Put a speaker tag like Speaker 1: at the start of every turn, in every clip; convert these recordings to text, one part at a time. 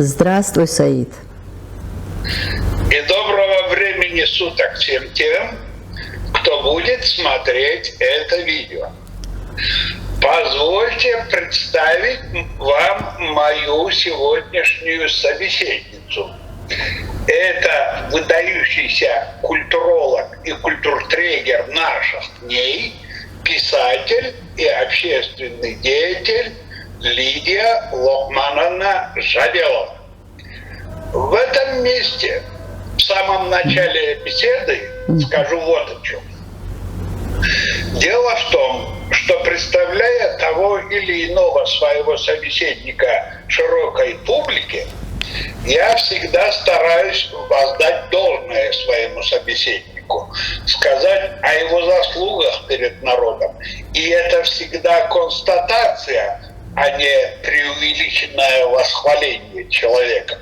Speaker 1: Здравствуй, Саид.
Speaker 2: И доброго времени суток всем тем, кто будет смотреть это видео. Позвольте представить вам мою сегодняшнюю собеседницу. Это выдающийся культуролог и культуртрегер наших дней, писатель и общественный деятель Лидия Локмановна Жабелова. В этом месте, в самом начале беседы, скажу вот о чем. Дело в том, что, представляя того или иного своего собеседника широкой публике, я всегда стараюсь воздать должное своему собеседнику, сказать о его заслугах перед народом. И это всегда констатация, а не преувеличенное восхваление человека.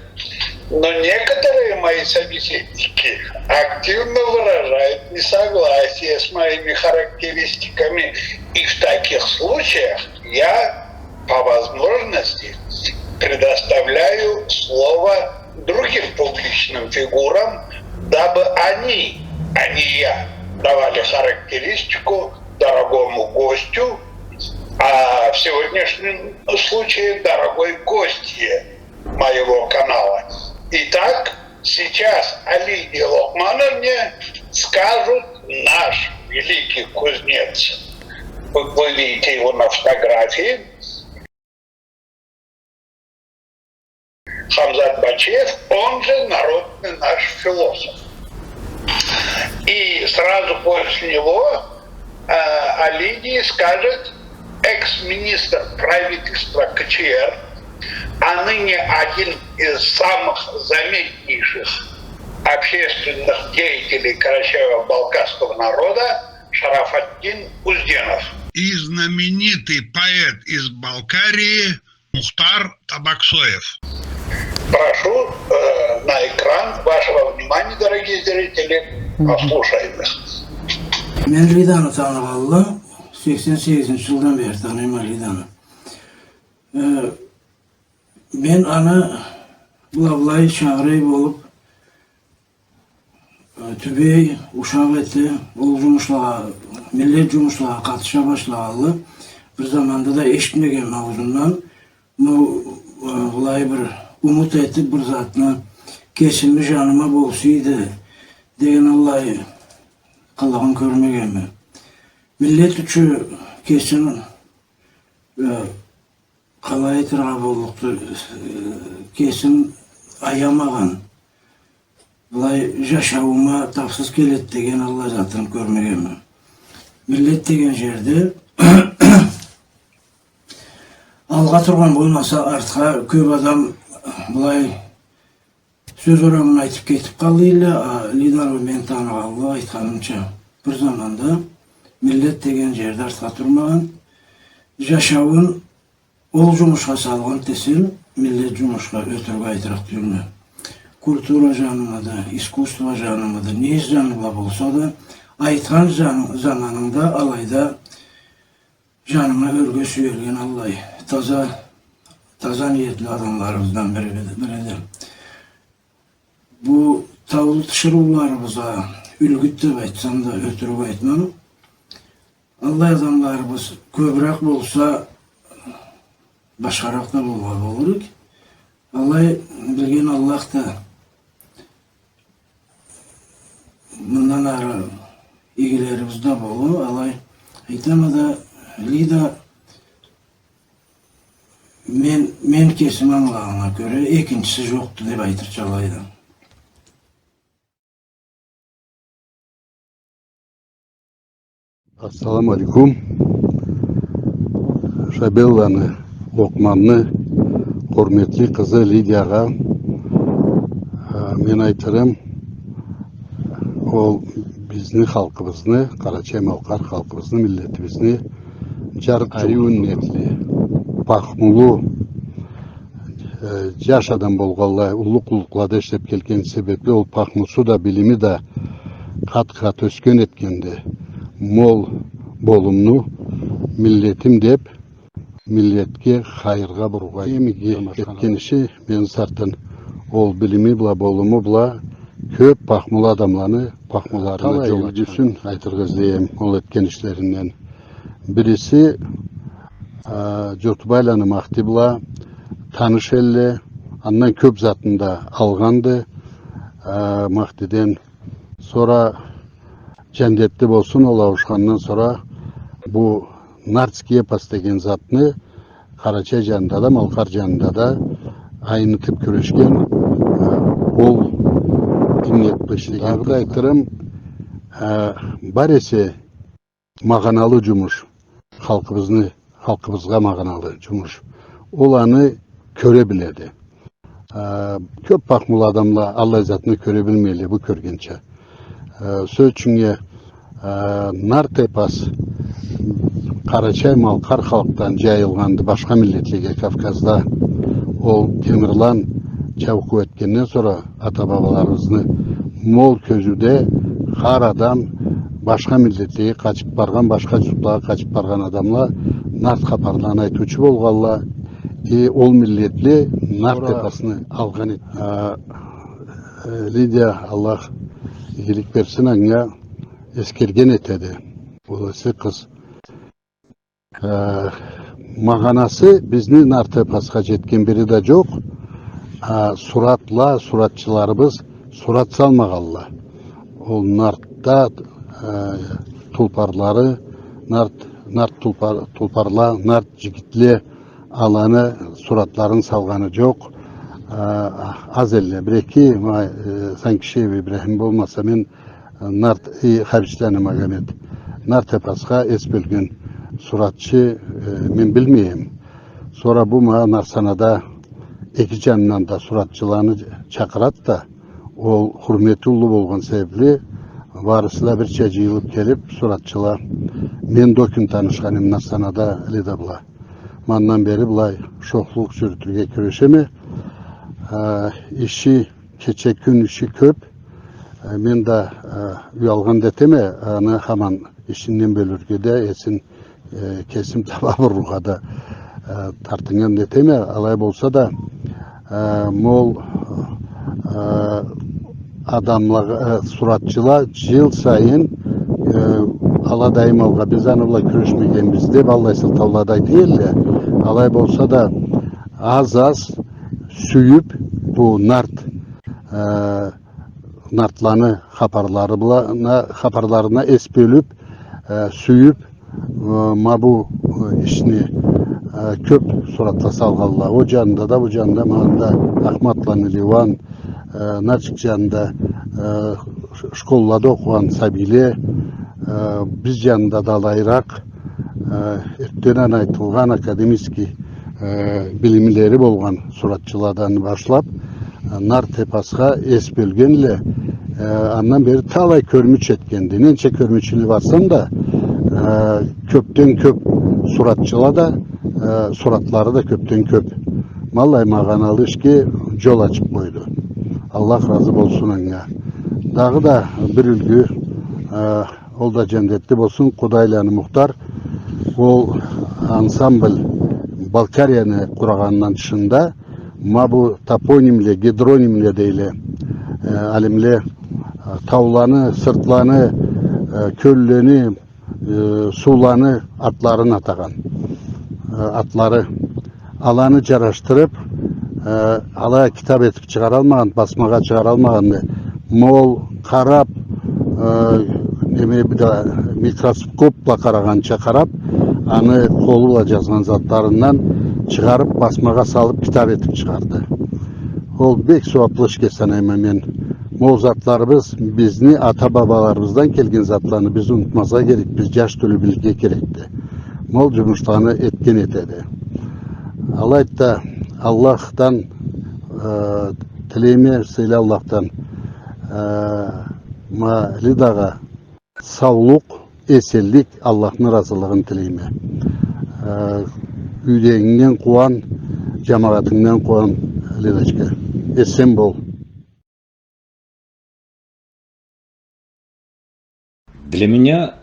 Speaker 2: Но некоторые мои собеседники активно выражают несогласие с моими характеристиками, и в таких случаях я, по возможности, предоставляю слово другим публичным фигурам, дабы они, а не я, давали характеристику дорогому гостю, а в сегодняшнем случае дорогой гостье моего канала. Итак, сейчас о Лидии Локмановне скажут наш великий кузнец. Вы видите его на фотографии. Хамзат Бачиев, он же народный наш философ. И сразу после него о Лидии скажет экс-министр правительства КЧР, а ныне один из самых заметнейших общественных деятелей карачаево-балкарского народа Шарафаддин Узденов. И знаменитый поэт из Балкарии Мухтар Табаксоев. Прошу на экран вашего внимания, дорогие зрители, послушаем их.
Speaker 3: Мен Лиданы tanıgalı 88 yıldan beri tanıyım Lidanı. Ben ana bu ablayı çağırayım olup tübeyi uşaq eti, ol cumuşluğa, millet cumuşluğa katışa başlağalı. Bir zamanda da eşitmegen mağuzundan bu olayı bir umut etip bir zatına kesilmiş yanıma bolsuydu degen Allah'ı Allah'ın görmegen mi? Millet üçü kesin kalay etrafı oluktu, kesin ayamagan. Bulay yaşavuma tafsız kelet degen Allah zatını görmegen mi? Millet degen jerde alga turgan bolmasa artqa köp adam bulay söz oramını aytıp ketip kalıyla Lidanı men tanıgalı aytkanımça bir zamanda millet degen jerde artqa turmagan yaşavın ol jumuşga salgan desin millet jumuşga ötürüp aytıraq jürmü. Kultura janımada, iskustva janımada, niye janımda bolsa da aytkan zamanında alayda janıma örgü süyelgen Allah taza niyetli adamlarımızdan biridir. Bu tavıl tışırılarımıza ülgüt dep aytsam da ötürüp aytmam. Allah adamlarımız köbürak bolsa başkarak da boluruk. Allah bilgen Allah da bundan ara ilgilerimizde bolu. Allah aytamada Lida men kesim anlağına göre ikincisi yoktu dep aytırçalaydı.
Speaker 4: Assalamu alaikum. Жабелланы, Локманны, құрметli қызы Лидияға мен айтырым, ол біздің халқымызны, Карачай-Балкар халқымызны, миллетімізні жарқай үннетлі, пақмулу, жаш адам болғалай, ұлық-ұлықлада іштеп келген себепті, ол пақмусу да білімі да қат-қат өскен еткенде, мол болымну миллетим деп milletke hayırga buruga emigi etken işi men sartın ol bilimi bula bolumu bula köp pakmula adamlarını pakmularına yol açsın aytırgızlayayım ol etken işlerinden. Birisi Jurtbaylanı makti bula tanış elle andan köp zatında algandı maktiden sonra cendetli bolsun ola uşkandan sonra bu Nartskiye pas degen zatını Karaçay janında da Malkar janında da ayınıtıp körüşken ol dinletmişti. Dagı da aytırım бар есе mağanalı cumuş halkımızga mağanalı cumuş olanı köre biledi. Köp pakmul adamla Allah zatını köre bilmeyeli bu körgençe. Söz çünkü Nartepas Karaçay Malkar halktan jayılgandı başka milletliге Kafkazda ol Temirlan çabuk etkenden sonra ata babalarımızны mol közüde har adam başka milletliге kaçıp bargan başka jurtlarga kaçıp bargan adamlar Nart kaparlarını aytучу bolganlar ol milletli Nart tepasını algan etti. Lidya Allah iyilik versin anga eskergen etedi. Olası kız. Mağanası bizni Nart tepasıga jetken biri de yok. Suratla suratçılarımız surat salmaganlar. Ol Nart'ta tulparları Nart tulparla Nart jigitli alanı suratların salganı yok. Az elle bireki sanki şey İbrahim olmasa men Nart Habislanı Magamet Nart tepasıga es bölgün suratçı men bilmeyeyim. Sonra bu Narsanada iki canından da suratçılarını çakırat da o hürmeti ulu bolgan sebepli varısıyla bir çeciyılıp gelip suratçılar men dokün tanışkanım Narsanada lida bula. Mandan beri bulay şokluk sürtürge körüşemi işi keçe gün işi köp men da uyalgan deteme ana haman işinden bölürgede esin kesim tababır ruhada tartıngan deteme alay bolsa da mol adamlar suratçılar yıl sayın aladayım alga biz anıla körüşmegen bizde vallahi sıltavladay değil de alay bolsa da az süyüp bu Nartlarını haparlarına es bölüp süyüp bu işini köp suratla salgallar. O canında da bu canında mağanda Ahmatlanı Livan Narçık canında şkollada okuyan Sabile biz canında dalayrak ertenen aytılgan akademiski bilimleri bolgan suratçılardan başlap Nart tepasıga es bölgenle andan beri talay körmüç etkendi. Nençe körmüçünü varsam da köpten köp suratçılar da suratları da köpten köp. Vallahi mağanalı işki yol açıp koydu. Allah razı olsun anga. Dağı da bir ülgü ol da cennetli bolsun Kudaylanı muhtar ol ansambl Balkarya'nı kuragandan dışında bu toponimle, gidronimle deyle alimle tavlanı, sırtlanı, kölleni, sulanı atlarını atagan. Atları alanı caraştırıp alaya kitap etip çıkaralmagan, basmaga çıkaralmagandı. Mol, karap, bir de mikroskopla karagança karap, anı koluyla жазgan zatlarından çıkarıp basmaga salıp kitap etip çıkardı. Ol bek suvaplı işke sanayım men. Mol zatlarımız bizni ata babalarımızdan kelgen zatlarını biz unutmaza gerek, biz yaş tölü bilge gerekti. Mol cumuşlarını etken etedi. Alayt da Allah'tan tileyme sıyla Allah'tan lidaga sağlık, esellik Allah'ın razılığını tileyme. Üydeğinden kuan, cemaatinden kuan lidaçka. Esen bol.
Speaker 1: Для меня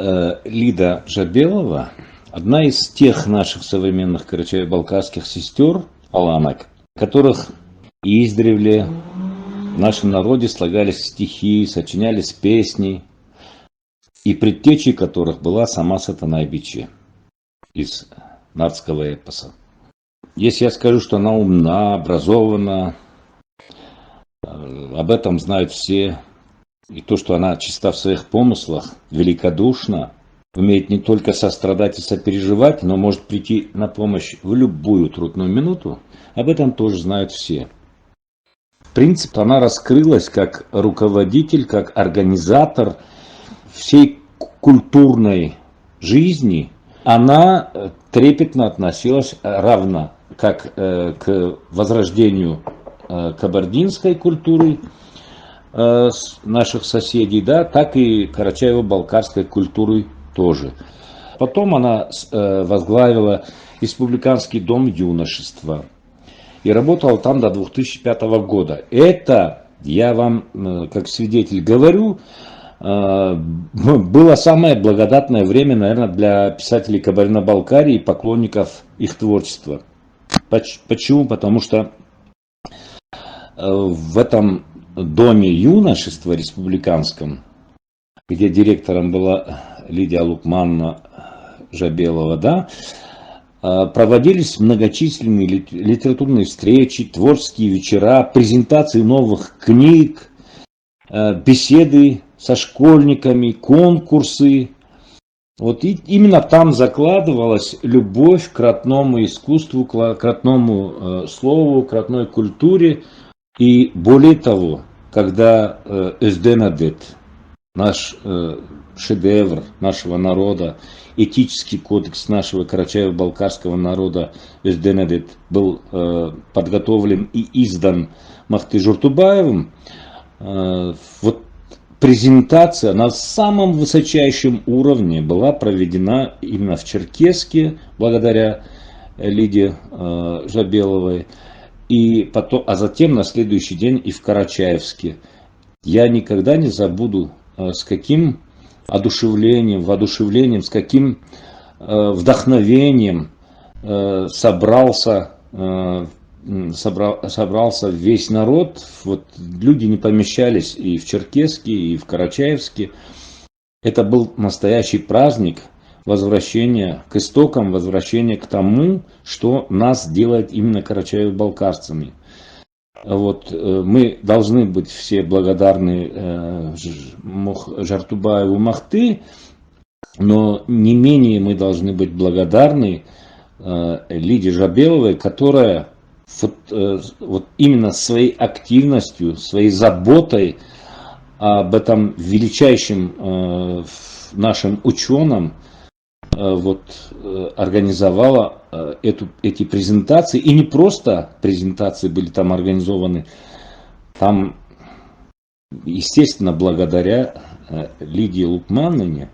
Speaker 1: Лида Жабелова одна из тех наших современных карачаево-балкарских сестер, аланок, которых издревле в нашем народе слагались стихи, сочинялись песни, и предтечей которых была сама Сатана Биче из нардского эпоса. Если я скажу, что она умна, образована, об этом знают все, и то, что она чиста в своих помыслах, великодушна, умеет не только сострадать и сопереживать, но может прийти на помощь в любую трудную минуту, об этом тоже знают все. В принципе, она раскрылась как руководитель, как организатор всей культурной жизни. Она трепетно относилась равно как к возрождению кабардинской культуры наших соседей, да, так и карачаево-балкарской культуры тоже. Потом она возглавила Республиканский дом юношества и работала там до 2005 года. Это, я вам как свидетель говорю, было самое благодатное время, наверное, для писателей Кабардино-Балкарии и поклонников их творчества. Почему? Потому что в этом доме юношества республиканском, где директором была Лидия Лукмановна Жабелова, да, проводились многочисленные литературные встречи, творческие вечера, презентации новых книг, беседы со школьниками, конкурсы. Вот и именно там закладывалась любовь к родному искусству, к родному слову, к родной культуре. И более того, когда Эзденадет, наш шедевр нашего народа, этический кодекс нашего карачаево-балкарского народа Эзденадет был подготовлен и издан Махты Журтубаевым, вот презентация на самом высочайшем уровне была проведена именно в Черкесске, благодаря Лидии Жабеловой, и потом, а затем на следующий день и в Карачаевске. Я никогда не забуду, с каким воодушевлением, с каким вдохновением собрался весь народ. Вот люди не помещались и в Черкесске, и в Карачаевске. Это был настоящий праздник возвращения к истокам, возвращения к тому, что нас делает именно карачаево-балкарцами. Вот, мы должны быть все благодарны Жартубаеву Махты, но не менее мы должны быть благодарны Лидии Жабеловой, которая вот именно своей активностью, своей заботой об этом величайшем нашем ученом вот, организовала эти презентации. И не просто презентации были там организованы, там, естественно, благодаря Лидии Лукмановне,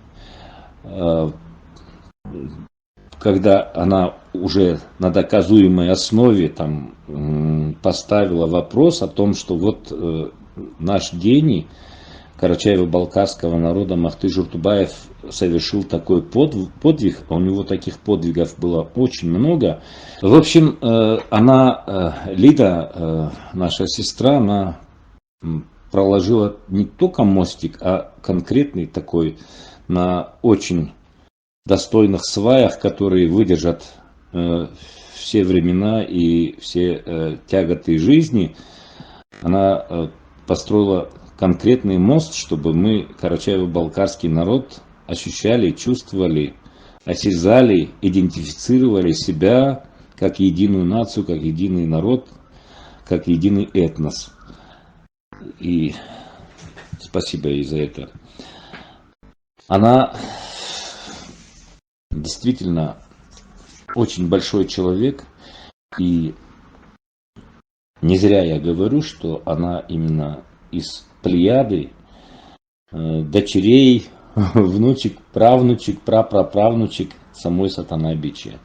Speaker 1: когда она уже на доказуемой основе там поставила вопрос о том, что вот наш гений карачаево-балкарского народа Махты Журтубаев совершил такой подвиг, а у него таких подвигов было очень много. В общем, Лида, наша сестра, она проложила не только мостик, а конкретный такой на очень достойных сваях, которые выдержат все времена и все тяготы жизни. Она построила конкретный мост, чтобы мы, карачаево-балкарский народ, ощущали, чувствовали, осязали, идентифицировали себя как единую нацию, как единый народ, как единый этнос. И спасибо ей за это. Она действительно очень большой человек, и не зря я говорю, что она именно из плеяды дочерей, внучек, правнучек, прапраправнучек самой Сатана Биче.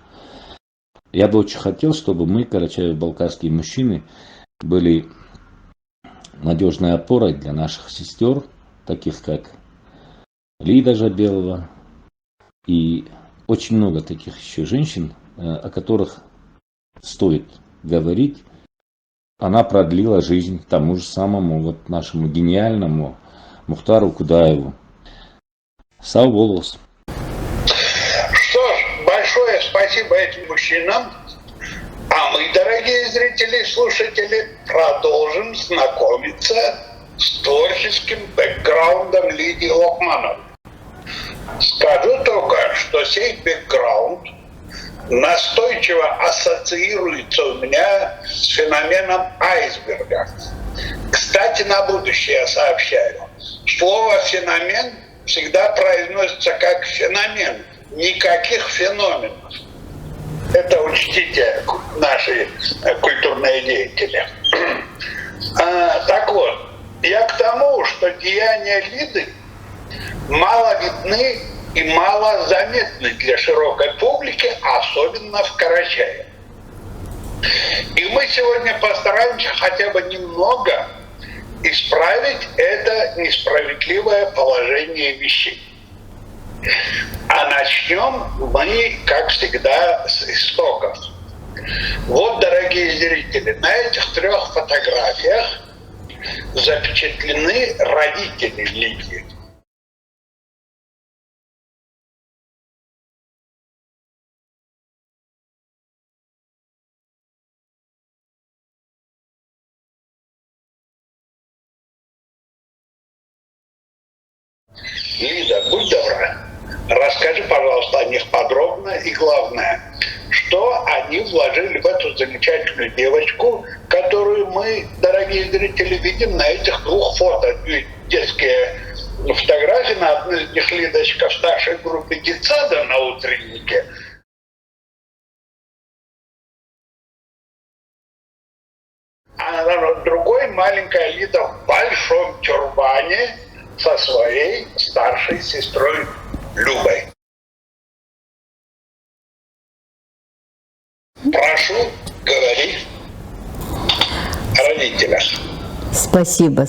Speaker 1: Я бы очень хотел, чтобы мы, карачаево-балкарские мужчины, были надежной опорой для наших сестер, таких как Лида Жабелова и очень много таких еще женщин, о которых стоит говорить. Она продлила жизнь тому же самому вот нашему гениальному Мухтару Кудаеву. Сау болос.
Speaker 2: Что ж, большое спасибо этим мужчинам. А мы, дорогие зрители и слушатели, продолжим знакомиться с творческим бэкграундом Лидии Локмановой. Скажу только, что сей бэкграунд настойчиво ассоциируется у меня с феноменом айсберга. Кстати, на будущее я сообщаю. Слово «феномен» всегда произносится как «феномен», никаких феноменов. Это учтите наши культурные деятели. Так вот, я к тому, что деяния Лиды мало видны и мало заметны для широкой публики, особенно в Карачае. И мы сегодня постараемся хотя бы немного исправить это несправедливое положение вещей. А начнем мы, как всегда, с истоков. Вот, дорогие зрители, на этих 3 фотографиях запечатлены родители Лидии. Лиза, будь добра, расскажи, пожалуйста, о них подробно и главное, что они вложили в эту замечательную девочку, которую мы, дорогие зрители, видим на этих 2 фото. Детские фотографии, на одной из них Лидочка в старшей группе детсада на утреннике. А на другой маленькая Лида в большом тюрбане со своей старшей сестрой Любой. Прошу, говори о родителях.
Speaker 5: Спасибо,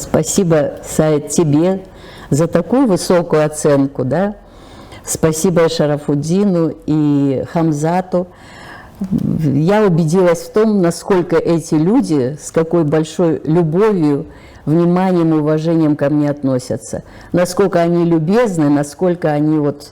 Speaker 5: Саид, тебе за такую высокую оценку, да? Спасибо и Шарафуддину, и Хамзату. Я убедилась в том, насколько эти люди, с какой большой любовью, вниманием и уважением ко мне относятся. Насколько они любезны, насколько они вот...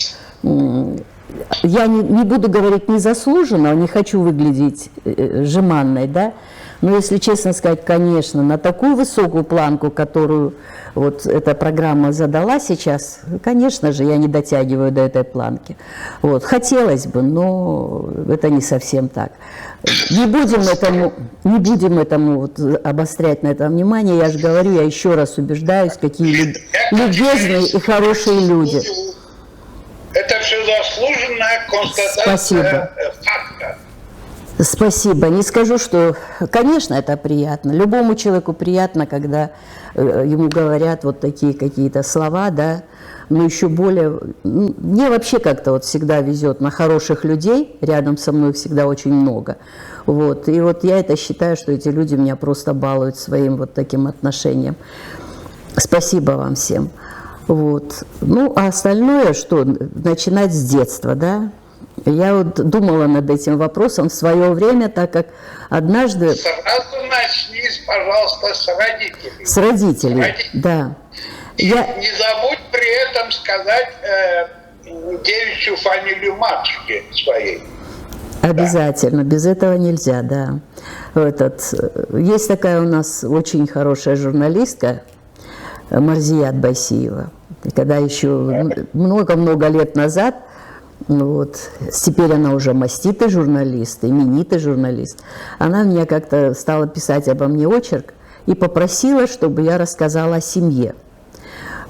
Speaker 5: Я не буду говорить незаслуженно, не хочу выглядеть жеманной, да? Но если честно сказать, конечно, на такую высокую планку, которую вот эта программа задала сейчас, конечно же, я не дотягиваю до этой планки. Вот. Хотелось бы, но это не совсем так. Не будем этому вот обострять на это внимание. Я же говорю, я еще раз убеждаюсь, какие любезные и хорошие люди.
Speaker 2: Это все заслуженная констатация факта.
Speaker 5: Спасибо. Не скажу, что, конечно, это приятно. Любому человеку приятно, когда ему говорят вот такие какие-то слова, да. Но еще более... Мне вообще как-то вот всегда везет на хороших людей. Рядом со мной всегда очень много. Вот. И вот я это считаю, что эти люди меня просто балуют своим вот таким отношением. Спасибо вам всем. Вот. Ну, а остальное, что начинать с детства, да. Я вот думала над этим вопросом в свое время, так как однажды...
Speaker 2: Сразу начни, пожалуйста, с родителей.
Speaker 5: С родителей, да.
Speaker 2: Не забудь при этом сказать девичью фамилию матушки своей.
Speaker 5: Обязательно, да. Без этого нельзя, да. Есть такая у нас очень хорошая журналистка Марзият Байсиева. Когда еще много-много лет назад, вот, теперь она уже маститый журналист, именитый журналист, она мне как-то стала писать обо мне очерк и попросила, чтобы я рассказала о семье.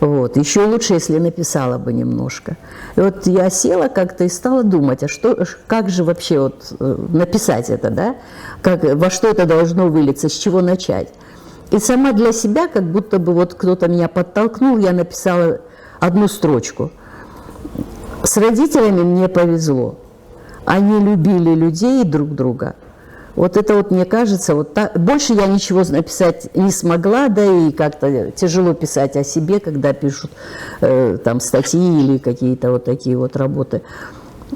Speaker 5: Вот. Еще лучше, если написала бы немножко. И вот я села как-то и стала думать, как же вообще вот написать это, да? Во что это должно вылиться, с чего начать. И сама для себя, как будто бы вот кто-то меня подтолкнул, я написала одну строчку. С родителями мне повезло. Они любили людей и друг друга. Вот это вот, мне кажется, вот так. Больше я ничего написать не смогла, да и как-то тяжело писать о себе, когда пишут там статьи или какие-то вот такие вот работы.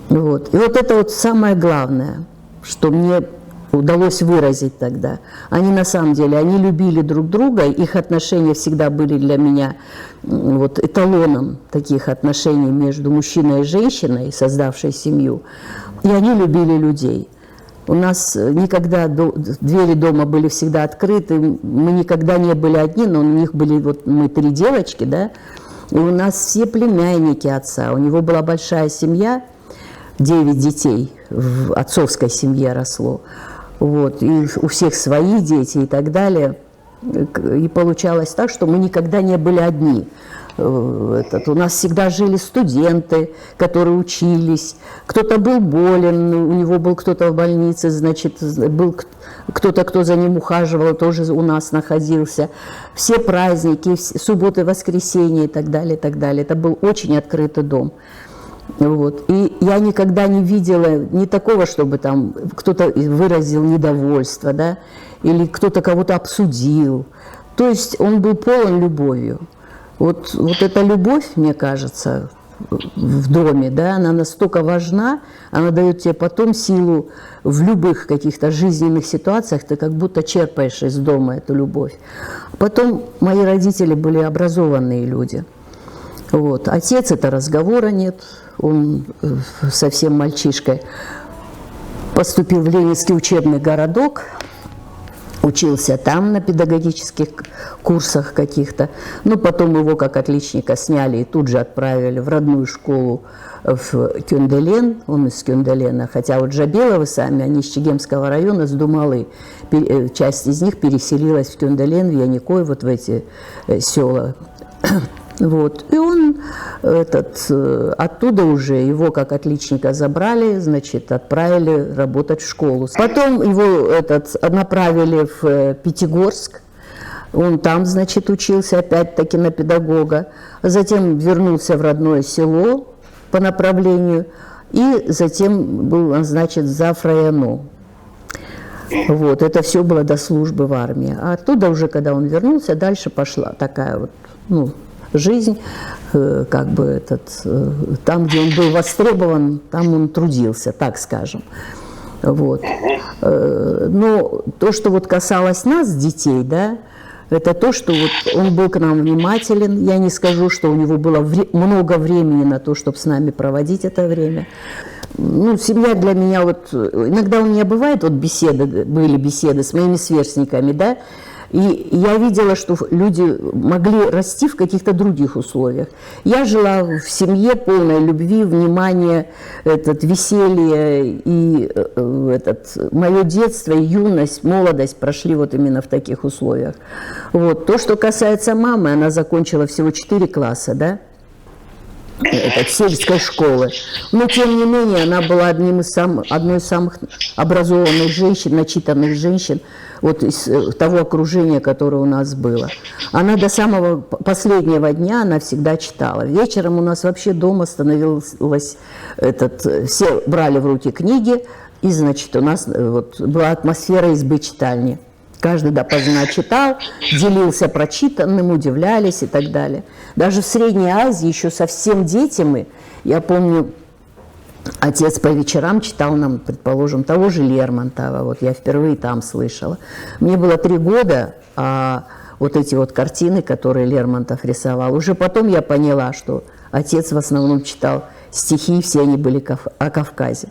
Speaker 5: Вот. И вот это вот самое главное, что мне удалось выразить тогда. Они на самом деле, они любили друг друга, их отношения всегда были для меня вот эталоном таких отношений между мужчиной и женщиной, создавшей семью. И они любили людей. У нас никогда двери дома были всегда открыты, мы никогда не были одни, но у них были вот мы 3 девочки, да, и у нас все племянники отца. У него была большая семья, 9 детей в отцовской семье росло. Вот, и у всех свои дети и так далее. И получалось так, что мы никогда не были одни. У нас всегда жили студенты, которые учились. Кто-то был болен, у него был кто-то в больнице, значит, был кто-то, кто за ним ухаживал, тоже у нас находился. Все праздники, субботы, воскресенья и так далее, и так далее. Это был очень открытый дом. Вот. И я никогда не видела ни такого, чтобы там кто-то выразил недовольство, да, или кто-то кого-то обсудил. То есть он был полон любовью. Вот эта любовь, мне кажется, в доме, да, она настолько важна, она дает тебе потом силу в любых каких-то жизненных ситуациях, ты как будто черпаешь из дома эту любовь. Потом мои родители были образованные люди. Вот. Отец, это разговора нет, он совсем мальчишкой поступил в Ленинский учебный городок, учился там на педагогических курсах каких-то, но потом его как отличника сняли и тут же отправили в родную школу в Кюнделен, он из Кюнделена, хотя вот Джабеловы сами, они из Чегемского района, с Думалы, часть из них переселилась в Кюнделен, в Яникой, вот в эти села. Вот. И он оттуда уже его как отличника забрали, значит, отправили работать в школу. Потом его направили в Пятигорск. Он там, значит, учился опять-таки на педагога. Затем вернулся в родное село по направлению. И затем был назначен зав. району. Вот. Это все было до службы в армии. А оттуда уже, когда он вернулся, дальше пошла такая вот, жизнь, как бы там, где он был востребован, там он трудился, так скажем. Вот. Но то, что вот касалось нас, детей, да, это то, что вот он был к нам внимателен. Я не скажу, что у него было много времени на то, чтобы с нами проводить это время. Семья для меня, вот иногда у меня бывает вот были беседы с моими сверстниками, да, и я видела, что люди могли расти в каких-то других условиях. Я жила в семье полной любви, внимания, веселья, и мое детство, юность, молодость прошли вот именно в таких условиях. Вот. То, что касается мамы, она закончила всего 4 класса, да, сельской школы. Но, тем не менее, она была одной из самых образованных женщин, начитанных женщин, вот из того окружения, которое у нас было. Она до самого последнего дня, она всегда читала. Вечером у нас вообще дома становилось, все брали в руки книги, и, значит, у нас вот была атмосфера избы читальни. Каждый допоздна читал, делился прочитанным, удивлялись и так далее. Даже в Средней Азии еще совсем дети мы, я помню, отец по вечерам читал нам, предположим, того же Лермонтова, вот я впервые там слышала. Мне было 3 года, а вот эти вот картины, которые Лермонтов рисовал, уже потом я поняла, что отец в основном читал стихи, все они были о Кавказе.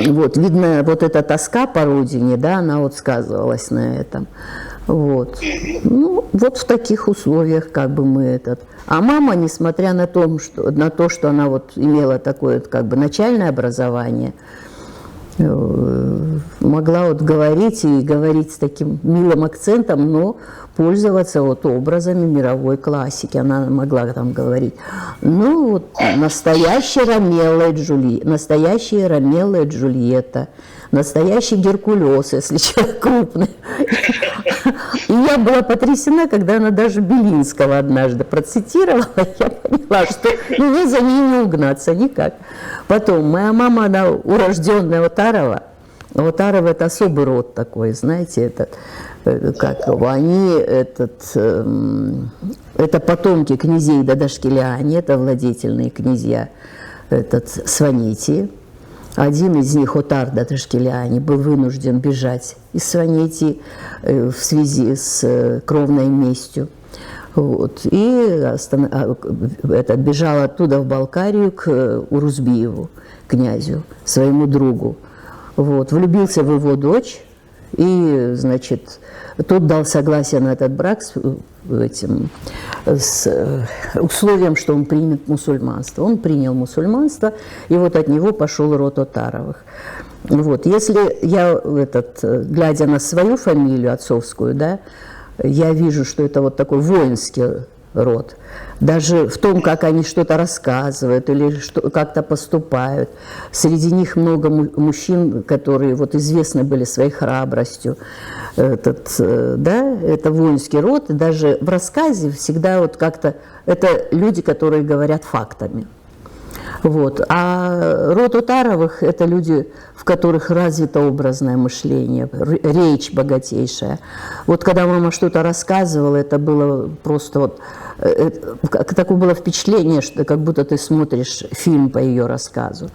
Speaker 5: Вот, видно, вот эта тоска по родине, да, она вот сказывалась на этом. Вот. Вот в таких условиях как бы мы А мама, несмотря на то, что она вот имела такое как бы начальное образование, могла вот говорить и говорить с таким милым акцентом, но пользоваться вот образами мировой классики. Она могла там говорить. Настоящая Ромео и Джульетта, настоящий Геркулес, если человек крупный. И я была потрясена, когда она даже Белинского однажды процитировала. Я поняла, что мне за ней не угнаться никак. Потом, моя мама, она урожденная Отарова. Отарова – это особый род такой, знаете, это потомки князей Дадашкеляне, это владетельные князья Сванетии. Один из них, Отарда Ташкеляни, был вынужден бежать из Сванетии в связи с кровной местью. Вот. И бежал оттуда в Балкарию к Урузбиеву, князю, своему другу. Вот. Влюбился в его дочь, и, значит, тот дал согласие на этот брак с условием, что он примет мусульманство. Он принял мусульманство, и вот от него пошел род Отаровых. Вот. Если я, глядя на свою фамилию отцовскую, да, я вижу, что это вот такой воинский род. Даже в том, как они что-то рассказывают или как-то поступают. Среди них много мужчин, которые вот известны были своей храбростью. Это воинский род. И даже в рассказе всегда вот как-то это люди, которые говорят фактами. Вот. А род Отаровых – это люди, в которых развито образное мышление, речь богатейшая. Вот когда мама что-то рассказывала, это было просто вот… Такое было впечатление, что как будто ты смотришь фильм по ее рассказу.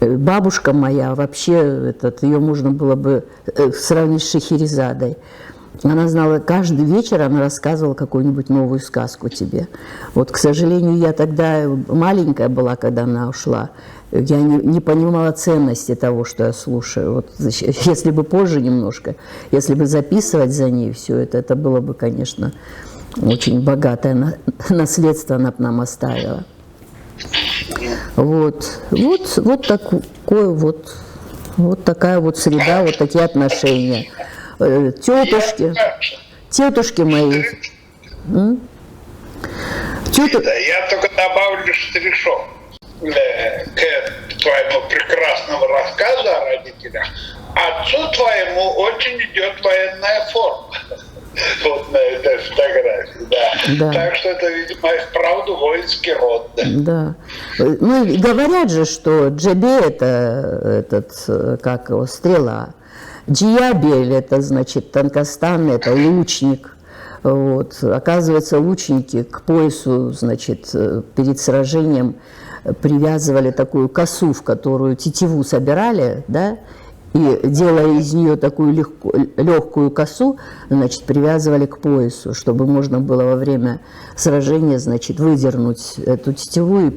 Speaker 5: Бабушка моя, вообще, ее можно было бы сравнить с Шахерезадой. Она знала, каждый вечер она рассказывала какую-нибудь новую сказку тебе. Вот, к сожалению, я тогда маленькая была, когда она ушла. Я не понимала ценности того, что я слушаю. Вот, если бы позже немножко, если бы записывать за ней все это было бы, конечно, очень богатое наследство она нам оставила. Вот такая вот среда, вот такие отношения. Тетушки мои.
Speaker 2: Я только добавлю штришок к твоему прекрасному рассказу о родителях. Отцу твоему очень идет военная форма. Вот на этой фотографии, да. Так что это, видимо, и вправду воинский род.
Speaker 5: Да. Ну, говорят же, что Джебе это стрела. Джиябель это, значит, танкостан, это лучник. Вот. Оказывается, лучники к поясу, значит, перед сражением привязывали такую косу, в которую тетиву собирали, да, и, делая из нее такую легкую косу, значит, привязывали к поясу, чтобы можно было во время сражения, значит, выдернуть эту тетиву и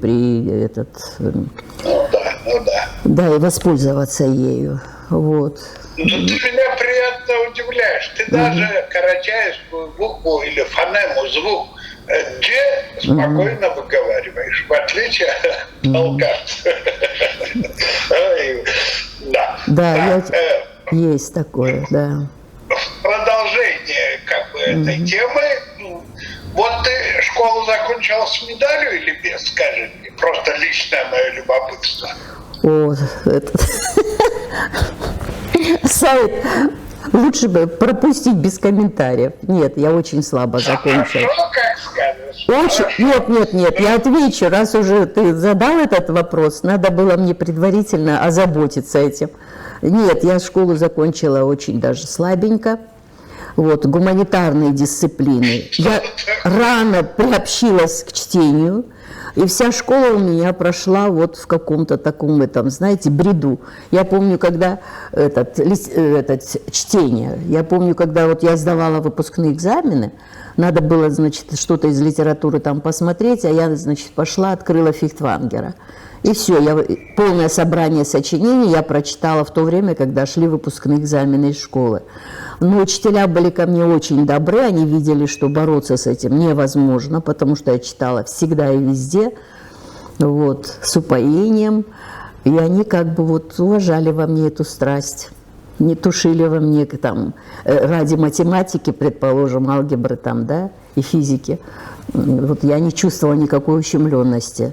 Speaker 5: да, и воспользоваться ею. Вот.
Speaker 2: Ты меня приятно удивляешь. Ты даже карачаевскую букву или фонему, звук «дж» спокойно выговариваешь, в отличие от алкашца.
Speaker 5: Да, есть такое, да.
Speaker 2: В продолжение этой темы, вот ты школу закончила с медалью или без, скажи мне, просто личное мое любопытство. Сайт,
Speaker 5: лучше бы пропустить без комментариев. Нет, я очень слабо закончила.
Speaker 2: Хорошо, как скажешь.
Speaker 5: Нет, я отвечу. Раз уже ты задал этот вопрос, надо было мне предварительно озаботиться этим. Нет, я школу закончила очень даже слабенько. Вот, гуманитарные дисциплины. Я рано приобщилась к чтению. И вся школа у меня прошла вот в каком-то таком, знаете, бреду. Я помню, когда чтение, я помню, когда вот я сдавала выпускные экзамены, надо было, значит, что-то из литературы там посмотреть, а я, значит, пошла, открыла Фихтвангера. И все, полное собрание сочинений я прочитала в то время, когда шли выпускные экзамены из школы. Но учителя были ко мне очень добры, они видели, что бороться с этим невозможно, потому что я читала всегда и везде, вот, с упоением, и они как бы вот уважали во мне эту страсть, не тушили во мне там ради математики, предположим, алгебры там, да, и физики. Вот я не чувствовала никакой ущемленности.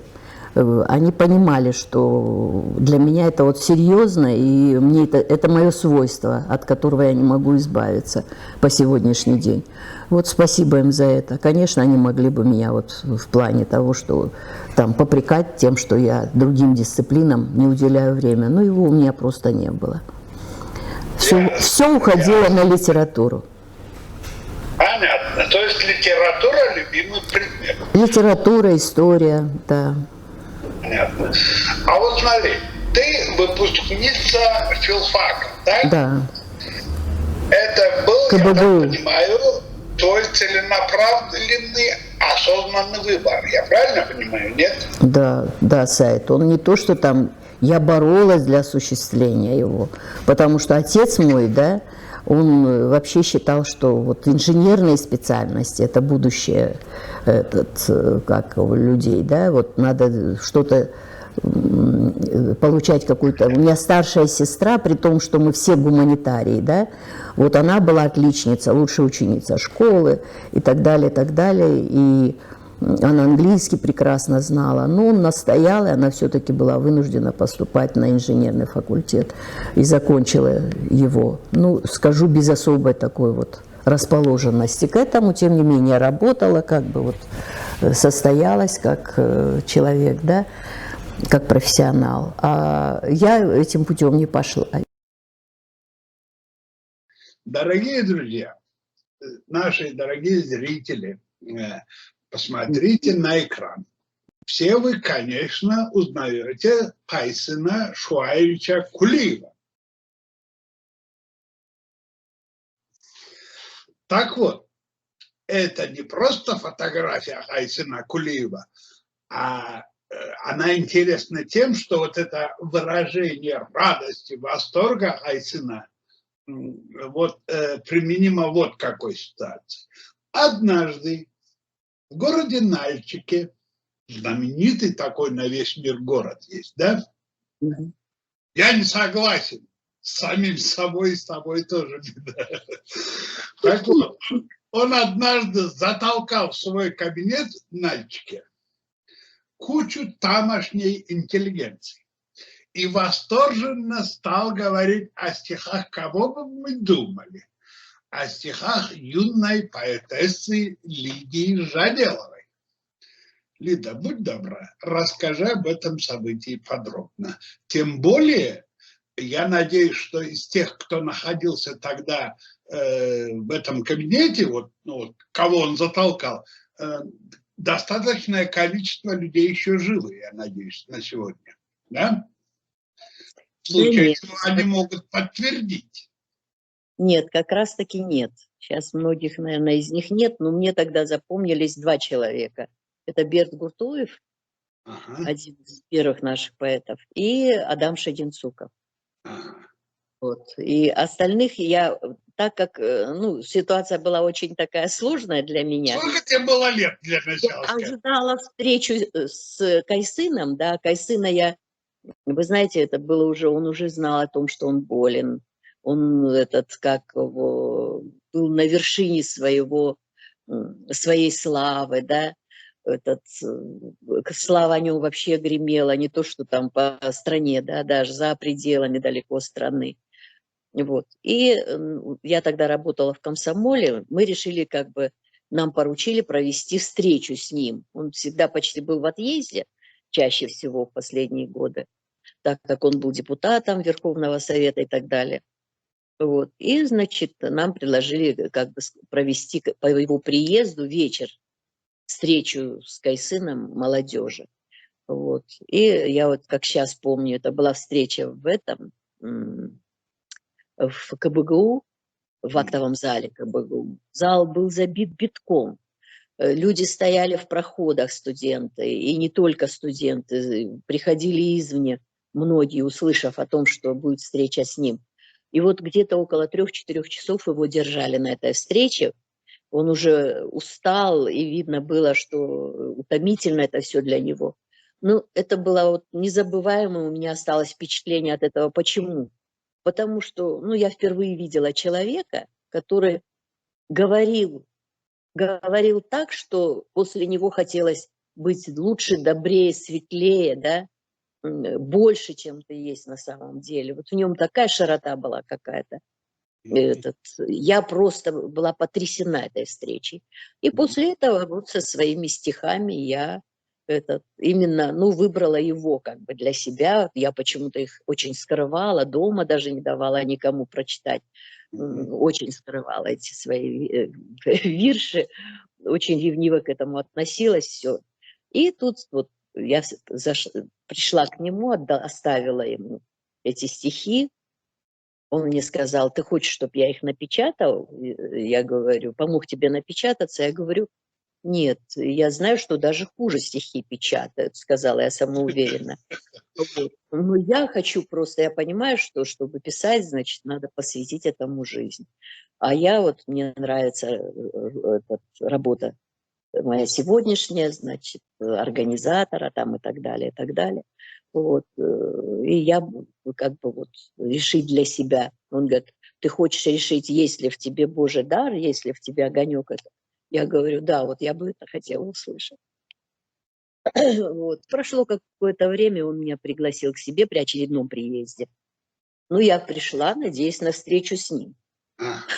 Speaker 5: Они понимали, что для меня это вот серьезно, и мне это мое свойство, от которого я не могу избавиться по сегодняшний день. Вот спасибо им за это. Конечно, они могли бы меня вот в плане того, что там попрекать тем, что я другим дисциплинам не уделяю время, но его у меня просто не было. Все уходило на литературу.
Speaker 2: Понятно. То есть литература – любимый предмет.
Speaker 5: Литература, история, да.
Speaker 2: понятно. А вот смотри, ты выпускница филфака, да?
Speaker 5: Да.
Speaker 2: Это был, я
Speaker 5: КБГУ.
Speaker 2: так понимаю, твой целенаправленный, осознанный выбор. Я правильно понимаю, нет?
Speaker 5: Да, да, Сайт. Он не то, что там я боролась для осуществления его, потому что отец мой, да, он вообще считал, что вот инженерные специальности – это будущее как у людей, да, вот надо что-то получать какую-то. У меня старшая сестра, при том, что мы все гуманитарии, да, вот она была отличница, лучшая ученица школы и так далее, и так далее, и она английский прекрасно знала, но он настоял, и она все-таки была вынуждена поступать на инженерный факультет и закончила его. Ну, скажу, без особой такой вот расположенности к этому, тем не менее, работала, как бы вот состоялась как человек, да, как профессионал. А я этим путем не пошла.
Speaker 2: Дорогие друзья, наши дорогие зрители, посмотрите на экран. Все вы, конечно, узнаете Кайсына Шуаевича Кулиева. Так вот, это не просто фотография Кайсына Кулиева, а она интересна тем, что вот это выражение радости, восторга Кайсына вот применимо вот к какой ситуации. Однажды в городе Нальчике, знаменитый такой на весь мир город есть, да? Я не согласен с самим собой, с тобой тоже. Так вот, он однажды затолкал в свой кабинет в Нальчике кучу тамошней интеллигенции и восторженно стал говорить о стихах, кого бы мы думали, о стихах юной поэтессы Лидии Жареловой. Лида, будь добра, расскажи об этом событии подробно. Тем более, я надеюсь, что из тех, кто находился тогда в этом кабинете, вот, ну, кого он затолкал, достаточное количество людей еще живы, я надеюсь, на сегодня. Да? В случае, если они могут подтвердить.
Speaker 6: Нет, как раз-таки нет. Сейчас многих, наверное, из них нет, но мне тогда запомнились два человека. Это Берт Гуртуев, один из первых наших поэтов, и Адам Шадинцуков. Вот. И остальных я, так как ситуация была очень такая сложная для меня.
Speaker 2: Сколько тебе было лет для начала?
Speaker 6: Я ожидала встречу с Кайсыном, да, Кайсына я, вы знаете, это было уже, он уже знал о том, что он болен. Он был на вершине своей славы, да, слава о нем вообще гремела, не то, что там по стране, да, даже за пределами далеко страны. Вот. И я тогда работала в комсомоле, мы решили нам поручили провести встречу с ним. Он всегда почти был в отъезде, чаще всего в последние годы, так как он был депутатом Верховного Совета и так далее. Вот. И, значит, нам предложили провести по его приезду вечер, встречу с Кайсыном молодежи. Вот. И я вот как сейчас помню, это была встреча в КБГУ, в актовом зале КБГУ. Зал был забит битком. Люди стояли в проходах, студенты, и не только студенты, приходили извне, многие, услышав о том, что будет встреча с ним. И вот где-то около 3-4 часов его держали на этой встрече. Он уже устал, и видно было, что утомительно это все для него. Ну, это было вот незабываемое, у меня осталось впечатление от этого. Почему? Потому что, я впервые видела человека, который говорил так, что после него хотелось быть лучше, добрее, светлее, да, больше, чем ты есть на самом деле. Вот в нем такая широта была какая-то. Я просто была потрясена этой встречей. И после этого вот со своими стихами я выбрала его для себя. Я почему-то их очень скрывала, дома даже не давала никому прочитать. Очень скрывала эти свои вирши, очень ревниво к этому относилась, все. И тут вот я пришла к нему, оставила ему эти стихи. Он мне сказал: ты хочешь, чтобы я их напечатал? Я говорю: помог тебе напечататься? Я говорю: нет, я знаю, что даже хуже стихи печатают, сказала я самоуверенно. Вот. Но я хочу просто, я понимаю, что чтобы писать, значит, надо посвятить этому жизнь. А я вот, мне нравится работа моя сегодняшняя, значит, организатора там и так далее, и так далее. Вот. И я как бы вот решить для себя. Он говорит: ты хочешь решить, есть ли в тебе Божий дар, есть ли в тебе огонек это? Я говорю: да, вот я бы это хотела услышать. Вот. Прошло какое-то время, он меня пригласил к себе при очередном приезде. Ну, я пришла, надеясь на встречу с ним.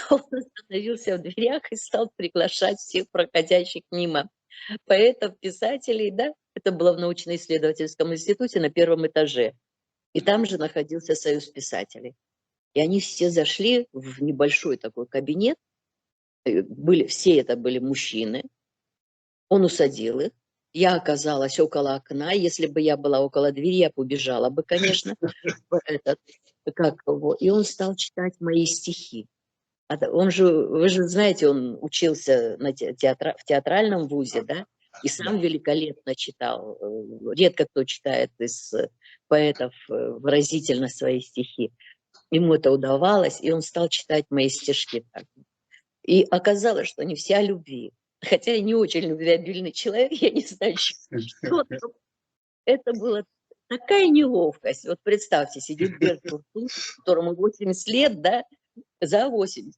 Speaker 6: Он остановился в дверях и стал приглашать всех проходящих мимо поэтов, писателей, да. Это было в научно-исследовательском институте на 1-м этаже. И там же находился союз писателей. И они все зашли в небольшой такой кабинет. Все это были мужчины. Он усадил их. Я оказалась около окна. Если бы я была около двери, я бы убежала бы, конечно. И он стал читать мои стихи. Он же, вы же знаете, он учился в театральном вузе, да, и сам великолепно читал. Редко кто читает из поэтов выразительно свои стихи. Ему это удавалось, и он стал читать мои стишки. И оказалось, что не вся о любви. Хотя я не очень любвеобильный человек, я не знаю, что. Это была такая неловкость. Вот представьте, сидит Беркут, которому 80 лет, да, за 80.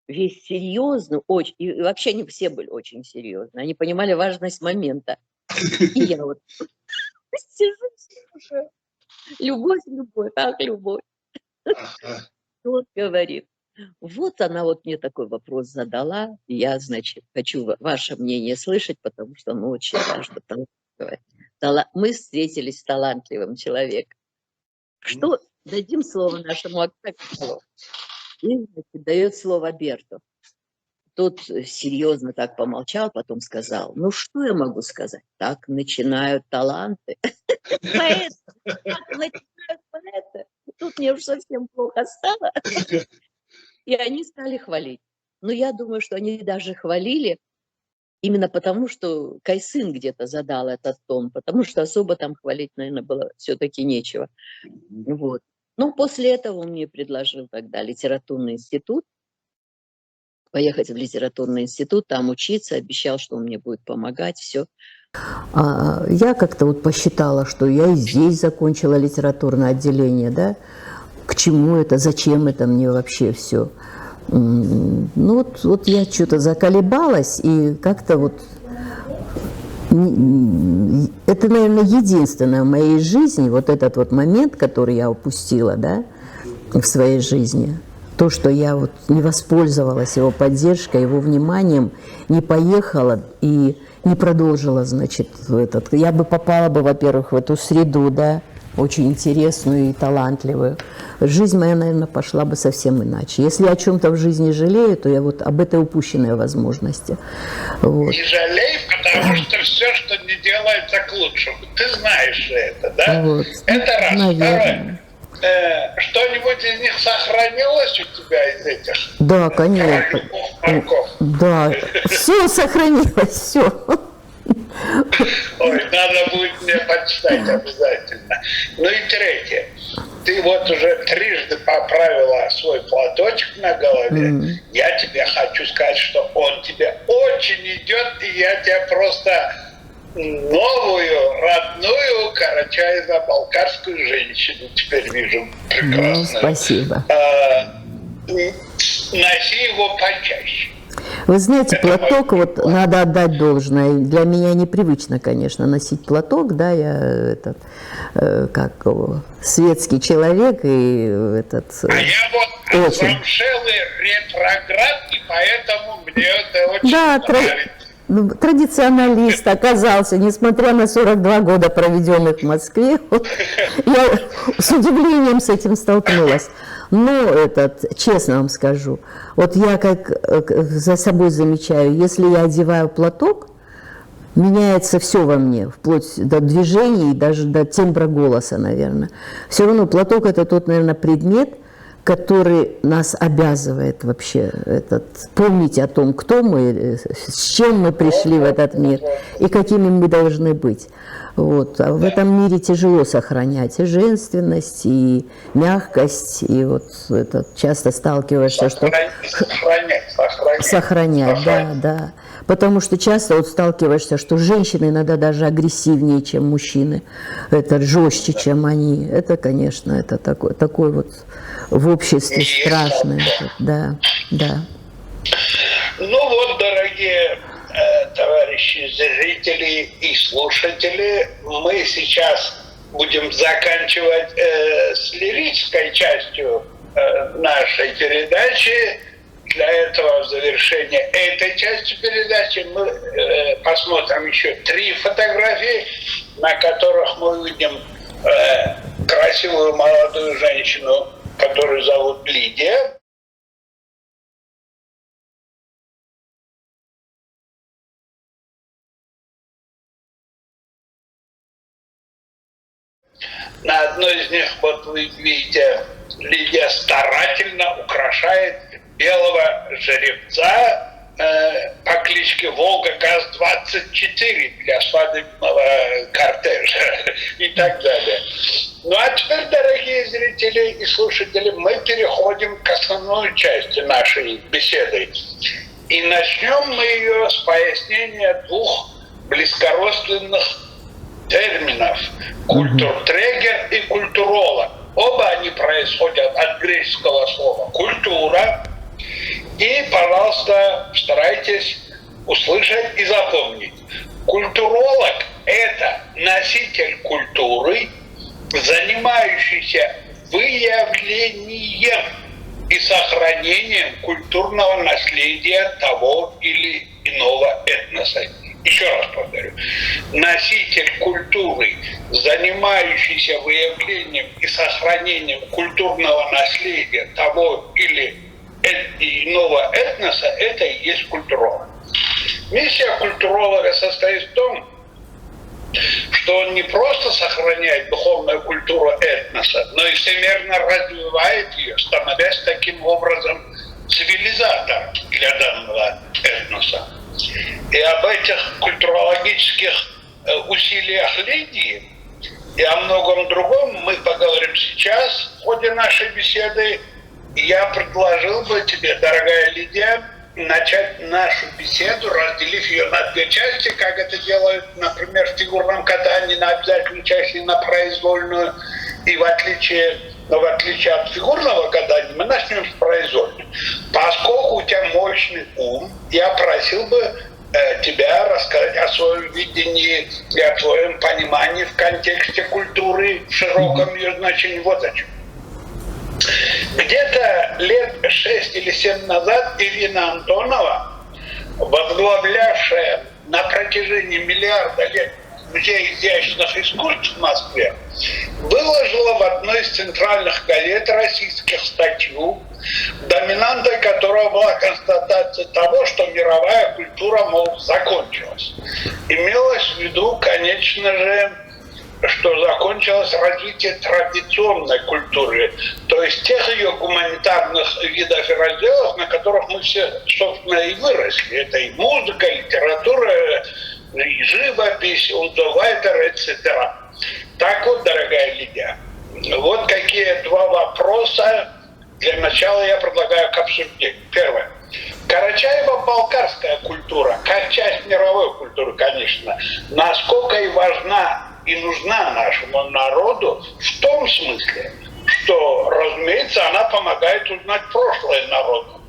Speaker 6: Весь серьезный, очень, и вообще они все были очень серьезны. Они понимали важность момента. И я вот сижу, любовь, ах, любовь. Вот говорит. Вот она вот мне такой вопрос задала. Я, значит, хочу ваше мнение слышать, потому что оно очень важно. Мы встретились с талантливым человеком. Что? Дадим слово нашему Оксакову. И, значит, дает слово Берту. Тот серьезно так помолчал, потом сказал: ну что я могу сказать? Так начинают таланты. Поэты. Так начинают поэты. Тут мне уж совсем плохо стало. И они стали хвалить. Но я думаю, что они даже хвалили именно потому, что Кайсын где-то задал этот тон, потому что особо там хвалить, наверное, было все-таки нечего. Вот. Ну, после этого он мне предложил тогда литературный институт, поехать в литературный институт, там учиться, обещал, что он мне будет помогать, все.
Speaker 5: Я как-то вот посчитала, что я и здесь закончила литературное отделение, да, к чему это, зачем это мне вообще все. Ну вот я что-то заколебалась, и как-то вот это, наверное, единственное в моей жизни, вот этот вот момент, который я упустила, да, в своей жизни, то, что я вот не воспользовалась его поддержкой, его вниманием, не поехала и не продолжила, значит, я бы попала бы, во-первых, в эту среду, да, очень интересную и талантливую. Жизнь моя, наверное, пошла бы совсем иначе. Если я о чем-то в жизни жалею, то я вот об этой упущенной возможности. Вот.
Speaker 2: Не жалей, потому что все, что не делается к лучшему. Ты знаешь это, да? Вот. Это раз. Наверное. Второе. Что-нибудь из них сохранилось у тебя из этих?
Speaker 5: Да, конечно. Да, все сохранилось, все.
Speaker 2: Ой, надо будет мне почитать обязательно. Ну и третье. Ты вот уже трижды поправила свой платочек на голове. Я тебе хочу сказать, что он тебе очень идет, и я тебя просто новую, родную карачаево-балкарскую женщину теперь вижу прекрасно.
Speaker 5: Ну, спасибо.
Speaker 2: Носи его почаще.
Speaker 5: Вы знаете, платок, вот надо отдать должное. Для меня непривычно, конечно, носить платок, да, я как светский человек и этот.
Speaker 2: А я вот замшелый ретроград, и поэтому мне это очень нравится.
Speaker 5: Традиционалист оказался, несмотря на 42 года, проведенных в Москве, я с удивлением с этим столкнулась. Но честно вам скажу, вот я как за собой замечаю, если я одеваю платок, меняется все во мне, вплоть до движений, даже до тембра голоса, наверное. Все равно платок – это тот, наверное, предмет, который нас обязывает вообще помнить о том, кто мы, с чем мы пришли в этот мир и какими мы должны быть. Вот. А в этом мире тяжело сохранять и женственность, и мягкость, и вот это часто сталкиваешься, что... Сохранять, да. Потому что часто вот сталкиваешься, что женщины иногда даже агрессивнее, чем мужчины, это жестче, чем они. Это, конечно, это такой вот в обществе страшно. Да.
Speaker 2: Ну вот, дорогие товарищи зрители и слушатели, мы сейчас будем заканчивать с лирической частью нашей передачи. Для этого в завершение этой части передачи мы посмотрим еще 3 фотографии, на которых мы увидим красивую молодую женщину, которую зовут Лидия. На одной из них, вот вы видите, Лидия старательно украшает белого жеребца по кличке Волга ГАЗ-24 для свадебного кортежа и так далее. Ну а теперь, дорогие зрители и слушатели, мы переходим к основной части нашей беседы. И начнем мы ее с пояснения 2 близкородственных терминов – культуртрегер и культуролог. Оба они происходят от греческого слова «культура». И, пожалуйста, старайтесь услышать и запомнить. Культуролог – это носитель культуры, занимающийся выявлением и сохранением культурного наследия того или иного этноса. Еще раз повторю. Носитель культуры, занимающийся выявлением и сохранением культурного наследия того или иного этноса, это и есть культуролог. Миссия культуролога состоит в том, что он не просто сохраняет духовную культуру этноса, но и всемирно развивает ее, становясь таким образом цивилизатором для данного этноса. И об этих культурологических усилиях Лидии и о многом другом мы поговорим сейчас в ходе нашей беседы. Я предложил бы тебе, дорогая Лидия, начать нашу беседу, разделив ее на 2 части, как это делают, например, в фигурном катании, на обязательную часть и на произвольную. И в отличие от фигурного катания, мы начнем с произвольной. Поскольку у тебя мощный ум, я просил бы тебя рассказать о своем видении и о твоем понимании в контексте культуры, в широком ее значении. Вот зачем. Где-то лет 6 или 7 назад Ирина Антонова, возглавлявшая на протяжении миллиарда лет Музей изящных искусств в Москве, выложила в одной из центральных газет российских статью, доминантой которой была констатация того, что мировая культура, мол, закончилась. Имелось в виду, конечно же, что закончилось развитие традиционной культуры, то есть тех ее гуманитарных видов и разделов, на которых мы все, собственно, и выросли. Это и музыка, литература, и живопись, etc. Так вот, дорогая Лидия, вот какие 2 вопроса для начала я предлагаю к обсуждению. Первое. Карачаево-балкарская культура, как часть мировой культуры, конечно, насколько и важна и нужна нашему народу в том смысле, что, разумеется, она помогает узнать прошлое народу.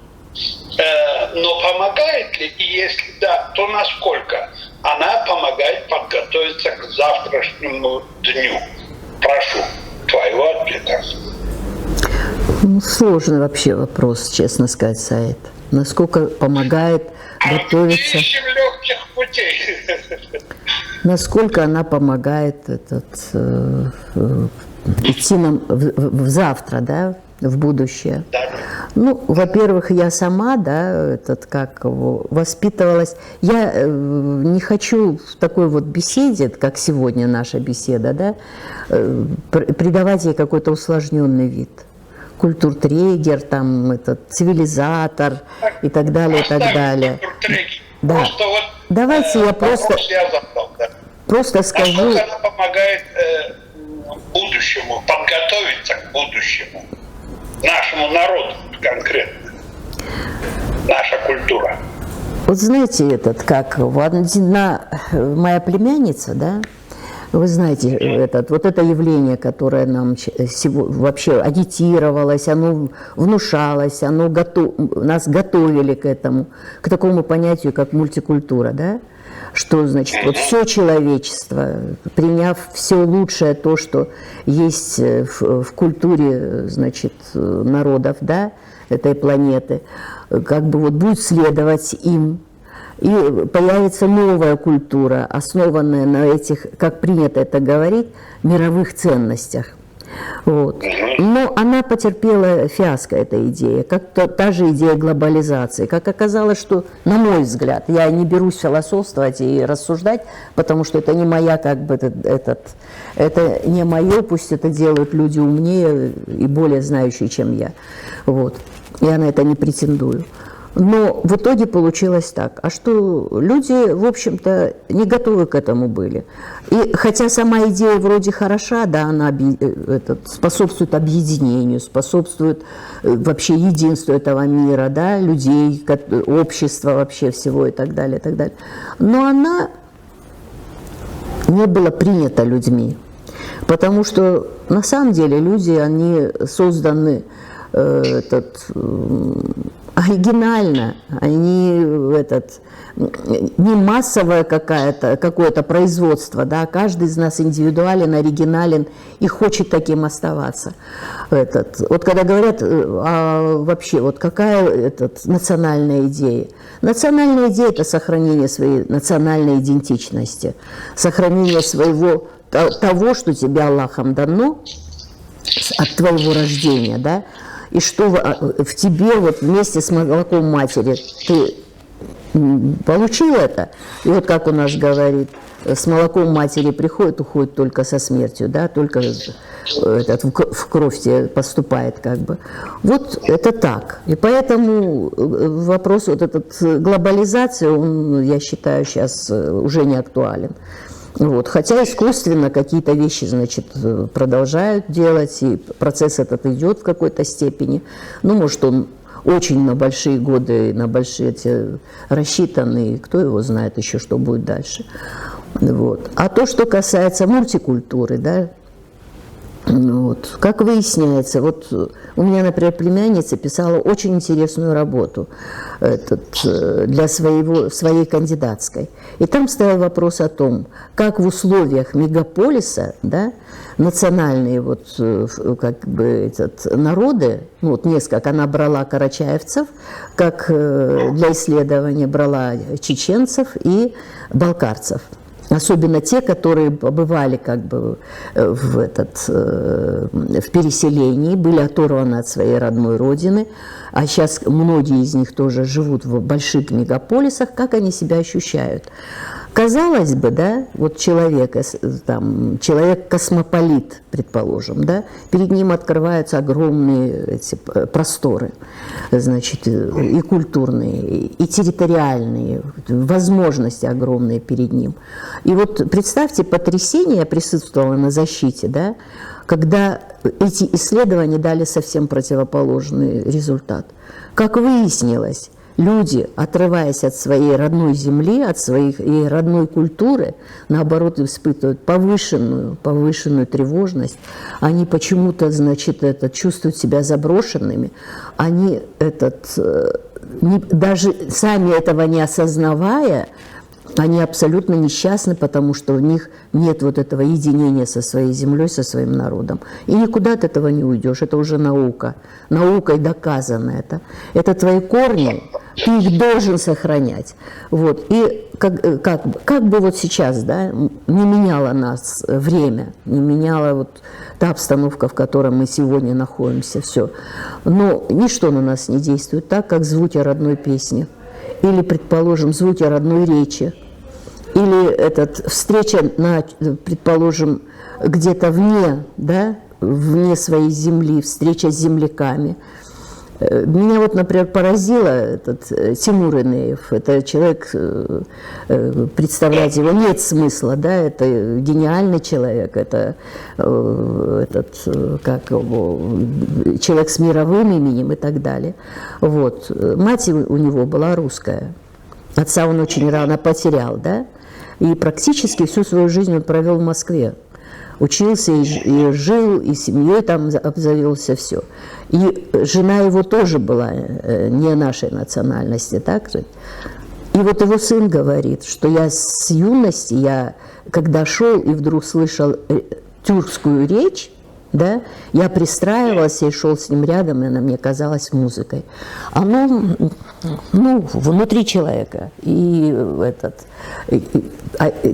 Speaker 2: Но помогает ли, и если да, то насколько она помогает подготовиться к завтрашнему дню? Прошу твоего ответа.
Speaker 5: Сложный вообще вопрос, честно сказать, Саид. Насколько помогает готовиться...
Speaker 2: Ищем легких путей.
Speaker 5: Насколько она помогает идти нам в завтра, да, в будущее.
Speaker 2: Да.
Speaker 5: Ну, во-первых, я сама, да, как его, воспитывалась. Я не хочу в такой вот беседе, как сегодня наша беседа, да, придавать ей какой-то усложненный вид. Культуртрегер, там, цивилизатор и так далее, и так далее. Да.
Speaker 2: Просто вот,
Speaker 5: давайте я просто,
Speaker 2: я задал, да.
Speaker 5: просто скажу.
Speaker 2: Насколько она помогает будущему, подготовиться к будущему, нашему народу конкретно, наша культура.
Speaker 5: Вот знаете, моя племянница, да, вы знаете, вот это явление, которое нам вообще агитировалось, оно внушалось, нас готовили к этому, к такому понятию, как мультикультура, да, что, значит, вот все человечество, приняв все лучшее, то, что есть в культуре, значит, народов, да, этой планеты, как бы вот будет следовать им. И появится новая культура, основанная на этих, как принято это говорить, мировых ценностях. Вот. Но она потерпела фиаско, эта идея, как та же идея глобализации. Как оказалось, что, на мой взгляд, я не берусь философствовать и рассуждать, потому что это не моя, как бы, это не мое, пусть это делают люди умнее и более знающие, чем я. Вот. Я на это не претендую. Но в итоге получилось так. А что люди, в общем-то, не готовы к этому были. И хотя сама идея вроде хороша, да, она способствует объединению, способствует вообще единству этого мира, да, людей, общества вообще всего и так далее, и так далее. Но она не была принята людьми. Потому что на самом деле люди, они созданы оригинально, они не массовое какое-то производство, да, каждый из нас индивидуален, оригинален и хочет таким оставаться. Вот когда говорят, вообще, вот какая национальная идея? Национальная идея – это сохранение своей национальной идентичности, сохранение того, что тебе Аллахом дано от твоего рождения, да, и что в тебе вот вместе с молоком матери ты получил это. И вот как у нас говорит, с молоком матери приходит, уходит только со смертью, да, только в кровь тебе поступает, как бы. Вот это так. И поэтому вопрос глобализации, он, я считаю, сейчас уже не актуален. Вот. Хотя искусственно какие-то вещи, значит, продолжают делать, и процесс этот идет в какой-то степени. Ну, может, он очень на большие годы, на большие эти рассчитаны, и кто его знает еще, что будет дальше. Вот. А то, что касается мультикультуры, да, вот, как выясняется, вот у меня, например, племянница писала очень интересную работу для своей кандидатской. И там стоял вопрос о том, как в условиях мегаполиса, да, национальные как бы народы, ну, вот несколько, она брала карачаевцев, как для исследования брала чеченцев и балкарцев. Особенно те, которые побывали как бы в переселении, были оторваны от своей родной родины, а сейчас многие из них тоже живут в больших мегаполисах, как они себя ощущают. Казалось бы, да, вот человек-космополит, предположим, да, перед ним открываются огромные эти просторы, значит, и культурные, и территориальные, возможности огромные перед ним. И вот представьте потрясение, я присутствовала на защите, да, когда эти исследования дали совсем противоположный результат. Как выяснилось, люди, отрываясь от своей родной земли, от своей родной культуры, наоборот, испытывают повышенную тревожность. Они почему-то, значит, чувствуют себя заброшенными. Они даже сами этого не осознавая, они абсолютно несчастны, потому что у них нет вот этого единения со своей землей, со своим народом. И никуда от этого не уйдешь. Это уже наука. Наукой доказано это. Это твои корни, ты их должен сохранять. Вот. И как бы вот сейчас, да, не меняло нас время, не меняла вот та обстановка, в которой мы сегодня находимся, все. Но ничто на нас не действует так, как звуки родной песни. Или, предположим, звуки родной речи. Или встреча, предположим, где-то вне, да, вне своей земли, встреча с земляками. Меня вот, например, поразило Тимур Энеев. Это человек, представлять его нет смысла, да, это гениальный человек, это человек с мировым именем и так далее. Вот. Мать у него была русская, отца он очень рано потерял, да, и практически всю свою жизнь он провел в Москве. Учился и жил, и семьей там обзавелся, все. И жена его тоже была не нашей национальности, так же. И вот его сын говорит, что я с юности, когда шел и вдруг слышал тюркскую речь, да, я пристраивался и шел с ним рядом, и она мне казалась музыкой. Оно, внутри человека. И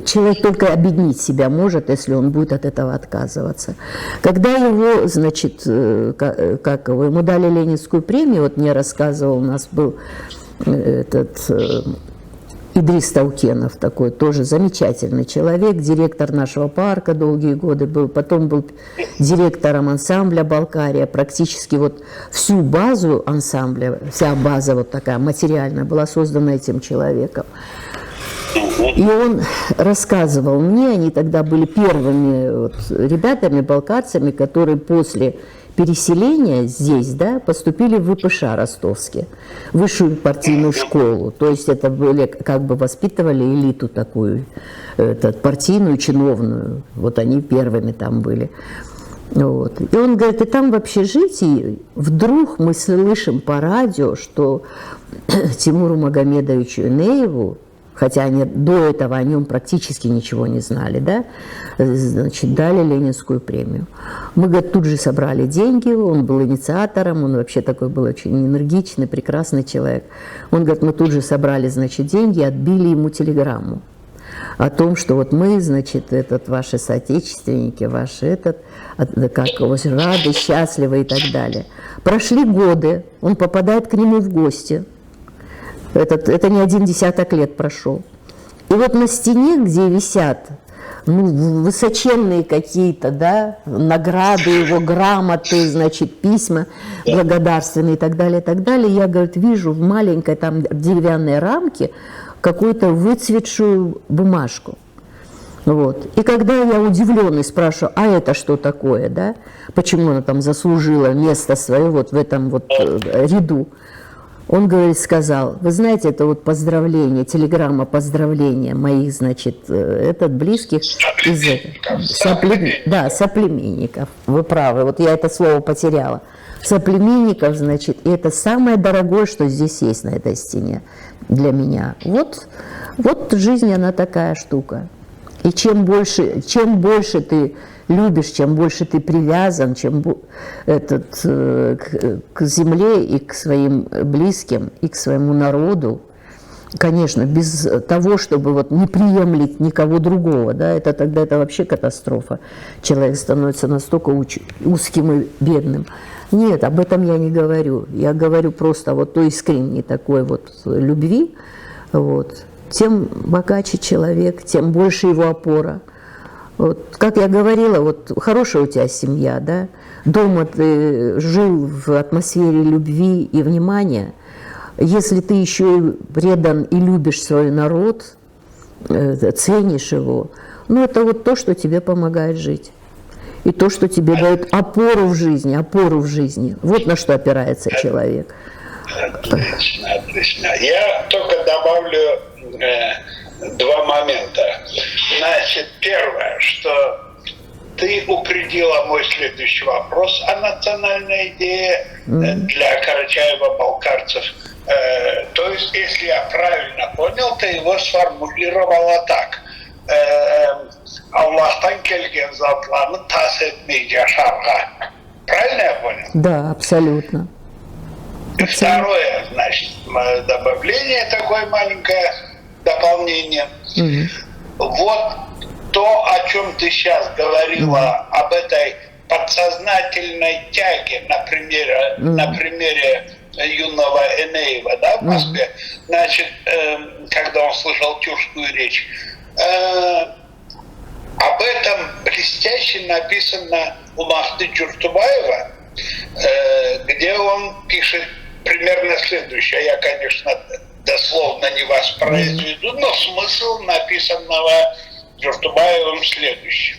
Speaker 5: человек только объединить себя может, если он будет от этого отказываться. Когда его, значит, ему дали Ленинскую премию, вот мне рассказывал, у нас был Идрис Таукенов, такой тоже замечательный человек, директор нашего парка долгие годы был, потом был директором ансамбля «Балкария», практически вот всю базу ансамбля, вся база вот такая материальная была создана этим человеком. И он рассказывал мне, они тогда были первыми ребятами, балкарцами, которые после переселения здесь, да, поступили в ВПШ ростовске, высшую партийную школу. То есть это были, как бы воспитывали элиту такую, партийную, чиновную. Вот они первыми там были. Вот. И он говорит, и там в общежитии вдруг мы слышим по радио, что Тимуру Магомедовичу Энееву, хотя они до этого о нем практически ничего не знали, да, значит, дали Ленинскую премию. Мы, говорит, тут же собрали деньги, он был инициатором, он вообще такой был очень энергичный, прекрасный человек. Он говорит, мы тут же собрали, значит, деньги, отбили ему телеграмму о том, что вот мы, значит, ваши соотечественники, ваши рады, счастливы и так далее. Прошли годы, он попадает к нему в гости. Это не один десяток лет прошел. И вот на стене, где висят высоченные какие-то, да, награды его, грамоты, значит, письма благодарственные и так далее, я, говорит, вижу в маленькой там деревянной рамке какую-то выцветшую бумажку. Вот. И когда я удивленный спрашиваю, а это что такое, да, почему она там заслужила место свое вот в этом вот ряду, он, говорит, сказал, вы знаете, это вот поздравление, телеграмма поздравления моих, значит, близких из соплеменников. Вы правы, вот я это слово потеряла. Соплеменников, значит, и это самое дорогое, что здесь есть на этой стене для меня. Вот жизнь, она такая штука. И чем больше ты любишь, чем больше ты привязан, к земле и к своим близким, и к своему народу, конечно, без того, чтобы вот не приемлить никого другого, да, тогда это вообще катастрофа. Человек становится настолько узким и бедным. Нет, об этом я не говорю. Я говорю просто вот той искренней такой вот любви, вот. Тем богаче человек, тем больше его опора. Вот, как я говорила, вот хорошая у тебя семья, да, дома ты жил в атмосфере любви и внимания. Если ты еще и предан и любишь свой народ, ценишь его, это вот то, что тебе помогает жить. И то, что тебе дает опору в жизни. Вот на что опирается человек.
Speaker 2: Отлично. Я только добавлю два момента. Значит, первое, что ты упредила мой следующий вопрос о национальной идее для карачаево-балкарцев. То есть, если я правильно понял, ты его сформулировала так. Аллахтан келген затларны тас этмей жашарга. Правильно я понял?
Speaker 5: Да, абсолютно.
Speaker 2: Второе, значит, добавление такое маленькое. дополнение. Вот то, о чем ты сейчас говорила, об этой подсознательной тяге на примере юного Энеева, да, в Москве, значит, когда он слышал тюркскую речь. Об этом блестяще написано у Махты Чуртубаева, где он пишет примерно следующее. Я, конечно, дословно не воспроизведу, но смысл написанного Чуртубаевым следующий.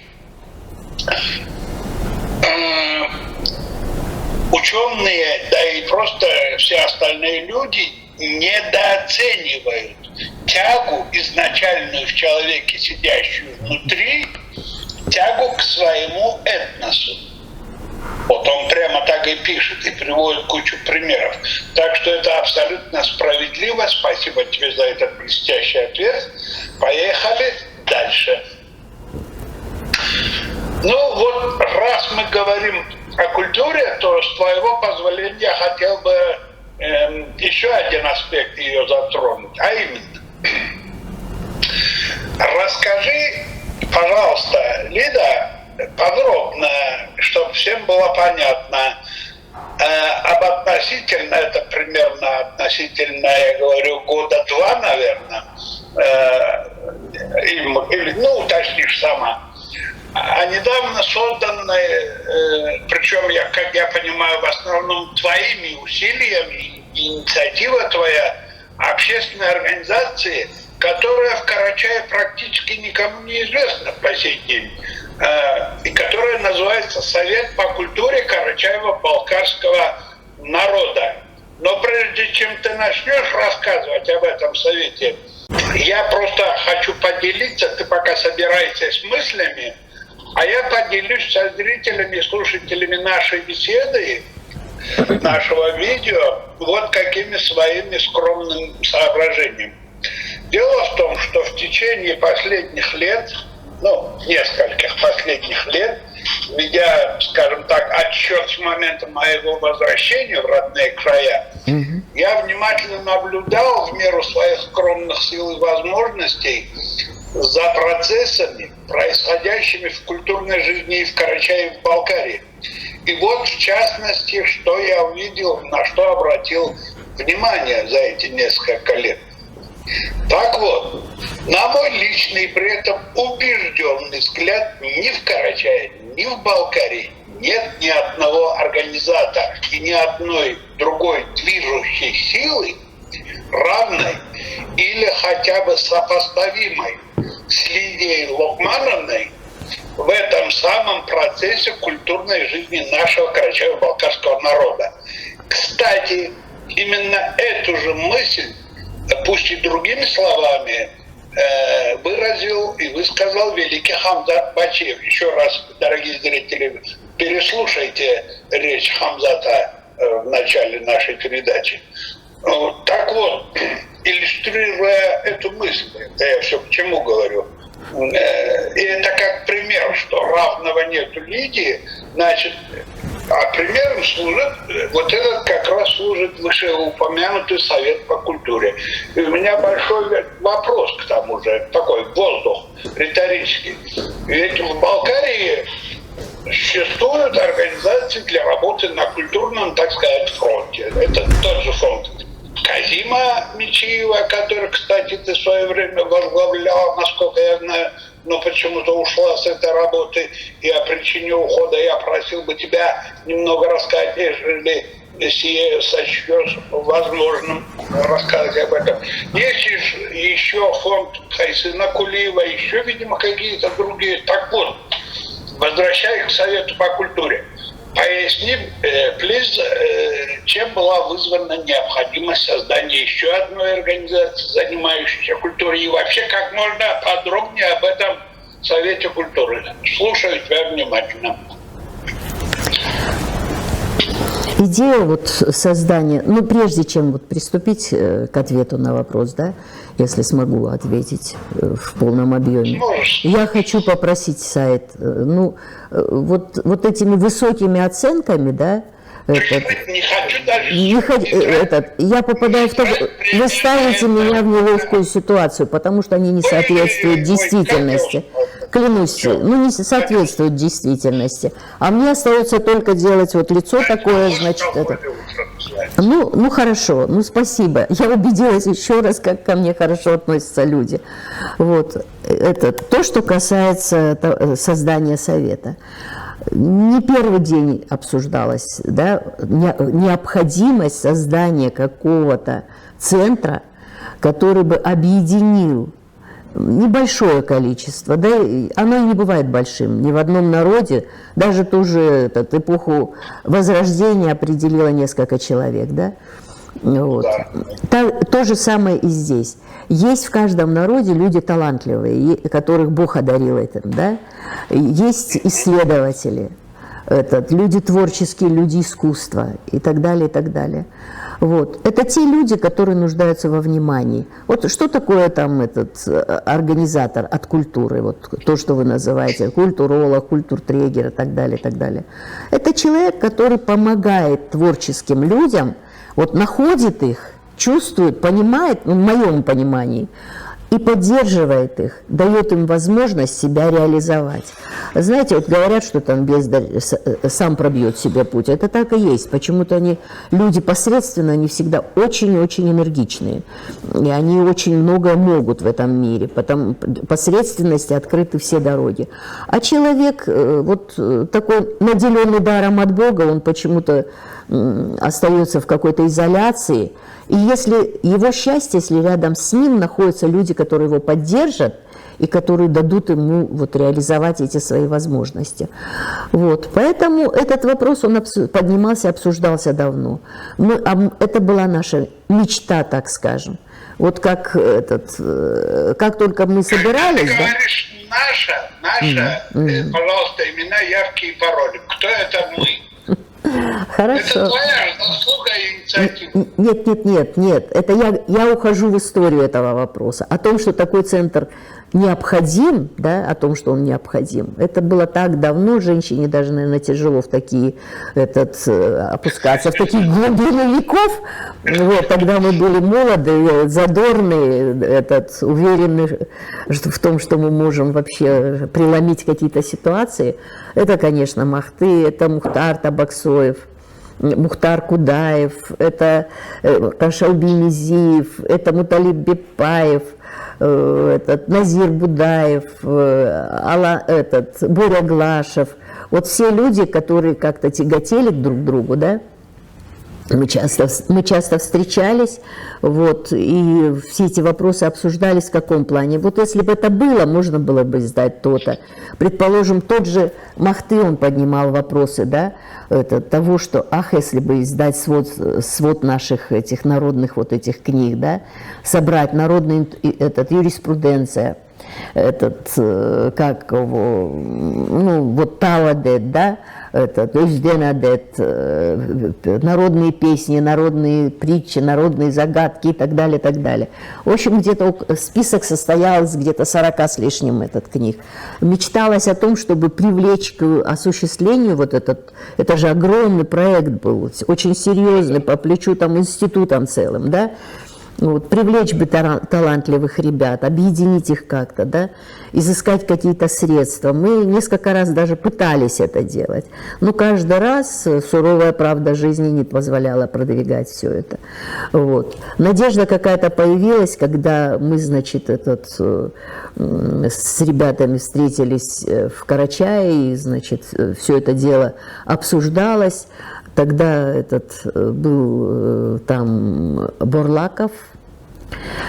Speaker 2: Ученые, да и просто все остальные люди недооценивают тягу изначальную в человеке, сидящую внутри, тягу к своему этносу. Вот он прямо так и пишет и приводит кучу примеров. Так что это абсолютно справедливо. Спасибо тебе за этот блестящий ответ. Поехали дальше. Ну вот, раз мы говорим о культуре, то с твоего позволения я хотел бы еще один аспект ее затронуть, а именно, расскажи, пожалуйста, Лида, подробно, чтобы всем было понятно, об относительно, это примерно относительно, я говорю, года 2, наверное, или, ну, уточнишь сама, а недавно созданной, причем, как я понимаю, в основном твоими усилиями, инициатива твоя, общественной организации, которая в Карачае практически никому не известна по сей день, и которая называется «Совет по культуре Карачаево-Балкарского народа». Но прежде чем ты начнешь рассказывать об этом совете, я просто хочу поделиться, ты пока собираешься с мыслями, а я поделюсь со зрителями и слушателями нашей беседы, нашего видео, вот какими своими скромными соображениями. Дело в том, что в течение последних лет, нескольких последних лет, ведя, скажем так, отсчет с момента моего возвращения в родные края, я внимательно наблюдал в меру своих скромных сил и возможностей за процессами, происходящими в культурной жизни и в Карачае, и в Балкарии. И вот, в частности, что я увидел, на что обратил внимание за эти несколько лет. Так вот, на мой личный, при этом убежденный взгляд, ни в Карачае, ни в Балкарии нет ни одного организатора и ни одной другой движущей силы, равной или хотя бы сопоставимой с Лидией Лукмановной в этом самом процессе культурной жизни нашего карачаево-балкарского народа. Кстати, именно эту же мысль, пусть и другими словами, выразил и высказал великий Хамзат Бачиев. Еще раз, дорогие зрители, переслушайте речь Хамзата в начале нашей передачи. Так вот, иллюстрируя эту мысль, это я все к чему говорю, и это как пример, что равного нету Лидии, значит, а примером служит, вот этот как раз служит вышеупомянутый Совет по культуре. И у меня большой вопрос к тому же, такой воздух риторический. Ведь в Балкарии существуют организации для работы на культурном, так сказать, фронте. Это тот же фонд Казима Мичиева, который, кстати, ты в свое время возглавляла, насколько я знаю, но почему-то ушла с этой работы, и о причине ухода я просил бы тебя немного рассказать, если сие сочтешь возможным рассказать об этом. Есть еще фонд Хайсына Кулиева, еще, видимо, какие-то другие. Так вот, возвращаясь к Совету по культуре, поясни, please, чем была вызвана необходимость создания еще одной организации, занимающейся культурой, и вообще как можно подробнее об этом Совете культуры. Слушаю тебя внимательно.
Speaker 5: Идея вот создания, прежде чем вот приступить к ответу на вопрос, да, если смогу ответить в полном объеме, я хочу попросить Саид, вот этими высокими оценками, да,
Speaker 2: Не хочу даже...
Speaker 5: Я попадаю в то, вы ставите меня в неловкую ситуацию, потому что они не соответствуют действительности. Клянусь, ну не соответствуют действительности. А мне остается только делать вот лицо такое, значит, это. Ну хорошо, ну спасибо. Я убедилась еще раз, как ко мне хорошо относятся люди. Вот, это то, что касается создания совета. Не первый день обсуждалась, да, необходимость создания какого-то центра, который бы объединил небольшое количество, да, оно и не бывает большим, ни в одном народе, даже ту же эпоху Возрождения определило несколько человек, да, вот. То же самое и здесь. Есть в каждом народе люди талантливые, которых Бог одарил этим, да, есть исследователи, люди творческие, люди искусства и так далее, и так далее. Вот. Это те люди, которые нуждаются во внимании. Вот что такое там этот организатор от культуры, вот то, что вы называете, культуролог, культуртрегер и так далее, и так далее. Это человек, который помогает творческим людям, вот находит их, чувствует, понимает, в моем понимании, и поддерживает их, дает им возможность себя реализовать. Знаете, вот говорят, что там бездарь сам пробьет себе путь. Это так и есть. Почему-то люди посредственно, они всегда очень-очень энергичные. И они очень многое могут в этом мире. Потому посредственности открыты все дороги. А человек, вот такой наделенный даром от Бога, он почему-то остается в какой-то изоляции. И если его счастье, если рядом с ним находятся люди, которые его поддержат и которые дадут ему вот реализовать эти свои возможности. Вот. Поэтому этот вопрос, он поднимался, обсуждался давно. Это была наша мечта, так скажем. Вот как только мы собирались...
Speaker 2: Ты говоришь, наша, пожалуйста, имена, явки и пароли. Кто это мы?
Speaker 5: Хорошо.
Speaker 2: Это твоя заслуга и инициатива.
Speaker 5: Нет. Это я ухожу в историю этого вопроса. О том, что такой центр необходим, да, о том, что он необходим. Это было так давно, женщине даже, наверное, тяжело в такие, опускаться в такие глубины веков. Вот, тогда мы были молоды, задорные, уверены в том, что мы можем вообще преломить какие-то ситуации. Это, конечно, Махты, это Мухтар Табаксоев, Мухтар Кудаев, это Кашалби Мизиев, это Муталиб Бепаев, Назир Будаев, Боря Глашев. Вот все люди, которые как-то тяготели друг к другу, да, мы часто встречались, вот, и все эти вопросы обсуждались в каком плане. Вот если бы это было, можно было бы издать то-то. Предположим, тот же Махты, он поднимал вопросы, да, того, что, если бы издать свод наших этих народных вот этих книг, да, собрать народную юриспруденция, как его, вот Тауадет, да, Узденадет, народные песни, народные притчи, народные загадки и так далее, и так далее. В общем, где-то список состоял из где-то 40 с лишним книг. Мечталось о том, чтобы привлечь к осуществлению вот это же огромный проект был, очень серьезный, по плечу там институтом целым, да. Вот, привлечь бы талантливых ребят, объединить их как-то, да, изыскать какие-то средства. Мы несколько раз даже пытались это делать, но каждый раз суровая правда жизни не позволяла продвигать все это. Вот. Надежда какая-то появилась, когда мы, значит, с ребятами встретились в Карачае, и, значит, все это дело обсуждалось. Тогда был там Борлаков,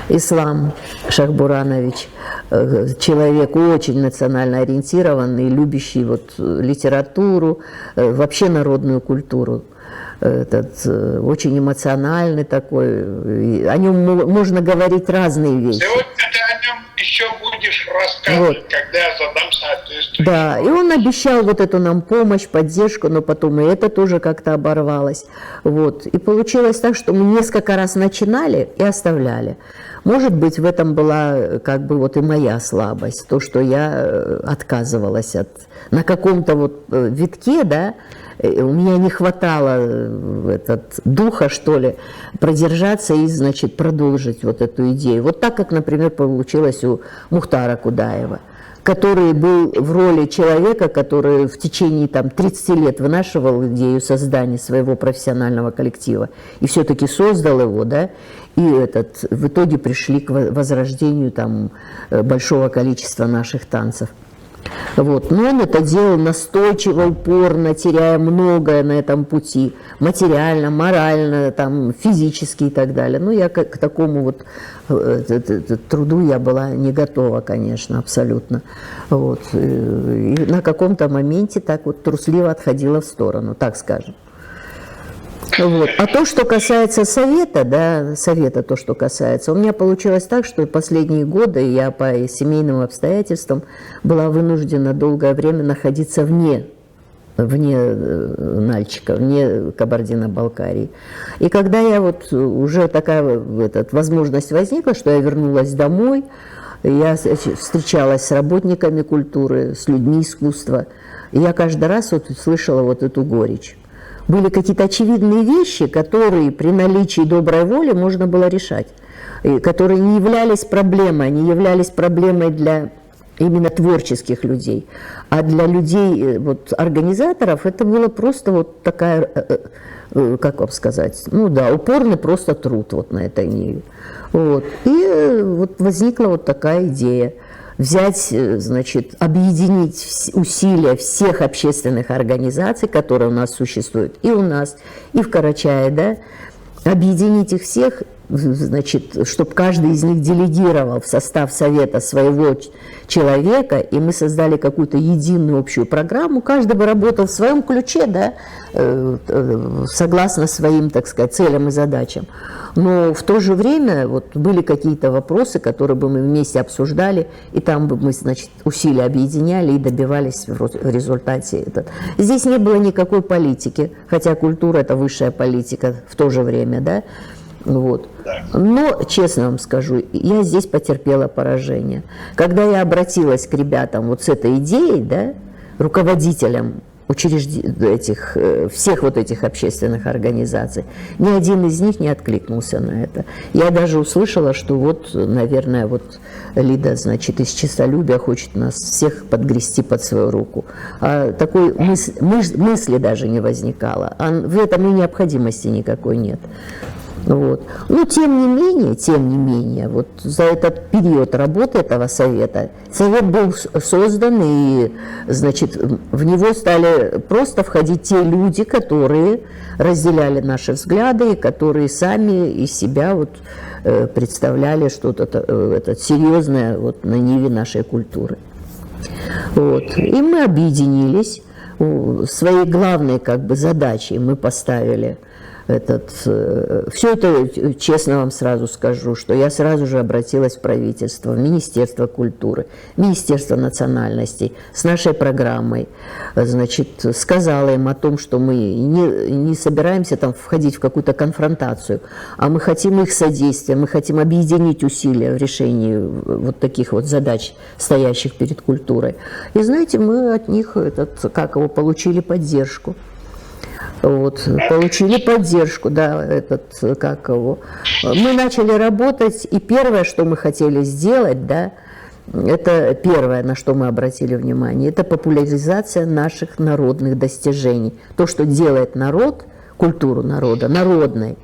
Speaker 5: Ислам Шахбуранович, человек очень национально ориентированный, любящий вот литературу, вообще народную культуру. Очень эмоциональный такой. О нем можно говорить разные вещи.
Speaker 2: Сегодня ты о нем еще будешь рассказывать, вот, когда я задам соответствующий.
Speaker 5: Да, и он обещал вот эту нам помощь, поддержку, но потом и это тоже как-то оборвалось. Вот. И получилось так, что мы несколько раз начинали и оставляли. Может быть, в этом была как бы вот и моя слабость, то, что я отказывалась на каком-то вот витке, да, у меня не хватало духа, что ли, продержаться и, значит, продолжить вот эту идею. Вот так, как, например, получилось у Мухтара Кудаева, который был в роли человека, который в течение 30 лет вынашивал идею создания своего профессионального коллектива и все-таки создал его, да, и в итоге пришли к возрождению большого количества наших танцев. Вот. Но он это делал настойчиво, упорно, теряя многое на этом пути, материально, морально, физически и так далее. Ну, я к такому вот труду я была не готова, конечно, абсолютно. Вот. И на каком-то моменте так вот трусливо отходила в сторону, так скажем. Вот. А то, что касается совета, то, что касается, у меня получилось так, что последние годы я по семейным обстоятельствам была вынуждена долгое время находиться вне Нальчика, вне Кабардино-Балкарии. И когда я вот уже такая возможность возникла, что я вернулась домой, я встречалась с работниками культуры, с людьми искусства, и я каждый раз слышала вот эту горечь. Были какие-то очевидные вещи, которые при наличии доброй воли можно было решать, и которые не являлись проблемой, они являлись проблемой для именно творческих людей. А для людей, организаторов, это было просто вот такая, как вам сказать, упорный просто труд на этой ниве. Вот. И возникла вот такая идея. Взять, значит, объединить усилия всех общественных организаций, которые у нас существуют, и у нас, и в Карачае, да, объединить их всех, значит, чтобы каждый из них делегировал в состав совета своего человека, и мы создали какую-то единую общую программу, каждый бы работал в своем ключе, да, согласно своим, так сказать, целям и задачам. Но в то же время были какие-то вопросы, которые бы мы вместе обсуждали, и там бы мы, значит, усилия объединяли и добивались в результате. Здесь не было никакой политики, хотя культура – это высшая политика в то же время, да. Вот. Но, честно вам скажу, я здесь потерпела поражение. Когда я обратилась к ребятам с этой идеей, да, руководителям всех этих общественных организаций, ни один из них не откликнулся на это. Я даже услышала, что наверное, Лида, значит, из честолюбия хочет нас всех подгрести под свою руку. А такой мысли даже не возникало. А в этом и необходимости никакой нет. Вот. Но тем не менее, за этот период работы этого совет был создан, и, значит, в него стали просто входить те люди, которые разделяли наши взгляды, и которые сами из себя представляли что-то серьезное на ниве нашей культуры. Вот. И мы объединились. Своей главной задачей мы поставили все это, честно вам сразу скажу, что я сразу же обратилась в правительство, в Министерство культуры, Министерство национальностей с нашей программой, значит, сказала им о том, что мы не собираемся входить в какую-то конфронтацию, а мы хотим их содействия, мы хотим объединить усилия в решении таких задач, стоящих перед культурой. И знаете, мы от них получили поддержку. Получили поддержку, да, Мы начали работать, и первое, что мы хотели сделать, да, это первое, на что мы обратили внимание, это популяризация наших народных достижений. То, что делает народ, культуру народа, народной.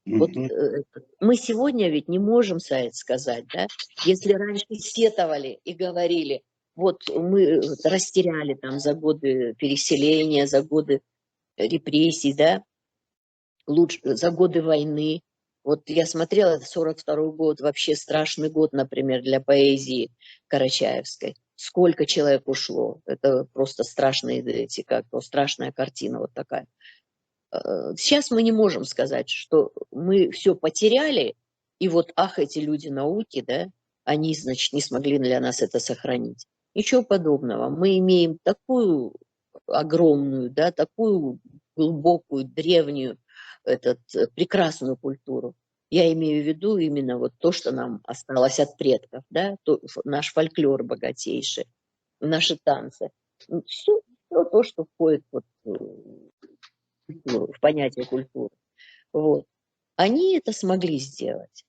Speaker 6: Мы сегодня ведь не можем, Саид, сказать, да, если раньше сетовали и говорили, мы растеряли за годы переселения, за годы репрессий, да, за годы войны. Я смотрела, 42-й год, вообще страшный год, например, для поэзии карачаевской. Сколько человек ушло, это просто страшная картина такая. Сейчас мы не можем сказать, что мы все потеряли, и эти люди науки, да, они, значит, не смогли для нас это сохранить. Ничего подобного. Мы имеем такую огромную, да, такую глубокую, древнюю прекрасную культуру. Я имею в виду именно вот то, что нам осталось от предков, да, наш фольклор богатейший, наши танцы. Все то, что входит вот в понятие культуры. Вот. Они это смогли сделать.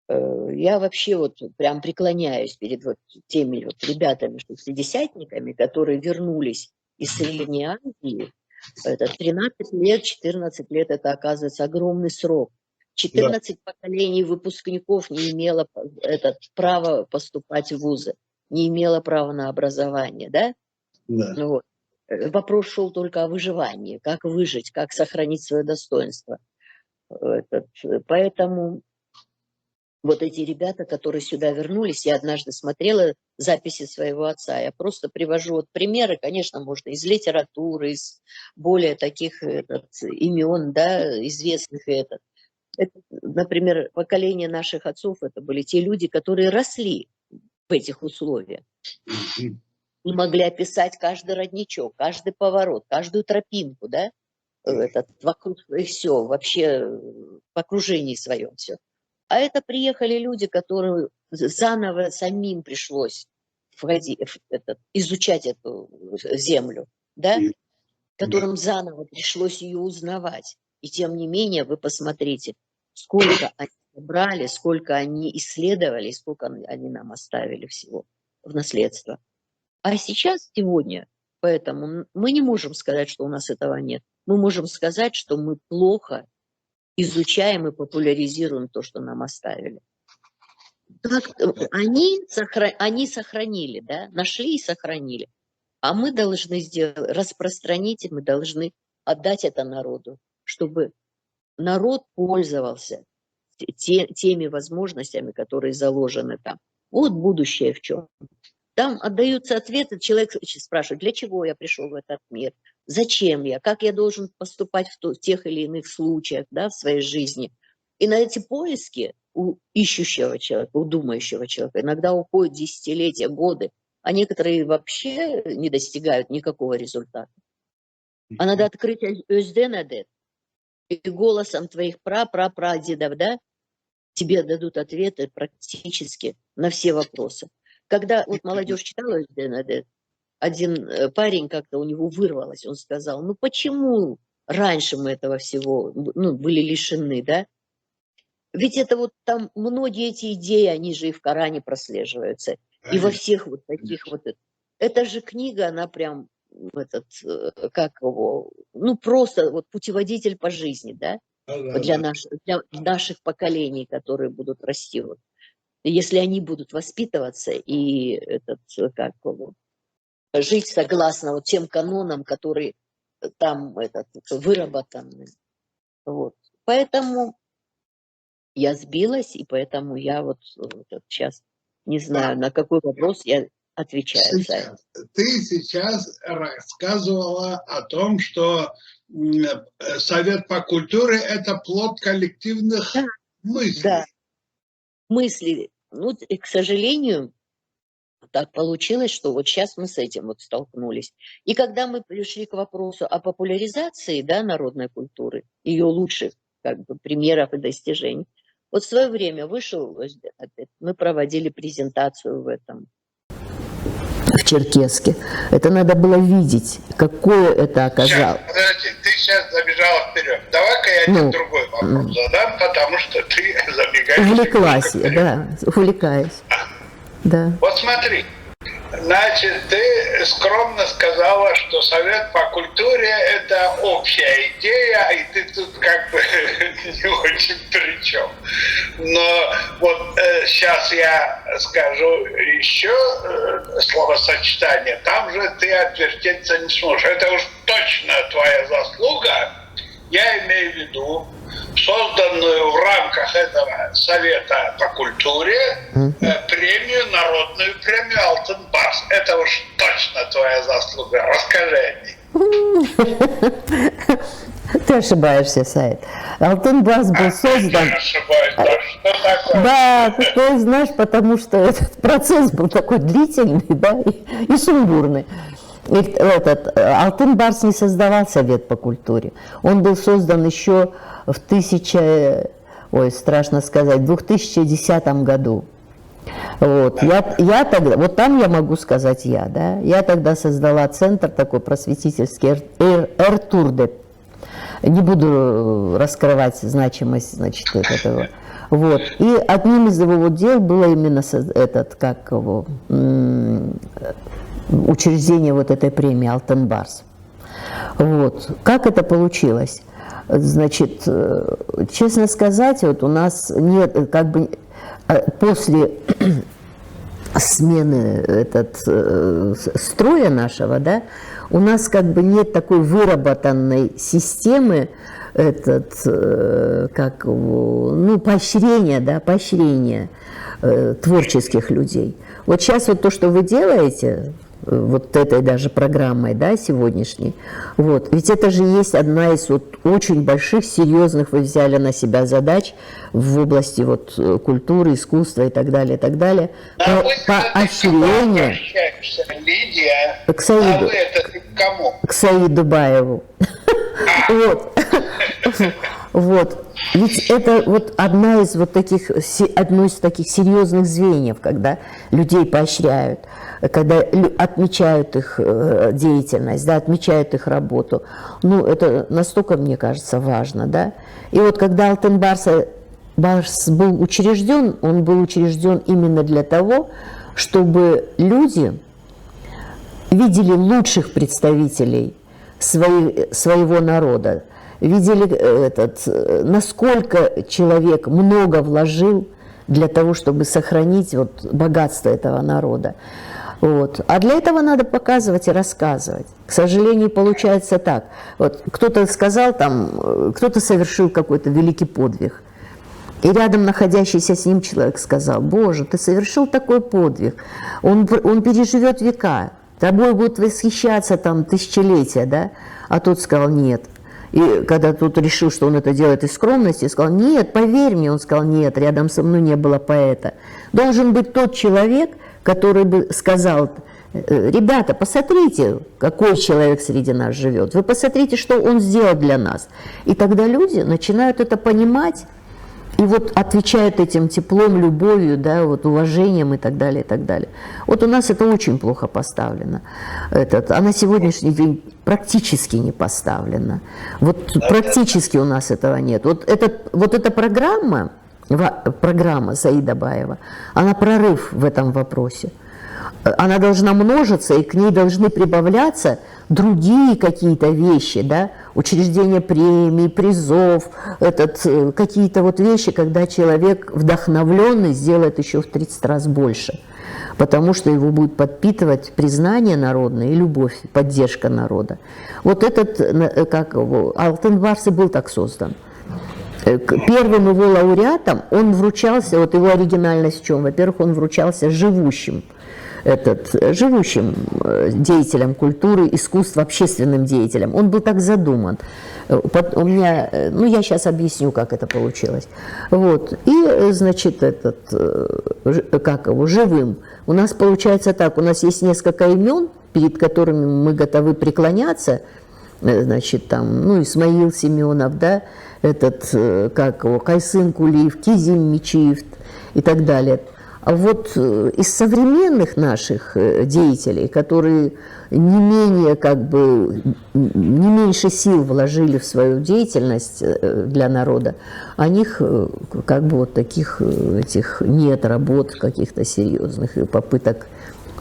Speaker 6: Я вообще вот прям преклоняюсь перед вот теми вот ребятами, шестидесятниками, которые вернулись из Средней Азии. Это 13 лет, 14 лет, это оказывается огромный срок. 14 поколений выпускников не имело права поступать в вузы, не имело права на образование, да?
Speaker 2: Да.
Speaker 6: Вот. Вопрос шел только о выживании, как выжить, как сохранить свое достоинство. Поэтому вот эти ребята, которые сюда вернулись, я однажды смотрела записи своего отца, я просто привожу вот примеры, конечно, можно из литературы, из более таких имен, да, известных. Это, например, поколение наших отцов, это были те люди, которые росли в этих условиях. И могли описать каждый родничок, каждый поворот, каждую тропинку, да, вокруг и все, вообще в окружении своем все. А это приехали люди, которые заново самим пришлось изучать эту землю, да, которым заново пришлось ее узнавать. И тем не менее, вы посмотрите, сколько они брали, сколько они исследовали, сколько они нам оставили всего в наследство. А сейчас, сегодня, поэтому мы не можем сказать, что у нас этого нет. Мы можем сказать, что мы плохо изучаем и популяризируем то, что нам оставили. Так, они сохранили, да, нашли и сохранили. А мы должны распространить, мы должны отдать это народу, чтобы народ пользовался теми возможностями, которые заложены там. Вот будущее в чем. Там отдаются ответы, человек спрашивает, для чего я пришел в этот мир, зачем я, как я должен поступать в тех или иных случаях, да, в своей жизни. И на эти поиски у ищущего человека, у думающего человека иногда уходят десятилетия, годы, а некоторые вообще не достигают никакого результата. А надо открыть Özdенадет, и голосом твоих прадедов, да, тебе дадут ответы практически на все вопросы. Когда вот молодежь читала Özdенадет, один парень как-то у него вырвалось, он сказал, ну почему раньше мы этого всего были лишены, да? Ведь это вот там многие эти идеи, они же и в Коране прослеживаются, и во всех вот таких вот. Эта же книга, она прям просто вот путеводитель по жизни, да? Для наших поколений, которые будут расти. Вот. Если они будут воспитываться и жить согласно вот тем канонам, которые там выработаны. Вот. Поэтому я сбилась, и поэтому я вот сейчас не знаю, на какой вопрос я отвечаю.
Speaker 2: Ты сейчас рассказывала о том, что Совет по культуре – это плод коллективных мыслей.
Speaker 6: Да, мысли. Ну, и, к сожалению, так получилось, что вот сейчас мы с этим вот столкнулись. И когда мы пришли к вопросу о популяризации, да, народной культуры, ее лучших примеров и достижений, вот в свое время вышел, мы проводили презентацию в этом.
Speaker 5: В Черкесске. Это надо было видеть, какое это оказалось.
Speaker 2: Сейчас, подожди, ты сейчас забежала вперед. Давай-ка я тебе другой вопрос задам, потому что ты забегаешь.
Speaker 5: Увлеклась, да, увлекаюсь. Да.
Speaker 2: Вот смотри, значит, ты скромно сказала, что Совет по культуре – это общая идея, и ты тут как бы не очень при чем. Но вот сейчас я скажу еще словосочетание, там же ты отвертеться не сможешь. Это уж точно твоя заслуга. Я имею в виду созданную в рамках этого Совета по культуре премию, народную премию «Алтын Барс». Это уж точно твоя заслуга. Расскажи о ней.
Speaker 5: Ты ошибаешься, Саид. «Алтын Барс» был создан...
Speaker 2: Я ошибаюсь, да, что такое?
Speaker 5: Да, ты знаешь, потому что этот процесс был такой длительный, да, и сумбурный. Алтын Барс не создавал Совет по культуре. Он был создан еще страшно сказать, в 2010 году. Вот, я тогда, вот там я могу сказать да, я тогда создала центр такой просветительский, Эртурде. Не буду раскрывать значимость, значит, этого. Вот. И одним из его дел было именно учреждение вот этой премии «Алтен-Барс». Вот. Как это получилось? Значит, честно сказать, вот у нас нет, как бы, после смены строя нашего, да, у нас как бы нет такой выработанной системы, поощрения творческих людей. Вот сейчас вот то, что вы делаете, вот этой даже программой, да, сегодняшней, вот, ведь это же есть одна из вот очень больших, серьезных вы взяли на себя задач в области вот культуры, искусства и так далее, поощрение к Саиду, к Саиду Баеву. Вот. Ведь это вот одно из таких серьезных звеньев, когда людей поощряют, когда отмечают их деятельность, да, отмечают их работу. Ну, это настолько, мне кажется, важно, да. И вот когда Алтен-Барс был учрежден, он был учрежден именно для того, чтобы люди видели лучших представителей своего народа, видели насколько человек много вложил для того, чтобы сохранить вот богатство этого народа. Вот. А для этого надо показывать и рассказывать. К сожалению, получается так. Вот кто-то сказал там, кто-то совершил какой-то великий подвиг. И рядом находящийся с ним человек сказал: «Боже, ты совершил такой подвиг, он переживет века, тобой будут восхищаться там тысячелетия, да?» А тот сказал: «Нет». И когда тот решил, что он это делает из скромности, сказал: «Нет, поверь мне», он сказал: «Нет, рядом со мной не было поэта». Должен быть тот человек, который бы сказал: «Ребята, посмотрите, какой человек среди нас живет, вы посмотрите, что он сделал для нас». И тогда люди начинают это понимать и вот отвечают этим теплом, любовью, да, вот уважением и так далее, и так далее. Вот у нас это очень плохо поставлено. А на сегодняшний день практически не поставлено. Вот практически у нас этого нет. Вот эта программа Саида Баева, она прорыв в этом вопросе. Она должна множиться, и к ней должны прибавляться другие какие-то вещи, да, учреждение премий, призов, какие-то вот вещи, когда человек вдохновленный сделает еще в 30 раз больше, потому что его будет подпитывать признание народное и любовь, поддержка народа. Вот Алтен-Барс и был так создан. Первым его лауреатом он вручался, вот его оригинальность в чем? Во-первых, он вручался живущим деятелям культуры, искусства, общественным деятелям. Он был так задуман. У меня, я сейчас объясню, как это получилось. Вот. И, значит, живым. У нас получается так, у нас есть несколько имен, перед которыми мы готовы преклоняться. Значит, там, Исмаил Семенов, да, Кайсын Кулиев, Кизим Мичиев и так далее. А вот из современных наших деятелей, которые не меньше сил вложили в свою деятельность для народа, о них таких нет работ каких-то серьезных и попыток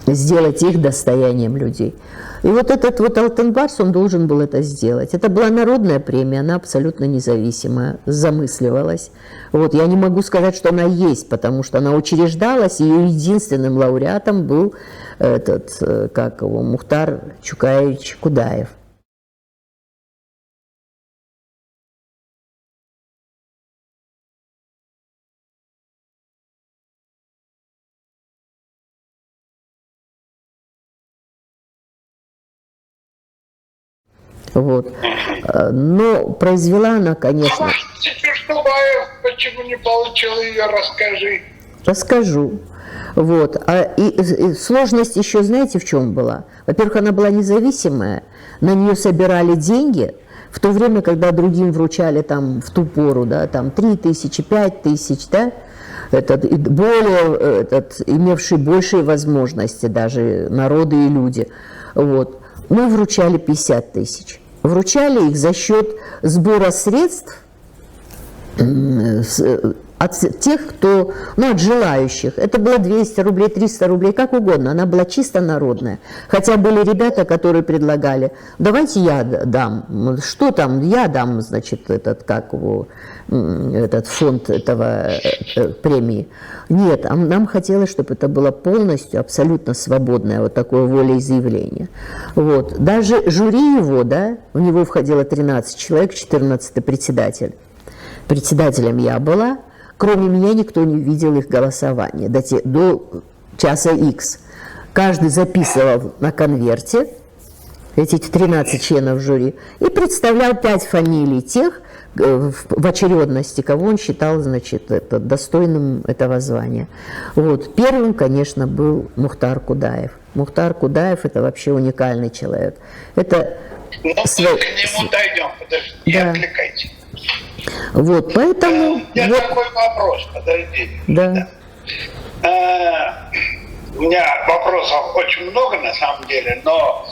Speaker 5: сделать их достоянием людей. И вот этот Алтен-Барс, он должен был это сделать. Это была народная премия, она абсолютно независимая, замысливалась. Вот, я не могу сказать, что она есть, потому что она учреждалась, и ее единственным лауреатом был Мухтар Чукаевич Кудаев. Вот. Но произвела она, конечно...
Speaker 2: А теперь почему не получил ее, расскажи.
Speaker 5: Расскажу. Вот. И сложность еще, знаете, в чем была? Во-первых, она была независимая, на нее собирали деньги, В то время, когда другим вручали там в ту пору, да, там 3000, 5000, да, имевшие большие возможности даже народы и люди, вот, мы вручали 50 тысяч. Вручали их за счет сбора средств от тех, кто, ну, от желающих. Это было 200 рублей, 300 рублей, как угодно. Она была чисто народная. Хотя были ребята, которые предлагали, давайте я дам. Что там? Я дам, значит, этот фонд этого премии. Нет, нам хотелось, чтобы это было полностью, абсолютно свободное вот такое волеизъявление. Вот. Даже жюри его, да, в него входило 13 человек, 14-й председатель. Председателем я была. Кроме меня никто не видел их голосования до часа X. Каждый записывал на конверте эти 13 членов жюри и представлял 5 фамилий тех в очередности, кого он считал, значит, достойным этого звания. Вот. Первым, конечно, был Мухтар Кудаев. Мухтар Кудаев – это вообще уникальный человек. Это
Speaker 2: мы к нему дойдем, подожди, не отвлекайте.
Speaker 5: Вот, поэтому...
Speaker 2: У меня такой вопрос, подожди.
Speaker 5: Да.
Speaker 2: У меня вопросов очень много на самом деле, но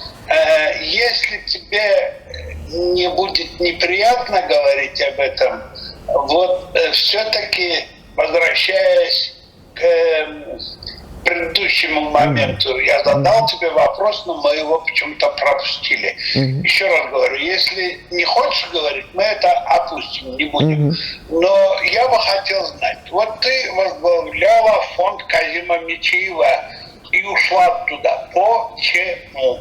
Speaker 2: если тебе не будет неприятно говорить об этом, вот все-таки возвращаясь к предыдущему моменту, я задал тебе вопрос, но мы его почему-то пропустили. Еще раз говорю, если не хочешь говорить, мы это опустим, не будем. Но я бы хотел знать, вот ты возглавляла фонд Казима Мичиева и ушла туда. Почему?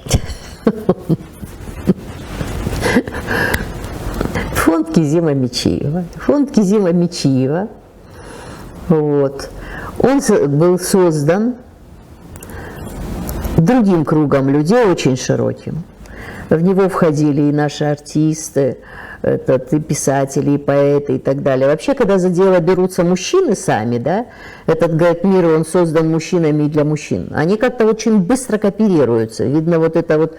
Speaker 5: Фонд Казима Мичиева. Фонд Казима Мичиева. Вот. Он был создан другим кругом людей, очень широким. В него входили и наши артисты, и писатели, и поэты, и так далее. Вообще, когда за дело берутся мужчины сами, да, этот, говорит, мир, он создан мужчинами и для мужчин, они как-то очень быстро кооперируются. Видно, вот эта вот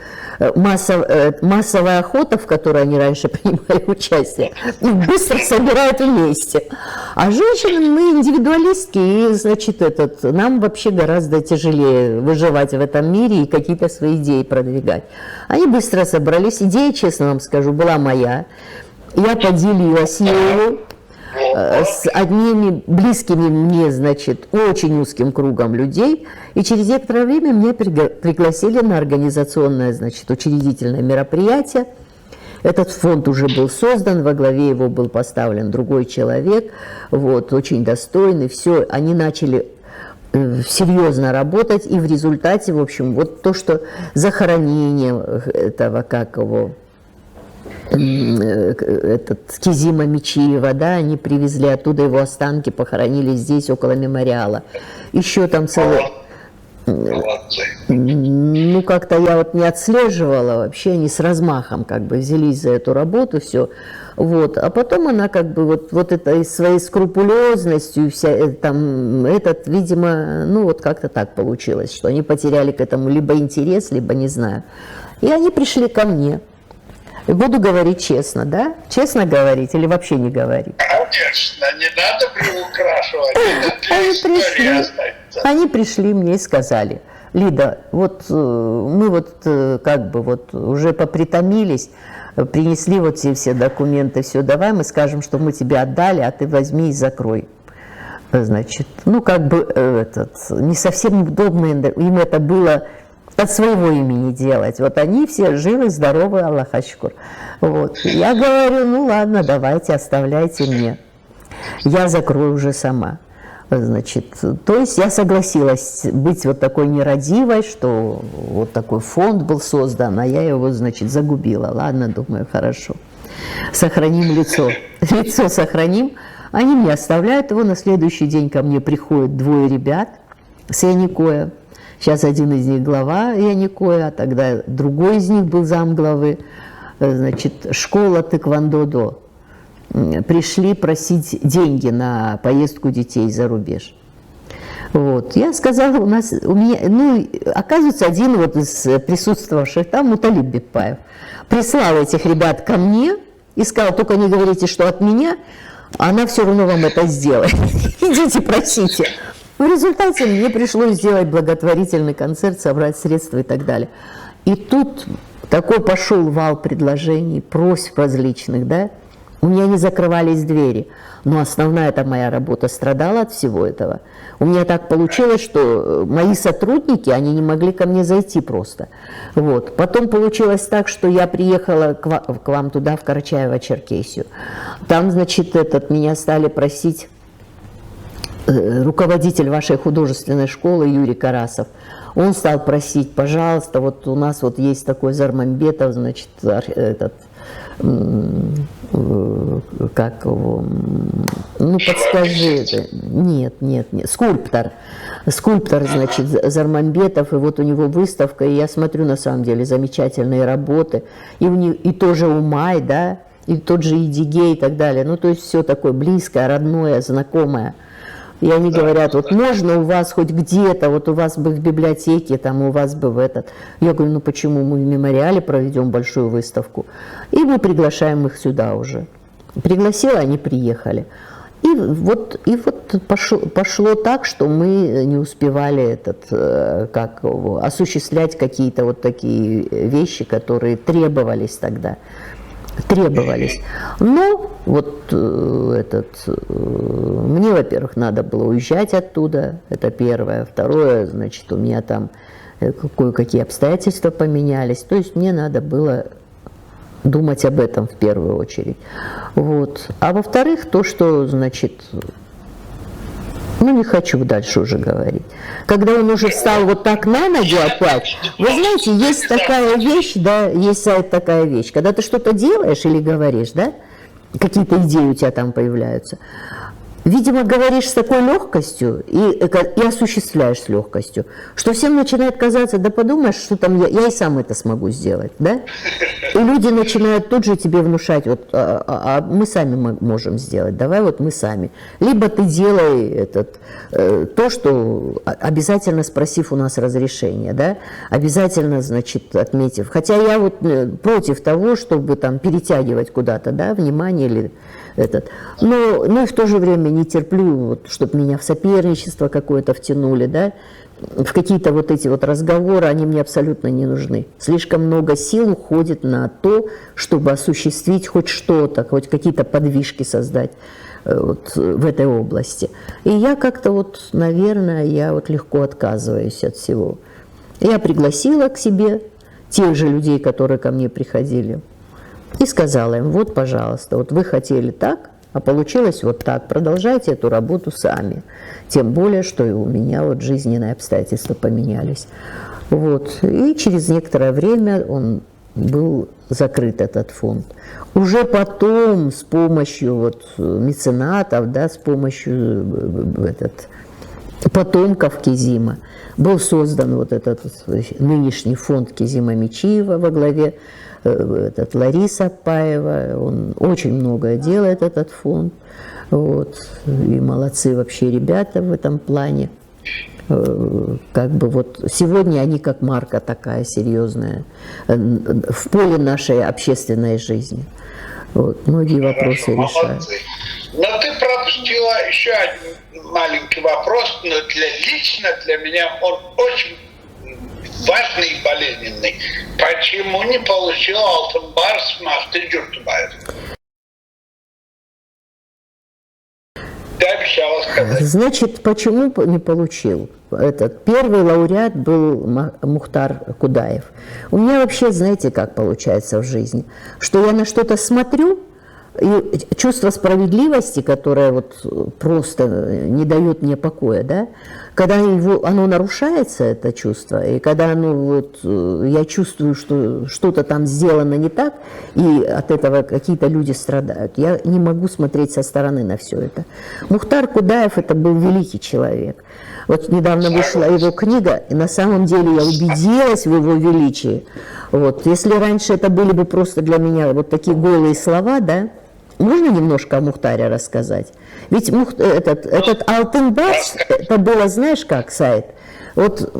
Speaker 5: массовая охота, в которой они раньше принимали участие, их быстро собирают вместе. А женщины, мы индивидуалистки, и, значит, нам вообще гораздо тяжелее выживать в этом мире и какие-то свои идеи продвигать. Они быстро собрались. Идея, честно вам скажу, была моя. Я поделилась ею с одними близкими мне, значит, очень узким кругом людей. И через некоторое время меня пригласили на организационное, значит, учредительное мероприятие. Этот фонд уже был создан, во главе его был поставлен другой человек, вот, очень достойный. Все, они начали серьезно работать, и в результате, в общем, вот то, что захоронение этого, как его, Казима Мичиева, да, они привезли оттуда его останки, похоронили здесь, около мемориала. Еще там целый... Ну, как-то я вот не отслеживала, вообще они с размахом как бы взялись за эту работу, все. Вот. А потом она как бы вот этой своей скрупулезностью, вся, там, видимо, ну вот как-то так получилось, что они потеряли к этому либо интерес, либо не знаю. И они пришли ко мне. И буду говорить честно, да? Честно говорить или вообще не говорить?
Speaker 2: Конечно, не надо приукрашивать.
Speaker 5: Они пришли мне и сказали: Лида, вот мы вот как бы вот уже попритомились, принесли вот все документы, все, давай мы скажем, что мы тебе отдали, а ты возьми и закрой. Значит, ну как бы не совсем удобно им это было от своего имени делать. Вот они все живы, здоровы, Аллах ашкур. Вот. Я говорю, ну ладно, давайте, оставляйте мне. Я закрою уже сама. Значит, то есть я согласилась быть вот такой нерадивой, что вот такой фонд был создан, а я его, значит, загубила. Ладно, думаю, хорошо. Сохраним лицо. Лицо сохраним. Они мне оставляют его. На следующий день ко мне приходят 2 ребят с Яникоя. Сейчас один из них глава Яникоя, а тогда другой из них был замглавы. Значит, школа тэквондо-до. Пришли просить деньги на поездку детей за рубеж. Вот. Я сказала, у меня, ну, оказывается, один вот из присутствовавших там, Муталиб Бекбаев, прислал этих ребят ко мне и сказал: только не говорите, что от меня, она все равно вам это сделает. Идите, просите. В результате мне пришлось сделать благотворительный концерт, собрать средства и так далее. И тут такой пошел вал предложений, просьб различных, да. У меня не закрывались двери, но основная эта моя работа страдала от всего этого. У меня так получилось, что мои сотрудники, они не могли ко мне зайти просто. Вот. Потом получилось так, что я приехала к вам туда, в Карачаево-Черкесию. Там, значит, меня стали просить руководитель вашей художественной школы Юрий Карасов. Он стал просить: пожалуйста, вот у нас вот есть такой Зармамбетов, значит, как его, ну подскажи, нет, скульптор, значит, Зармамбетов, и вот у него выставка, и я смотрю, на самом деле, замечательные работы, и тоже Умай, да, и тот же Идигей и так далее, ну то есть все такое близкое, родное, знакомое. И они говорят: вот можно у вас хоть где-то, вот у вас бы в библиотеке, там у вас бы в этот. Я говорю: ну почему, мы в мемориале проведем большую выставку. И мы приглашаем их сюда уже. Пригласила, они приехали. И вот пошло так, что мы не успевали осуществлять какие-то вот такие вещи, которые требовались тогда. Но вот мне, во-первых, надо было уезжать оттуда, это первое. Второе, значит, у меня там кое-какие обстоятельства поменялись. То есть мне надо было думать об этом в первую очередь. Вот. А во-вторых, то, что, значит, ну, не хочу дальше уже говорить. Когда он уже встал вот так на ноги опять, вы знаете, есть такая вещь, да, есть такая вещь, когда ты что-то делаешь или говоришь, да, какие-то идеи у тебя там появляются, видимо, говоришь с такой легкостью и осуществляешь с легкостью, что всем начинает казаться: да подумаешь, что там я и сам это смогу сделать, да? И люди начинают тут же тебе внушать: вот, мы сами можем сделать, давай вот мы сами. Либо ты делай то, что обязательно спросив у нас разрешение, да? Обязательно, значит, отметив. Хотя я вот против того, чтобы там перетягивать куда-то, да, внимание или но и в то же время не терплю, вот, чтобы меня в соперничество какое-то втянули, да, в какие-то вот эти вот разговоры, они мне абсолютно не нужны. Слишком много сил уходит на то, чтобы осуществить хоть что-то, хоть какие-то подвижки создать вот в этой области. И я как-то вот, наверное, я вот легко отказываюсь от всего. Я пригласила к себе тех же людей, которые ко мне приходили, и сказала им: вот, пожалуйста, вот вы хотели так, а получилось вот так, продолжайте эту работу сами. Тем более, что и у меня вот жизненные обстоятельства поменялись. Вот. И через некоторое время он был закрыт, этот фонд. Уже потом с помощью вот меценатов, да, с помощью потомков Кизима был создан вот этот нынешний фонд Кизима Мичиева во главе Лариса Паева. Он очень многое делает, этот фонд. Вот. И молодцы вообще ребята в этом плане. Как бы вот сегодня они как марка такая серьезная в поле нашей общественной жизни. Вот. Многие вопросы решают.
Speaker 2: Но ты пропустила еще один маленький вопрос, но лично для меня он очень важный и болезненный. Почему не получил Алтын Барс Махты Джуртубаев? Ты обещала сказать.
Speaker 5: Значит, почему не получил? Этот первый лауреат был Мухтар Кудаев. У меня вообще, знаете, как получается в жизни, что я на что-то смотрю, и чувство справедливости, которое вот просто не дает мне покоя, да, когда оно нарушается, это чувство, и когда я чувствую, что что-то там сделано не так, и от этого какие-то люди страдают, я не могу смотреть со стороны на все это. Мухтар Кудаев – это был великий человек. Вот недавно вышла его книга, и на самом деле я убедилась в его величии. Вот. Если раньше это были бы просто для меня вот такие голые слова, да, можно немножко о Мухтаре рассказать? Ведь этот Алтын Барс, это было, знаешь как, Саид? Вот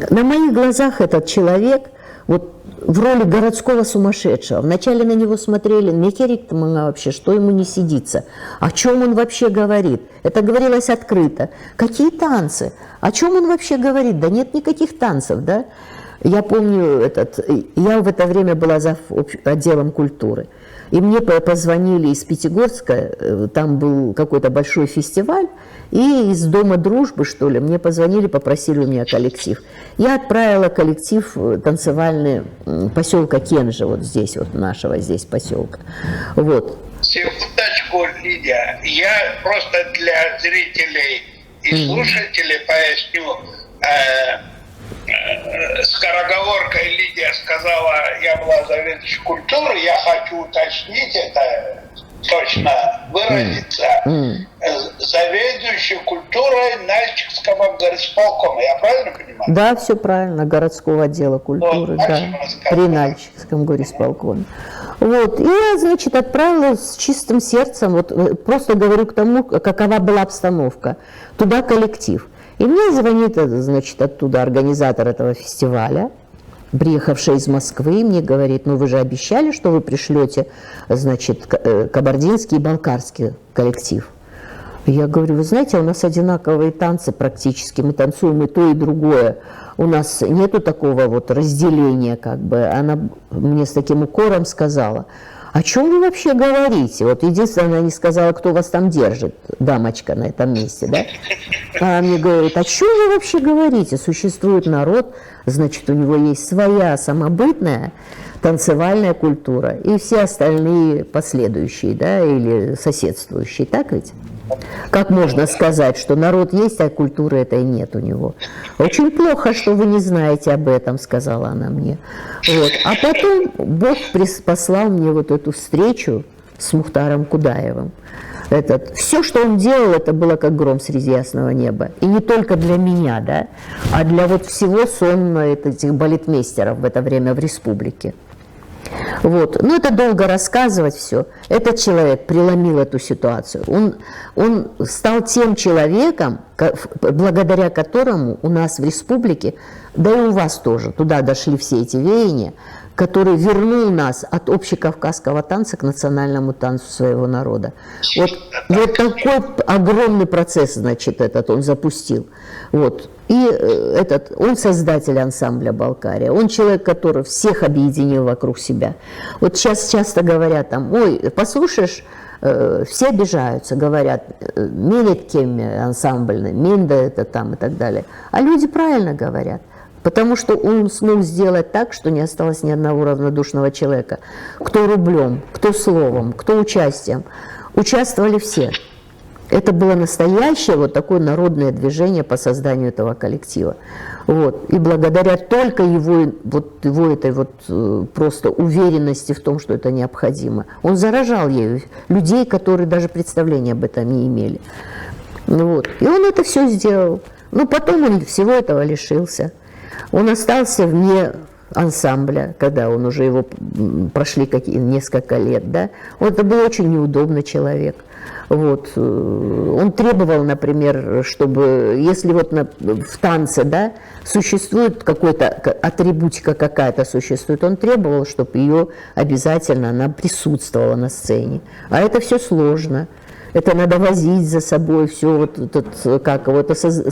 Speaker 5: на моих глазах этот человек, вот в роли городского сумасшедшего. Вначале на него смотрели, Мекерик вообще, что ему не сидится, о чем он вообще говорит. Это говорилось открыто. Какие танцы? О чем он вообще говорит? Да нет никаких танцев, да? Я помню, я в это время была зав. Отделом культуры. И мне позвонили из Пятигорска, там был какой-то большой фестиваль, и из Дома дружбы, что ли, мне позвонили, попросили у меня коллектив. Я отправила коллектив танцевальный поселка Кенжа, вот здесь, вот нашего здесь поселка. Вот.
Speaker 2: Секундочку, Лидия. Я просто для зрителей и слушателей поясню. Скороговоркой Лидия сказала, я была заведующей культуры, я хочу уточнить это, точно выразиться, заведующей культурой Нальчикского горисполкома. Я правильно понимаю?
Speaker 5: Да, все правильно, городского отдела культуры,
Speaker 2: Вот,
Speaker 5: да, при Нальчикском горисполкоме. Вот, и я, значит, отправила с чистым сердцем, вот просто говорю к тому, какова была обстановка, туда коллектив. И мне звонит, значит, оттуда организатор этого фестиваля, приехавший из Москвы, мне говорит, ну вы же обещали, что вы пришлете, значит, кабардинский и балкарский коллектив. Я говорю, вы знаете, у нас одинаковые танцы практически, мы танцуем и то, и другое. У нас нету такого вот разделения, как бы. Она мне с таким укором сказала, о чем вы вообще говорите? Вот единственное, она не сказала, кто вас там держит, дамочка на этом месте, да? А она мне говорит, о чем вы вообще говорите? Существует народ, значит, у него есть своя самобытная танцевальная культура и все остальные последующие, да, или соседствующие, так ведь? Как можно сказать, что народ есть, а культуры этой нет у него? Очень плохо, что вы не знаете об этом, сказала она мне. Вот. А потом Бог послал мне вот эту встречу с Мухтаром Кудаевым. Все, что он делал, это было как гром среди ясного неба. И не только для меня, да, а для вот всего сонма этих балетмейстеров в это время в республике. Вот. Но это долго рассказывать все. Этот человек преломил эту ситуацию. Он стал тем человеком, благодаря которому у нас в республике, да и у вас тоже, туда дошли все эти веяния, который вернул нас от общекавказского танца к национальному танцу своего народа. Вот такой огромный процесс, значит, он запустил. Вот. И он создатель ансамбля «Балкария». Он человек, который всех объединил вокруг себя. Вот сейчас часто говорят там, ой, послушаешь, все обижаются, говорят, «Менет кем ансамбльный, менда это там» и так далее. А люди правильно говорят. Потому что он смог сделать так, что не осталось ни одного равнодушного человека. Кто рублем, кто словом, кто участием. Участвовали все. Это было настоящее вот такое народное движение по созданию этого коллектива. Вот. И благодаря только его этой просто уверенности в том, что это необходимо, он заражал ею людей, которые даже представления об этом не имели. Вот. И он это все сделал. Но потом он всего этого лишился. Он остался вне ансамбля, когда он уже его прошли несколько лет, да. Это был очень неудобный человек. Вот. Он требовал, например, чтобы, если вот в танце, да, существует какой-то атрибутика какая-то существует, он требовал, чтобы ее обязательно она присутствовала на сцене. А это все сложно. Это надо возить за собой все,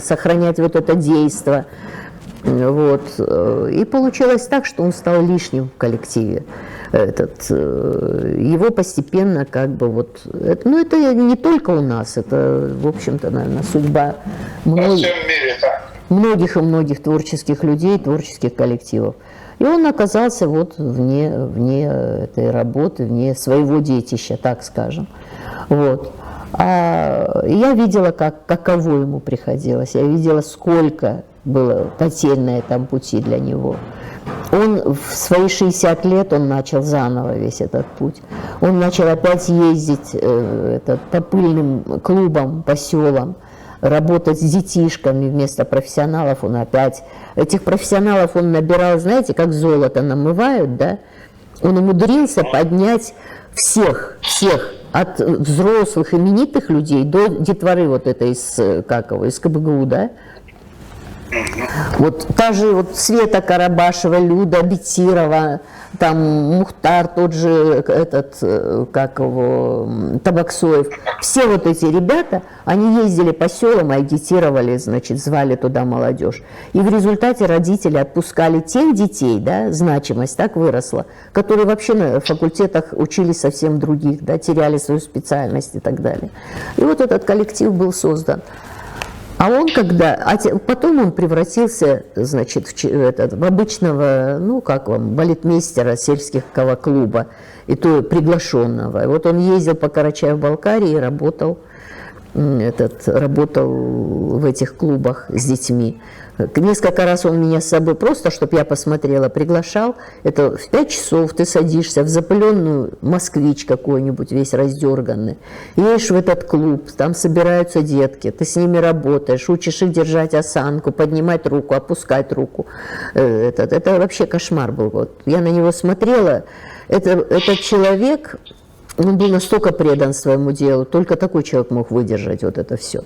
Speaker 5: сохранять вот это действо. Вот. И получилось так, что он стал лишним в коллективе. Его постепенно это не только у нас, это, в общем-то, наверное, судьба многих и многих творческих людей, творческих коллективов. И он оказался вне этой работы, вне своего детища, так скажем. Вот. А я видела, каково ему приходилось, я видела, сколько было потерь на этом пути для него. Он в свои 60 лет он начал заново весь этот путь. Он начал опять ездить по пыльным клубам, по селам, работать с детишками вместо профессионалов. Этих профессионалов он набирал, знаете, как золото намывают, да? Он умудрился поднять всех, от взрослых именитых людей до детворы из КБГУ, да? Вот та же вот Света Карабашева, Люда Бетирова, там Мухтар, тот же этот, как его, Табаксоев. Все вот эти ребята, они ездили по селам, агитировали, значит, звали туда молодежь. И в результате родители отпускали тех детей, да, значимость так выросла, которые вообще на факультетах учились совсем других, да, теряли свою специальность и так далее. И вот этот коллектив был создан. А он потом он превратился, значит, в обычного, ну, как вам, балетмейстера сельского клуба, и то приглашенного. И вот он ездил по Карачаево-Балкарии и работал в этих клубах с детьми. Несколько раз он меня с собой просто, чтобы я посмотрела, приглашал. Это в 5 часов ты садишься в запыленную москвич какой-нибудь, весь раздерганный, едешь в этот клуб, там собираются детки, ты с ними работаешь, учишь их держать осанку, поднимать руку, опускать руку. Это вообще кошмар был. Вот. Я на него смотрела. Этот человек, он был настолько предан своему делу, только такой человек мог выдержать вот это все.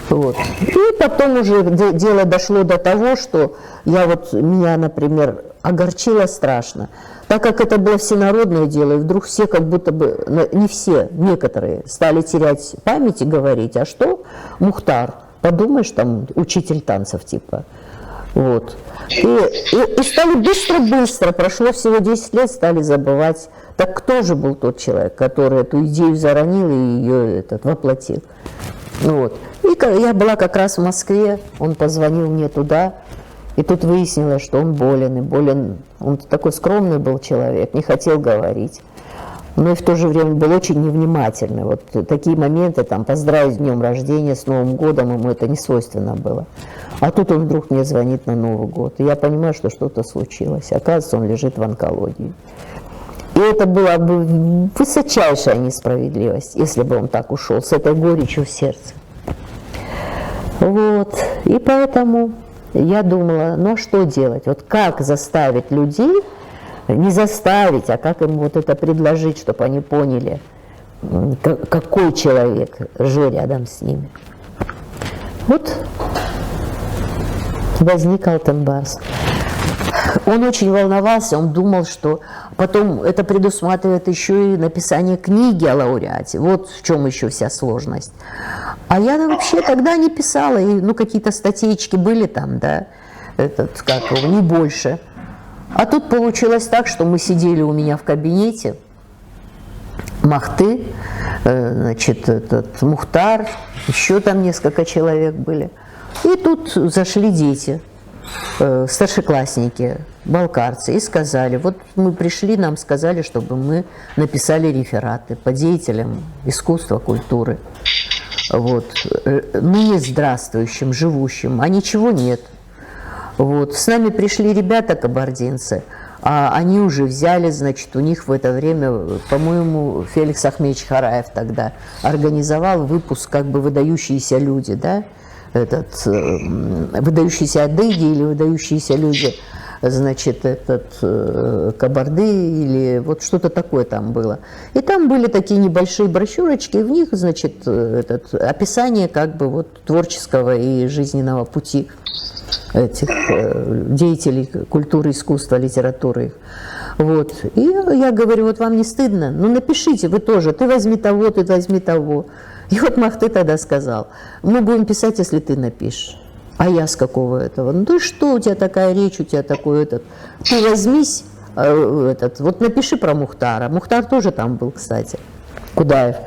Speaker 5: Вот. И потом уже дело дошло до того, что меня, например, огорчило страшно. Так как это было всенародное дело, и вдруг все как будто бы, не все, некоторые стали терять память и говорить, а что Мухтар, подумаешь, там учитель танцев типа. Вот. И стали быстро-быстро, прошло всего 10 лет, стали забывать, так кто же был тот человек, который эту идею заронил и ее воплотил. Вот. И я была как раз в Москве, он позвонил мне туда, и тут выяснилось, что он болен. Он такой скромный был человек, не хотел говорить, но и в то же время был очень невнимательный. Вот такие моменты, там, поздравить с днем рождения, с Новым годом, ему это не свойственно было. А тут он вдруг мне звонит на Новый год, и я понимаю, что что-то случилось. Оказывается, он лежит в онкологии. И это была бы высочайшая несправедливость, если бы он так ушел, с этой горечью в сердце. Вот. И поэтому я думала, ну а что делать? Вот как заставить людей, не заставить, а как им вот это предложить, чтобы они поняли, какой человек жил рядом с ними. Вот возник Алтенбарс. Он очень волновался, он думал, что потом это предусматривает еще и написание книги о лауреате. Вот в чем еще вся сложность. А я вообще тогда не писала, и, какие-то статейки были там, да, не больше. А тут получилось так, что мы сидели у меня в кабинете, Махты, значит, Мухтар, еще там несколько человек были. И тут зашли дети, старшеклассники, балкарцы, и сказали, вот мы пришли, нам сказали, чтобы мы написали рефераты по деятелям искусства, культуры, вот, ныне здравствующим, живущим, а ничего нет. Вот, с нами пришли ребята кабардинцы, а они уже взяли, значит, у них в это время, по-моему, Феликс Ахмедович Хараев тогда организовал выпуск как бы «Выдающиеся люди», да, выдающиеся адыги или выдающиеся люди, значит, кабарды или вот что-то такое там было. И там были такие небольшие брошюрочки, и в них, значит, описание как бы вот творческого и жизненного пути этих деятелей культуры, искусства, литературы. Вот. И я говорю, вот вам не стыдно? Ну напишите вы тоже, ты возьми того, ты возьми того. И вот Махты тогда сказал, мы будем писать, если ты напишешь. А я с какого этого? Ну ты что, у тебя такая речь, у тебя такой ты возьмись, вот напиши про Мухтара. Мухтар тоже там был, кстати, Кудаев.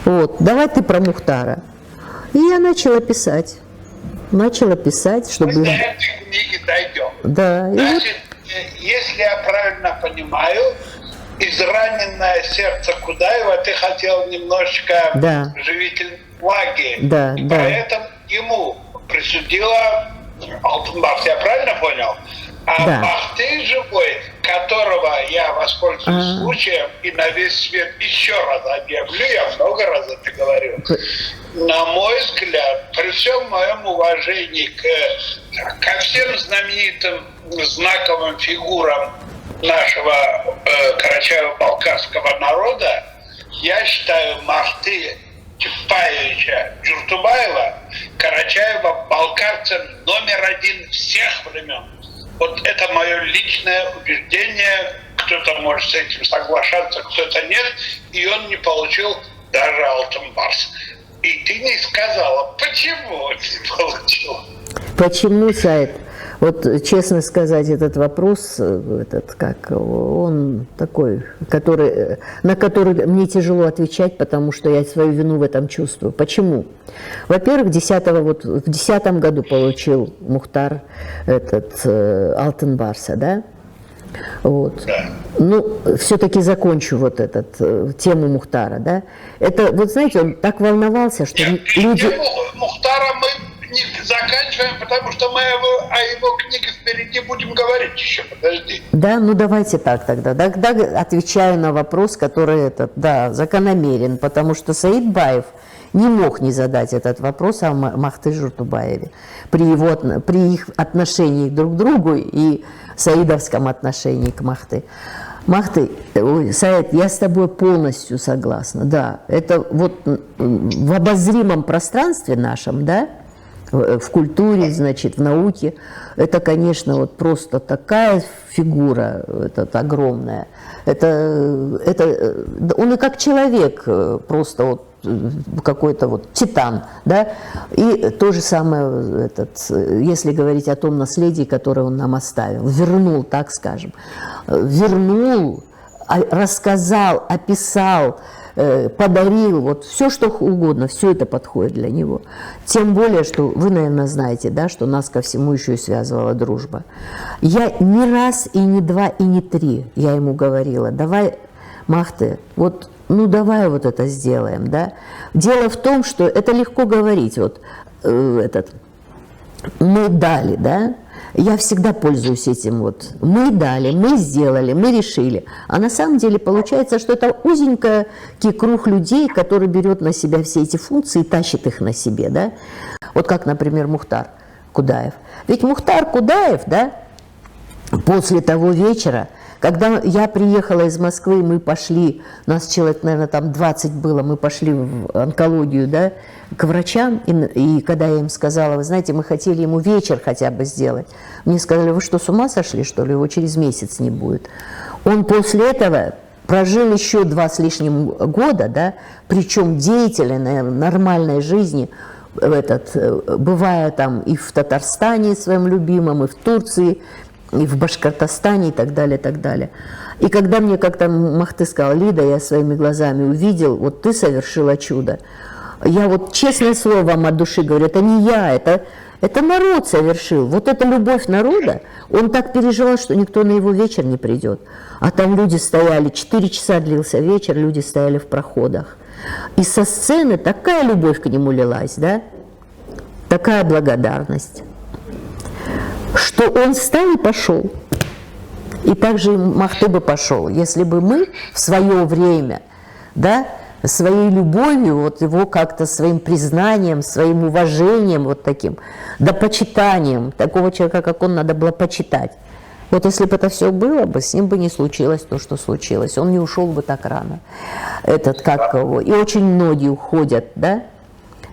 Speaker 5: Вот, давай ты про Мухтара. И я начала писать, чтобы...
Speaker 2: Мы до этой книги дойдем.
Speaker 5: Да.
Speaker 2: Значит, если я правильно понимаю, израненное сердце Кудаева ты хотел немножечко живительной влаги.
Speaker 5: Да,
Speaker 2: и поэтому ему присудила Алтенбарс, я правильно понял? А Махты живой, которого я воспользуюсь случаем и на весь свет еще раз объявлю, я много раз это говорю, на мой взгляд, при всем моем уважении ко всем знаменитым знаковым фигурам нашего Карачаево-Балкарского народа, я считаю Махты Павеловича Джуртубаева, Карачаева балкарцем №1 всех времен. Вот это мое личное убеждение. Кто-то может с этим соглашаться, кто-то нет. И он не получил даже Алтын Барс. И ты не сказала, почему он не получил.
Speaker 5: Почему, Саид? Вот, честно сказать, этот вопрос, он такой, на который мне тяжело отвечать, потому что я свою вину в этом чувствую. Почему? Во-первых, в 2010 году получил Мухтар Алтын Барса, да? Вот.
Speaker 2: Да.
Speaker 5: Ну, все-таки закончу тему Мухтара, да? Это, вот знаете, он так волновался, что люди...
Speaker 2: Тему Мухтара мы не заканчиваем, потому что мы о его книге впереди будем говорить еще, подожди.
Speaker 5: Да, ну давайте так тогда. Тогда отвечаю на вопрос, который закономерен, потому что Саид Баев не мог не задать этот вопрос о Махты Журтубаеве при их отношении друг к другу и саидовском отношении к Махты. Саид, я с тобой полностью согласна, да. Это вот в обозримом пространстве нашем, да, в культуре, значит, в науке, это, конечно, вот просто такая фигура огромная. Он и как человек просто вот какой-то вот титан, да, и то же самое, если говорить о том наследии, которое он нам оставил, вернул, так скажем, рассказал, описал, подарил, вот все, что угодно, все это подходит для него. Тем более, что вы, наверное, знаете, да, что нас ко всему еще и связывала дружба. Я не раз, и не два, и не три, я ему говорила, давай, Махты, давай вот это сделаем, да. Дело в том, что это легко говорить, мы дали, да. Я всегда пользуюсь этим мы дали, мы сделали, мы решили. А на самом деле получается, что это узенький круг людей, который берет на себя все эти функции и тащит их на себе, да. Вот как, например, Мухтар Кудаев. Ведь Мухтар Кудаев, да, после того вечера, когда я приехала из Москвы, мы пошли, нас человек, наверное, там 20 было, мы пошли в онкологию, да, к врачам, и когда я им сказала, вы знаете, мы хотели ему вечер хотя бы сделать, мне сказали, вы что, с ума сошли, что ли, его через месяц не будет. Он после этого прожил еще 2 с лишним года, да, причем деятельной, нормальной жизни, бывая там и в Татарстане своем любимом, и в Турции, и в Башкортостане, и так далее, и так далее. И когда мне как-то Махты сказал, Лида, я своими глазами увидел, вот ты совершила чудо. Я честное слово вам от души говорю, это не я, это народ совершил. Вот эта любовь народа, он так переживал, что никто на его вечер не придет. А там люди стояли, 4 часа длился вечер, люди стояли в проходах. И со сцены такая любовь к нему лилась, да, такая благодарность, что он встал и пошел. И также Махты бы пошел, если бы мы в свое время, да, своей любовью, его как-то своим признанием, своим уважением таким, да почитанием, такого человека, как он, надо было почитать. Вот если бы это все было бы, с ним бы не случилось то, что случилось, он не ушел бы так рано. И очень многие уходят, да,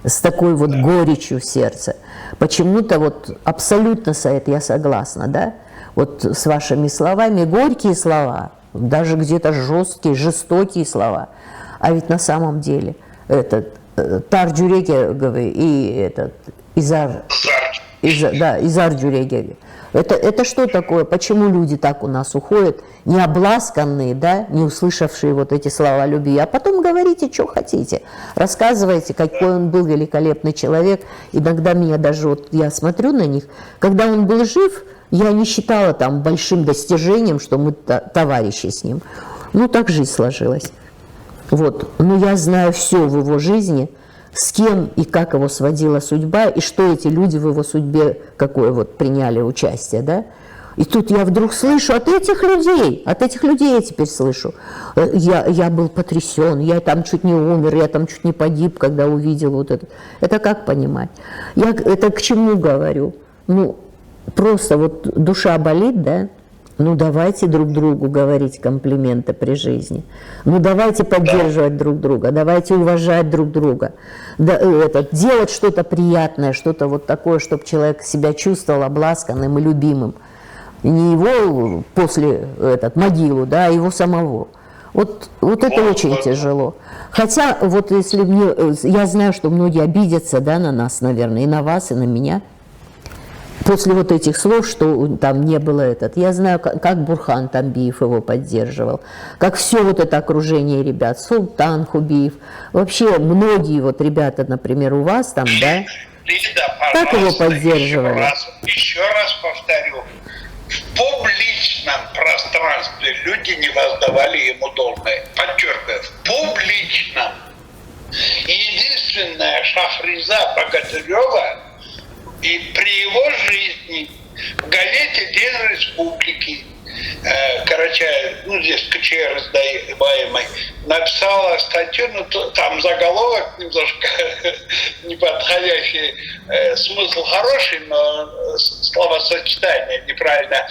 Speaker 5: с такой горечью в сердце. Почему-то абсолютно, Саид, я согласна, да, с вашими словами, горькие слова, даже где-то жестокие слова. А ведь на самом деле Тар Джуреге и Изар Джуреге. Это что такое? Почему люди так у нас уходят, не обласканные, да, не услышавшие эти слова любви? А потом говорите, что хотите. Рассказывайте, какой он был великолепный человек. Иногда меня даже, я смотрю на них, когда он был жив, я не считала там большим достижением, что мы товарищи с ним. Так жизнь сложилась. Но я знаю все в его жизни, с кем и как его сводила судьба, и что эти люди в его судьбе, какое приняли участие, да. И тут я вдруг слышу от этих людей я теперь слышу. Я был потрясен, я там чуть не умер, я там чуть не погиб, когда увидел это. Это как понимать? Я это к чему говорю? Просто душа болит, да, Ну, давайте друг другу говорить комплименты при жизни. Ну, давайте поддерживать друг друга, давайте уважать друг друга. Да, делать что-то приятное, что-то вот такое, чтобы человек себя чувствовал обласканным и любимым. И не его после могилу, да, а его самого. Вот это очень тяжело. Хотя, вот если я знаю, что многие обидятся, да, на нас, наверное, и на вас, и на меня. После вот этих слов, что там не было я знаю, как Бурхан Тамбиев его поддерживал, как все вот это окружение ребят, Султан Хубиев, вообще многие вот ребята, например, у вас там, да,
Speaker 2: Лида,
Speaker 5: как его поддерживали?
Speaker 2: Еще раз повторю, в публичном пространстве люди не воздавали ему должное. Подчеркиваю, в публичном. Единственная Шахриза Богатырева и при его жизни в газете «День Республики» Карачаев, здесь КЧР издаваемый, написала статью, там заголовок немножко неподходящий, смысл хороший, но словосочетание неправильно.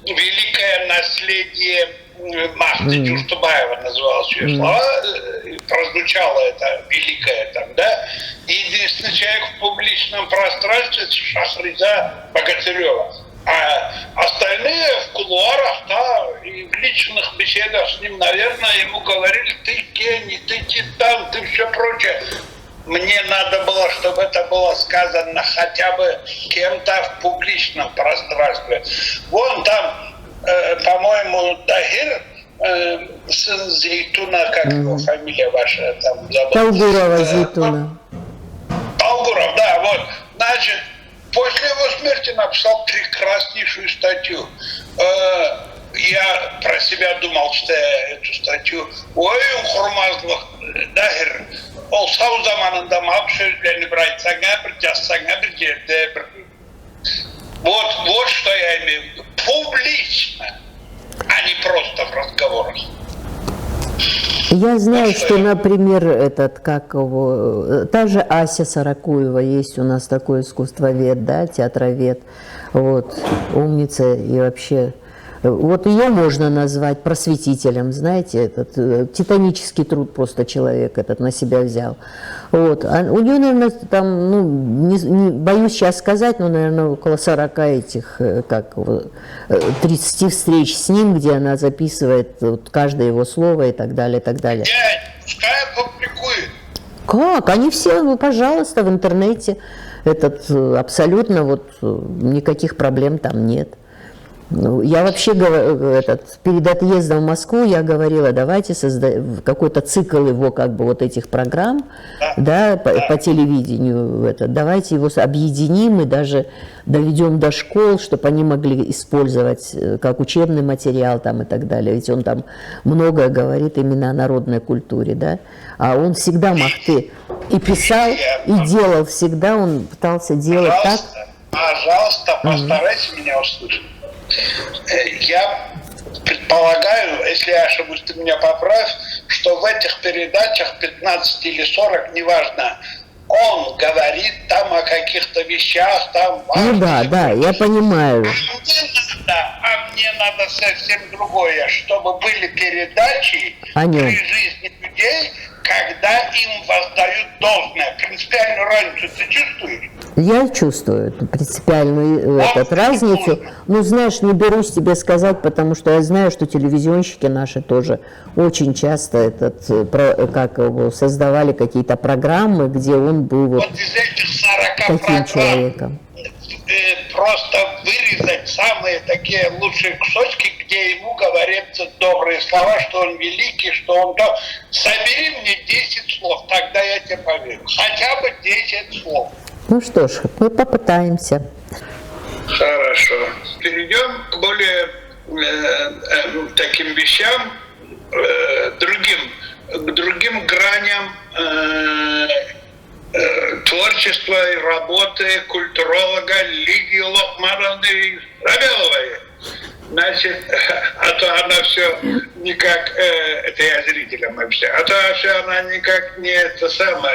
Speaker 2: «Великое наследие Махди Джуртубаева» называлось ее слова, прозвучало это великое там, да. Единственный человек в публичном пространстве — Шахриза Богатырева. А остальные в кулуарах, да, и в личных беседах с ним, наверное, ему говорили: ты гений, ты титан, ты все прочее. Мне надо было, чтобы это было сказано хотя бы кем-то в публичном пространстве. Вон там, по-моему, Дагир, сын Зейтуна, как его фамилия ваша, там забыл.
Speaker 5: Талгурова Зейтуна.
Speaker 2: Талгуров, да, вот. Значит, после его смерти написал прекраснейшую статью. Я про себя думал, читая эту статью. Ой, Хурмазлых, Дагир, ол сау заманында мап сөздерін бір айтсаңа, бір жазсаңа, бір жерде бір. Вот что я имею в виду. Публично, а не просто в разговорах.
Speaker 5: Я знаю, что, например, та же Ася Саракуева, есть у нас такой искусствовед, да, театровед, вот, умница и вообще. Вот ее можно назвать просветителем, знаете, титанический труд просто человек на себя взял. Вот. А у нее, наверное, там, не боюсь сейчас сказать, но, наверное, около 40 30 встреч с ним, где она записывает каждое его слово и так далее, и так далее.
Speaker 2: Пускай публикует.
Speaker 5: Как? Они все, пожалуйста, в интернете. Абсолютно никаких проблем там нет. Я вообще перед отъездом в Москву я говорила: давайте создаем какой-то цикл его этих программ, да, по телевидению, давайте его объединим и даже доведем до школ, чтобы они могли использовать как учебный материал там и так далее. Ведь он там многое говорит именно о народной культуре, да. А он всегда махты и писал, и делал всегда, он пытался делать так.
Speaker 2: Пожалуйста, постарайся меня услышать. Я предполагаю, если я ошибусь, ты меня поправь, что в этих передачах 15 или 40, неважно, он говорит там о каких-то вещах, там...
Speaker 5: Да, я понимаю.
Speaker 2: А мне надо совсем другое, чтобы были передачи при жизни людей, когда им воздают должное. Принципиальную разницу ты чувствуешь?
Speaker 5: Я чувствую принципиальную разницу. Ну, знаешь, не берусь тебе сказать, потому что я знаю, что телевизионщики наши тоже очень часто создавали какие-то программы, где он был
Speaker 2: вот из этих 40
Speaker 5: таким человеком.
Speaker 2: Просто вырезать самые такие лучшие кусочки, где ему говорятся добрые слова, что он великий, что он... Собери мне 10 слов, тогда я тебе поверю. Хотя бы 10 слов.
Speaker 5: Ну что ж, мы попытаемся.
Speaker 2: Хорошо. Перейдем к более таким вещам, другим граням творчества и работы культуролога Лидии Лохмановны Равеловой. Значит, а то она все никак, это я зрителям объясняю, а то все она никак не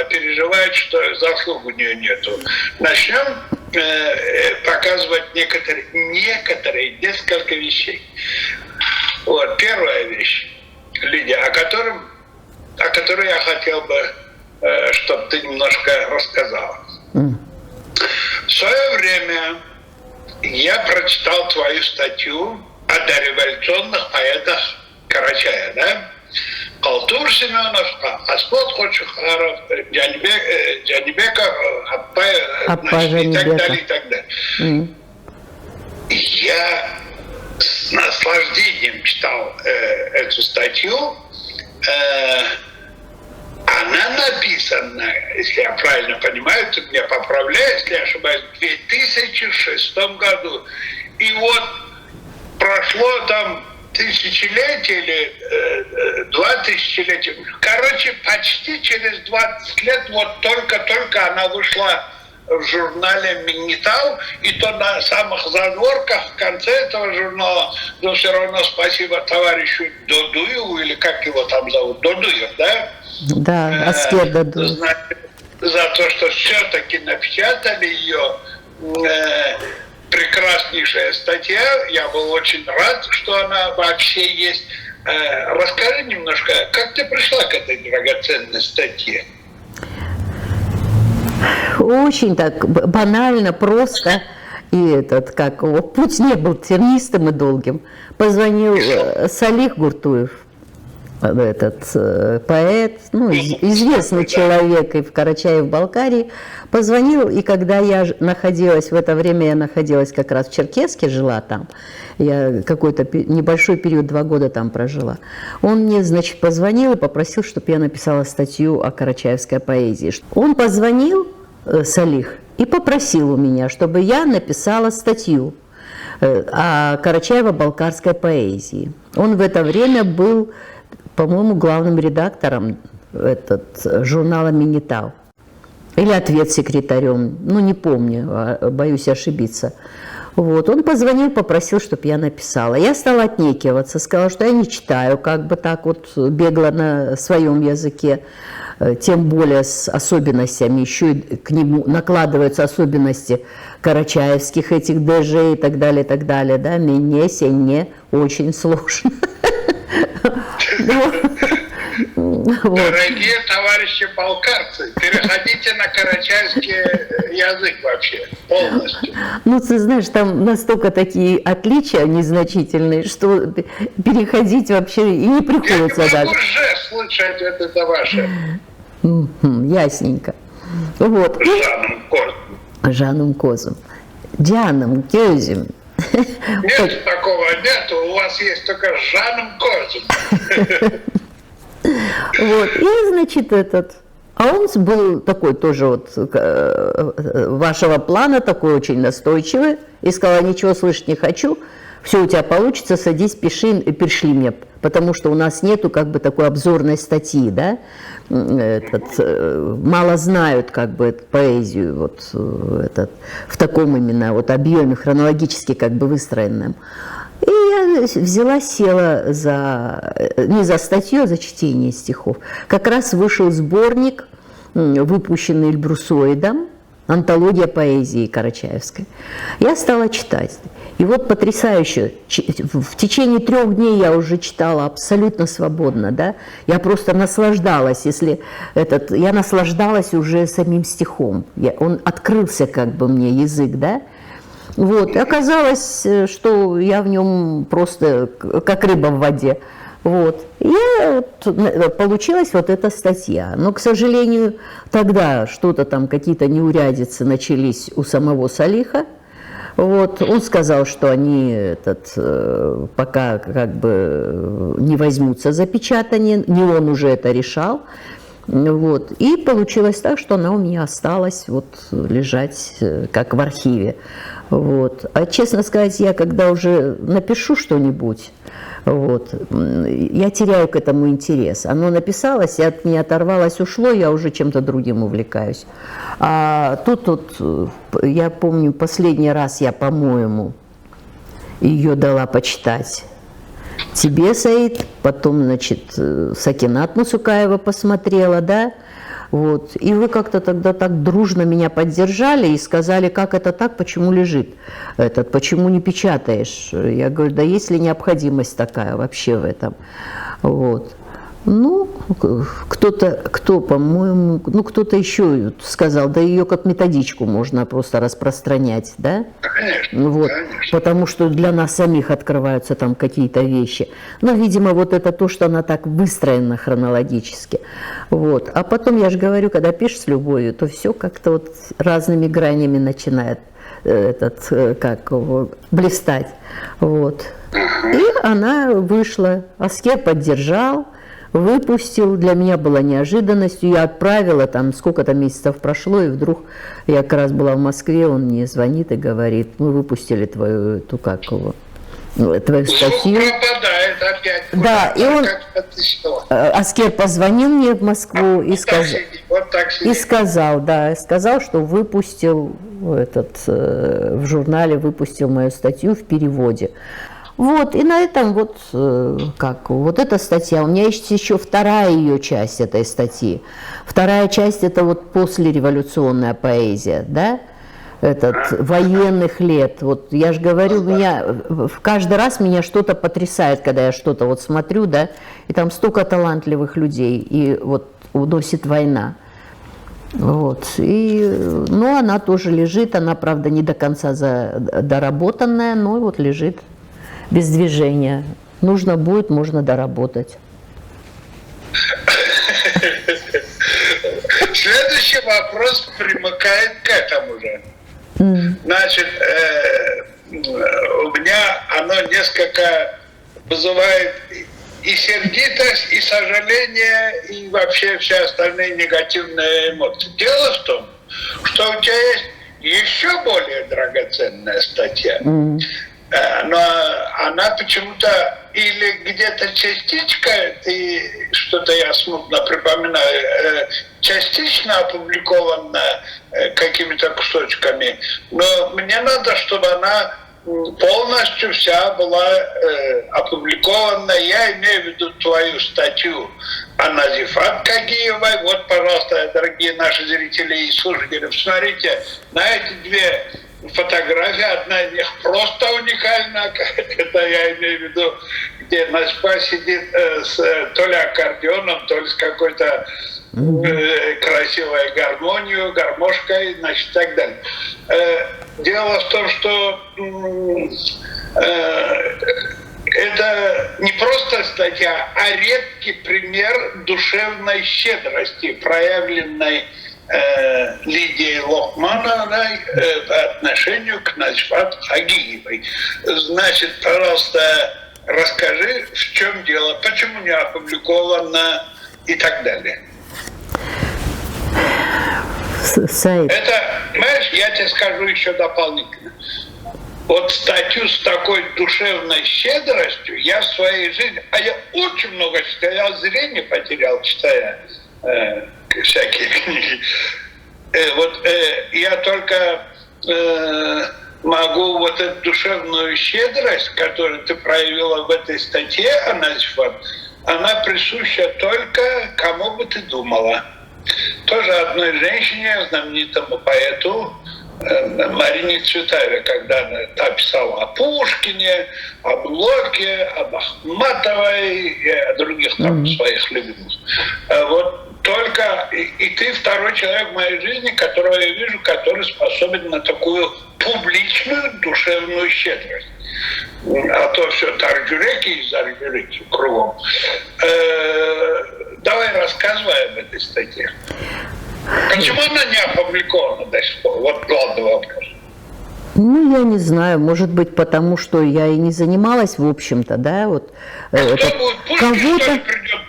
Speaker 2: переживает, что заслуг у нее нету. Начнем показывать несколько вещей. Вот, первая вещь, Лидия, о которой я хотел бы, чтобы ты немножко рассказала. В свое время я прочитал твою статью о дореволюционных поэтах Карачая, да? Алтур Семенов, Аспот Хочухаров, Джанибеков, Аппай, и так далее, и так далее. Я с наслаждением читал эту статью. Она написана, если я правильно понимаю, ты меня поправляй, если я ошибаюсь, в 2006 году. И вот прошло там тысячелетие или 2 тысячелетия. Короче, почти через 20 лет вот только-только она вышла в журнале «Минитал», и то на самых задворках в конце этого журнала, но все равно спасибо товарищу Додуеву, или как его там зовут, Додуев, да?
Speaker 5: Да, Аскер Додуев.
Speaker 2: За то, что все-таки напечатали ее. Прекраснейшая статья, я был очень рад, что она вообще есть. Расскажи немножко, как ты пришла к этой драгоценной статье?
Speaker 5: Очень так банально, просто. И путь не был тернистым и долгим. Позвонил Салих Гуртуев, этот поэт, известный человек и в Карачае, и в Балкарии, позвонил, и когда я находилась, в это время я находилась как раз в Черкесске, жила там, я какой-то небольшой период, 2 года там прожила, он мне, значит, позвонил и попросил, чтобы я написала статью о карачаевской поэзии. Он позвонил, Салих, и попросил у меня, чтобы я написала статью о карачаево-балкарской поэзии. Он в это время был, по-моему, главным редактором журнала «Минитал». Или ответ-секретарем, не помню, боюсь ошибиться. Вот. Он позвонил, попросил, чтобы я написала. Я стала отнекиваться, сказала, что я не читаю, как бы так вот бегло на своем языке, тем более с особенностями, еще и к нему накладываются особенности карачаевских этих ДЖ и так далее, да, мне, сенне, очень сложно.
Speaker 2: Дорогие товарищи балкарцы, переходите на карачаевский язык вообще полностью.
Speaker 5: Ты знаешь, там настолько такие отличия незначительные, что переходить вообще и не приходится даже.
Speaker 2: Я не могу уже слышать это ваше.
Speaker 5: Ясненько. Вот. Жаном Козом. Дианом Кёзем.
Speaker 2: Нет такого, нет, у вас есть только Жаном Козом.
Speaker 5: Вот, и, значит, а он был такой тоже вашего плана, такой очень настойчивый, и сказал, ничего слышать не хочу, все у тебя получится, садись, пиши, и пришли мне, потому что у нас нету такой обзорной статьи, да, мало знают поэзию в таком именно объеме, хронологически выстроенном. И я взяла, села не за статью, а за чтение стихов. Как раз вышел сборник, выпущенный Эльбрусоидом, «Антология поэзии карачаевской». Я стала читать. И вот потрясающе, в течение 3 дней я уже читала абсолютно свободно, да, я просто наслаждалась, я наслаждалась уже самим стихом, он открылся мне язык, да. Вот, и оказалось, что я в нем просто как рыба в воде. Вот. И получилась эта статья. Но, к сожалению, тогда что-то там, какие-то неурядицы начались у самого Салиха. Вот. Он сказал, что они пока не возьмутся за печатание, не он уже это решал. Вот. И получилось так, что она у меня осталась лежать как в архиве. Вот. А честно сказать, я когда уже напишу что-нибудь, я теряю к этому интерес. Оно написалось, и от меня оторвалось, ушло, я уже чем-то другим увлекаюсь. А тут я помню, последний раз я, по-моему, ее дала почитать тебе, Саид, потом, значит, Сакинат Мусукаева посмотрела, да, Вот. И вы как-то тогда так дружно меня поддержали и сказали, как это так, почему лежит этот, почему не печатаешь. Я говорю, да есть ли необходимость такая вообще в этом. Вот. Ну, кто, по-моему, ну, кто-то еще сказал, да ее как методичку можно просто распространять, да?
Speaker 2: Конечно,
Speaker 5: Вот,
Speaker 2: конечно.
Speaker 5: потому что для нас самих открываются там какие-то вещи. Но, видимо, вот это то, что она так выстроена хронологически. Вот. А потом, я же говорю, когда пишешь с любовью, то все как-то вот разными гранями начинает блистать. Вот. И она вышла, Аскер поддержал, выпустил, для меня была неожиданностью, я отправила, там сколько-то месяцев прошло, и вдруг я как раз была в Москве, он мне звонит и говорит, мы выпустили твою, твою статью.
Speaker 2: Звук пропадает опять.
Speaker 5: Да, и он, Аскер позвонил мне в Москву и сказал, что выпустил в журнале, выпустил мою статью в переводе. Вот, и на этом вот эта статья. У меня есть еще вторая ее часть этой статьи. Вторая часть – это вот послереволюционная поэзия, да, военных лет. Вот я же говорю, каждый раз меня что-то потрясает, когда я что-то вот смотрю, да, и там столько талантливых людей, и вот уносит война. Вот, но она тоже лежит, она, правда, не до конца доработанная, но вот лежит. Без движения. Нужно будет, можно доработать.
Speaker 2: Следующий вопрос примыкает к этому же. Значит, у меня оно несколько вызывает и сердитость, и сожаление, и вообще все остальные негативные эмоции. Дело в том, что у тебя есть еще более драгоценная статья. Но она почему-то или где-то частичка, и что-то я смутно припоминаю, частично опубликована какими-то кусочками, но мне надо, чтобы она полностью вся была опубликована. Я имею в виду твою статью о Назифат Кагиевой. Вот, пожалуйста, дорогие наши зрители и слушатели, посмотрите на эти две фотографии, одна из них просто уникальна, это я имею в виду, где Назифа сидит то ли аккордеоном, то ли с какой-то красивой гармошкой, значит, и так далее. Дело в том, что это не просто статья, а редкий пример душевной щедрости, проявленной Лидией Лохмановой по отношению к Назифат Агиевой. Значит, пожалуйста, расскажи, в чем дело, почему не опубликовано и так далее.
Speaker 5: Саид.
Speaker 2: Это, понимаешь, я тебе скажу еще дополнительно. Вот статью с такой душевной щедростью я в своей жизни, а я очень много читаю, я зрение потерял, читая всякие книги. Я только могу вот эту душевную щедрость, которую ты проявила в этой статье, она присуща только кому бы ты думала. Тоже одной женщине, знаменитому поэту Марине Цветаевой, когда она писала о Пушкине, о Блоке, об Ахматовой и о других там своих любимых. Вот только и ты второй человек в моей жизни, которого я вижу, который способен на такую публичную душевную щедрость. А то все тарджуреки и зарджуреки кругом. Давай рассказывай об этой статье. Почему она не опубликована до сих пор? Вот главный вопрос.
Speaker 5: Ну, я не знаю, может быть, потому что я и не занималась, в общем-то, да, вот.
Speaker 2: Кто будет? Пушкин, что ли,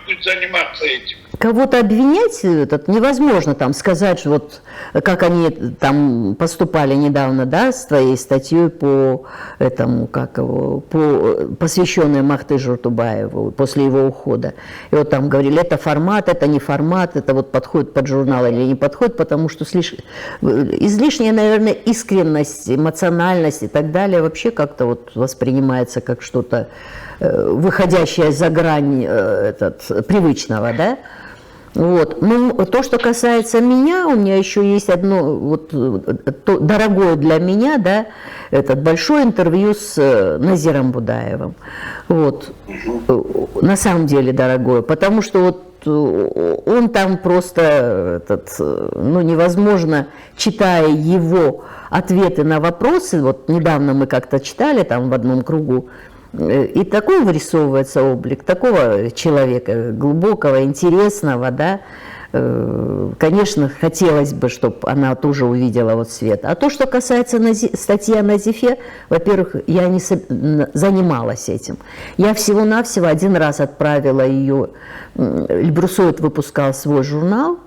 Speaker 2: будет заниматься этим?
Speaker 5: Кого-то обвинять невозможно, там, сказать, вот, как они там поступали недавно, да, с твоей статьей по этому, посвященной Махты Журтубаеву после его ухода. И вот там говорили, это формат, это не формат, это вот подходит под журнал или не подходит, потому что излишняя, наверное, искренность, эмоциональность и так далее вообще как-то вот воспринимается как что-то выходящее за грань привычного, да. Вот. Ну, то, что касается меня, у меня еще есть одно вот, дорогое для меня, да, этот большое интервью с Назиром Будаевым. Вот. На самом деле дорогое, потому что вот он там просто, ну, невозможно, читая его ответы на вопросы, вот недавно мы как-то читали там в одном кругу, и такой вырисовывается облик такого человека, глубокого, интересного, да. Конечно, хотелось бы, чтобы она тоже увидела вот свет. А то, что касается статьи о Назифе, во-первых, я не занималась этим. Я всего-навсего один раз отправила ее, Эльбрусойд выпускал свой журнал,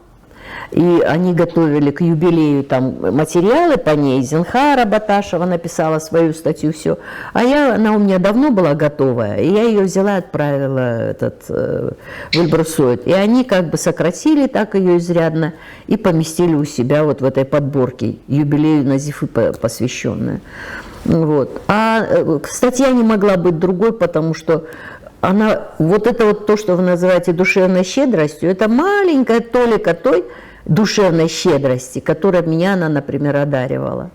Speaker 5: и они готовили к юбилею там материалы по ней. Зинхара Баташева написала свою статью, все. А она у меня давно была готовая, и я ее взяла и отправила в Эльбрусойд. И они как бы сократили так ее изрядно и поместили у себя вот в этой подборке юбилею Назифы посвященная. Вот. А статья не могла быть другой, потому что она, вот это вот то, что вы называете душевной щедростью, это маленькая толика той душевной щедрости, которая меня она, например, одаривала.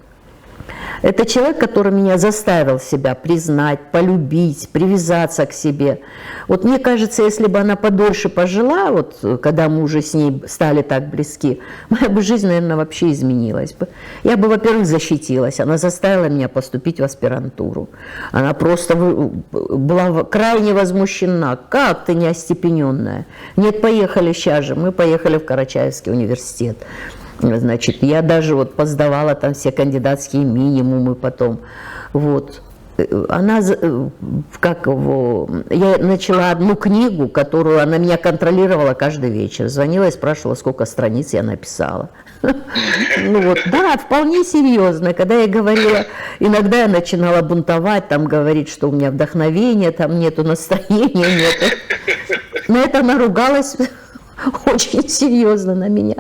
Speaker 5: Это человек, который меня заставил себя признать, полюбить, привязаться к себе. Вот мне кажется, если бы она подольше пожила, вот когда мы уже с ней стали так близки, моя бы жизнь, наверное, вообще изменилась бы. Я бы, во-первых, защитилась. Она заставила меня поступить в аспирантуру. Она просто была крайне возмущена. Как ты не остепененная? Нет, поехали сейчас же. Мы поехали в Карачаевский университет. Значит, я даже вот поздавала там все кандидатские минимумы потом. Вот. Она, как его, я начала одну книгу, которую она меня контролировала каждый вечер. Звонила и спрашивала, сколько страниц я написала. Ну вот, да, вполне серьезно. Когда я говорила, иногда я начинала бунтовать, там говорить, что у меня вдохновения, там нету настроения, нету. На это она ругалась очень серьезно на меня.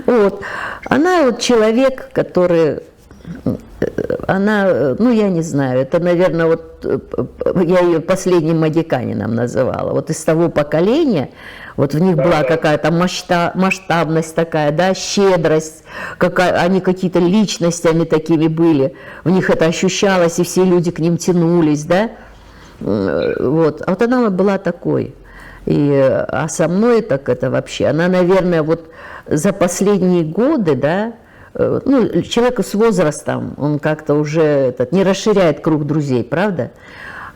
Speaker 5: Вот. Она вот человек, который, она, ну я не знаю, это, наверное, вот я ее последним магиканином называла. Вот из того поколения, вот в них была какая-то масштабность такая, да, щедрость, они какие-то личностями такими были, в них это ощущалось, и все люди к ним тянулись, да. Вот. А вот она была такой. А со мной так это вообще, она, наверное, вот за последние годы, да, ну, человек с возрастом, он как-то уже не расширяет круг друзей, правда?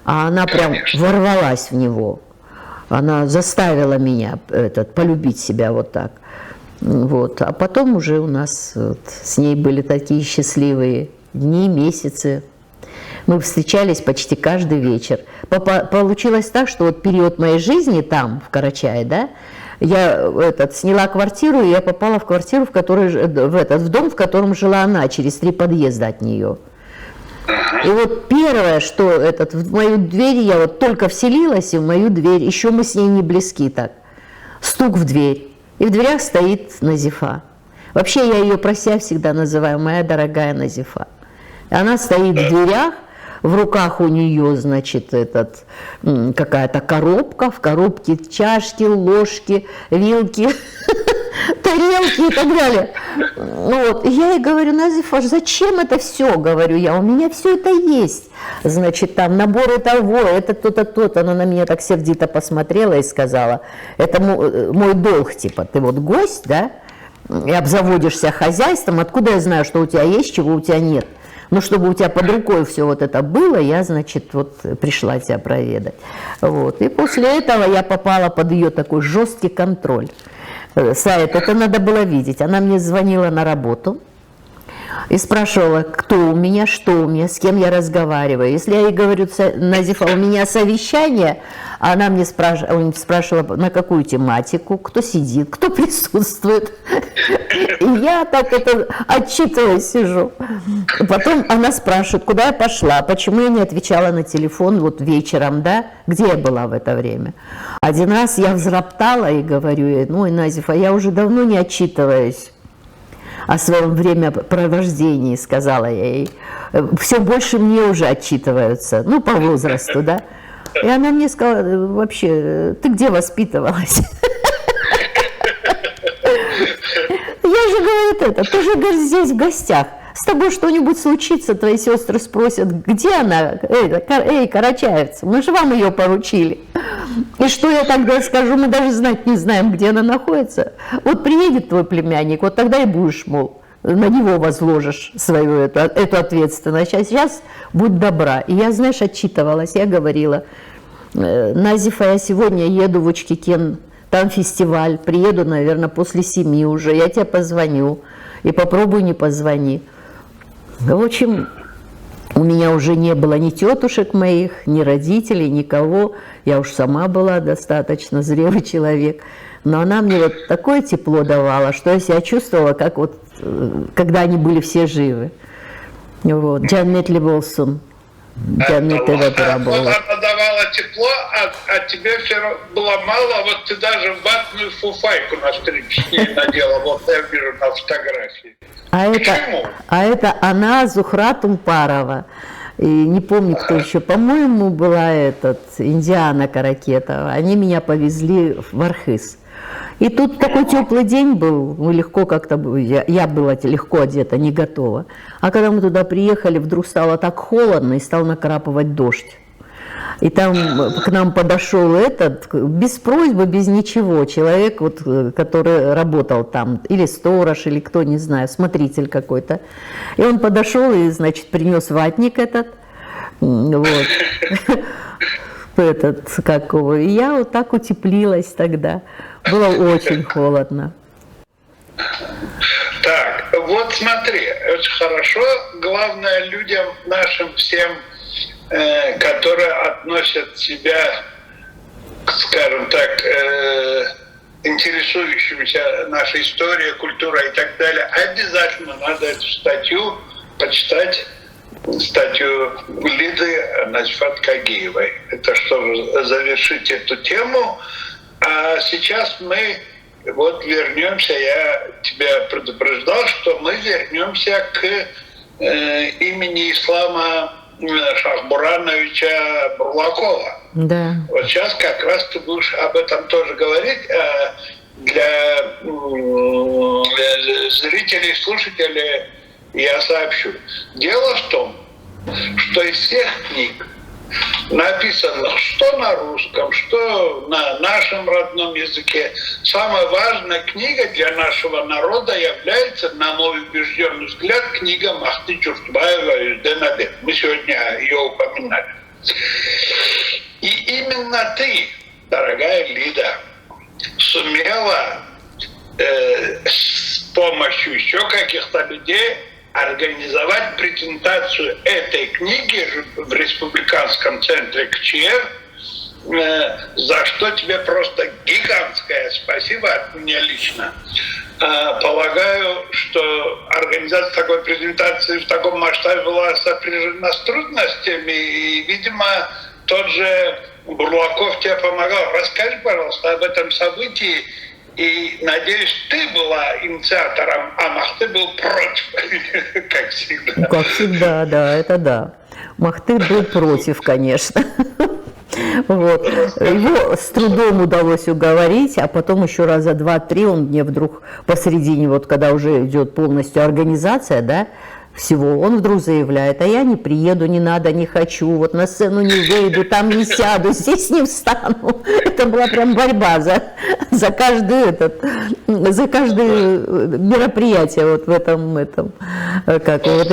Speaker 5: А она прям ворвалась в него, она заставила меня полюбить себя вот так. Вот. А потом уже у нас вот, с ней были такие счастливые дни, месяцы. Мы встречались почти каждый вечер. Получилось так, что вот период моей жизни там, в Карачае, да, я сняла квартиру, и я попала в квартиру, в дом, в котором жила она, через 3 подъезда от нее. И вот первое, что в мою дверь, я вот только вселилась, и в мою дверь, еще мы с ней не близки так, стук в дверь, и в дверях стоит Назифа. Вообще я ее про себя всегда называю моя дорогая Назифа. Она стоит в дверях, в руках у нее, значит, какая-то коробка, в коробке чашки, ложки, вилки, тарелки и так далее. Вот. И я ей говорю, Назифа, зачем это все, говорю я, у меня все это есть. Значит, там наборы того, это то-то, то-то. Она на меня так сердито посмотрела и сказала, это мой долг, типа, ты вот гость, да, и обзаводишься хозяйством, откуда я знаю, что у тебя есть, чего у тебя нет. Но чтобы у тебя под рукой все вот это было, я, значит, вот пришла тебя проведать. Вот. И после этого я попала под ее такой жесткий контроль. Саид, это надо было видеть. Она мне звонила на работу и спрашивала, кто у меня, что у меня, с кем я разговариваю. Если я ей говорю, Назифа, у меня совещание, она мне спрашивала, на какую тематику, кто сидит, кто присутствует. И я так отчитываясь сижу. Потом она спрашивает, куда я пошла, почему я не отвечала на телефон вот вечером, да, где я была в это время. Один раз я взроптала и говорю ей, ну, Назифа, я уже давно не отчитываюсь о своем времяпровождении, сказала я ей. Все больше мне уже отчитываются, ну, по возрасту, да. И она мне сказала, вообще, ты где воспитывалась? же, говорит, ты же, говорит, здесь в гостях. С тобой что-нибудь случится, твои сестры спросят, где она? Эй, карачаевцы, мы же вам ее поручили. И что я тогда скажу? Мы даже знать не знаем, где она находится. Вот приедет твой племянник, вот тогда и будешь, мол, на него возложишь свою эту ответственность. А сейчас будь добра. И я, знаешь, отчитывалась, я говорила, Назифа, я сегодня еду в Учкикен, там фестиваль, приеду, наверное, после 7 уже, я тебе позвоню. И попробуй не позвони. В общем, у меня уже не было ни тетушек моих, ни родителей, никого. Я уж сама была достаточно зрелый человек. Но она мне вот такое тепло давала, что я себя чувствовала, как вот, когда они были все живы. Вот. Джаннетли Болсун. Джаннетли
Speaker 2: Вот она давала тепло, а тебе все было мало. Вот ты даже ватную фуфайку на встречу с ней надела. Вот я вижу на фотографии.
Speaker 5: А это она, Зухра Тумпарова. И не помню, кто еще. По-моему, была Индиана Каракетова. Они меня повезли в Архыз. И тут такой теплый день был, мы легко как-то, я была легко одета, не готова. А когда мы туда приехали, вдруг стало так холодно и стал накрапывать дождь. И там к нам подошел без просьбы, без ничего, человек, вот, который работал там, или сторож, или кто, не знаю, смотритель какой-то. И он подошел и, значит, принес ватник вот. И я вот так утеплилась тогда. Было очень холодно.
Speaker 2: Так, вот смотри, очень хорошо. Главное людям нашим всем, которые относят себя, скажем так, интересующимся нашей историей, культурой и так далее, обязательно надо эту статью почитать. Статью Лиды Назифат Кагиевой. Это чтобы завершить эту тему. А сейчас мы вот вернемся, я тебя предупреждал, что мы вернемся к имени Ислама Шахбурановича Бурлакова.
Speaker 5: Да.
Speaker 2: Вот сейчас как раз ты будешь об этом тоже говорить. Для зрителей, слушателей я сообщу. Дело в том, что из всех книг, написанных что на русском, что на нашем родном языке, самая важная книга для нашего народа является, на мой убежденный взгляд, книга Махты Чуртбаева «Юзден Адеп». Мы сегодня ее упоминали. И именно ты, дорогая Лида, сумела с помощью еще каких-то людей организовать презентацию этой книги в Республиканском центре КЧР, за что тебе просто гигантское спасибо от меня лично. Полагаю, что организация такой презентации в таком масштабе была сопряжена с трудностями, и, видимо, тот же Бурлаков тебе помогал. Расскажи, пожалуйста, об этом событии. И, надеюсь, ты была инициатором, а Махты был против, как всегда.
Speaker 5: Как всегда, да, это да. Махты был против, конечно. Вот. Его с трудом удалось уговорить, а потом еще раза 2-3 он мне вдруг посередине, вот когда уже идет полностью организация, да, всего, он вдруг заявляет: а я не приеду, не надо, не хочу, вот на сцену не выйду, там не сяду, здесь не встану. Это была прям борьба за каждое мероприятие вот в этой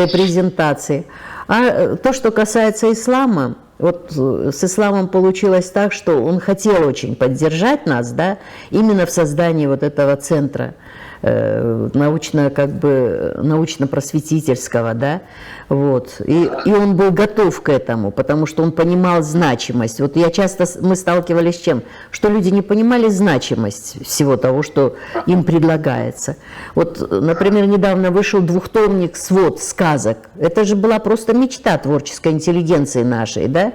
Speaker 5: презентации. А то, что касается ислама, вот с исламом получилось так, что он хотел очень поддержать нас, да, именно в создании вот этого центра научно-просветительского, да, вот, и он был готов к этому, потому что он понимал значимость. Вот мы сталкивались с чем? Что люди не понимали значимость всего того, что им предлагается. Вот, например, недавно вышел 2-томник «Свод сказок». Это же была просто мечта творческой интеллигенции нашей, да,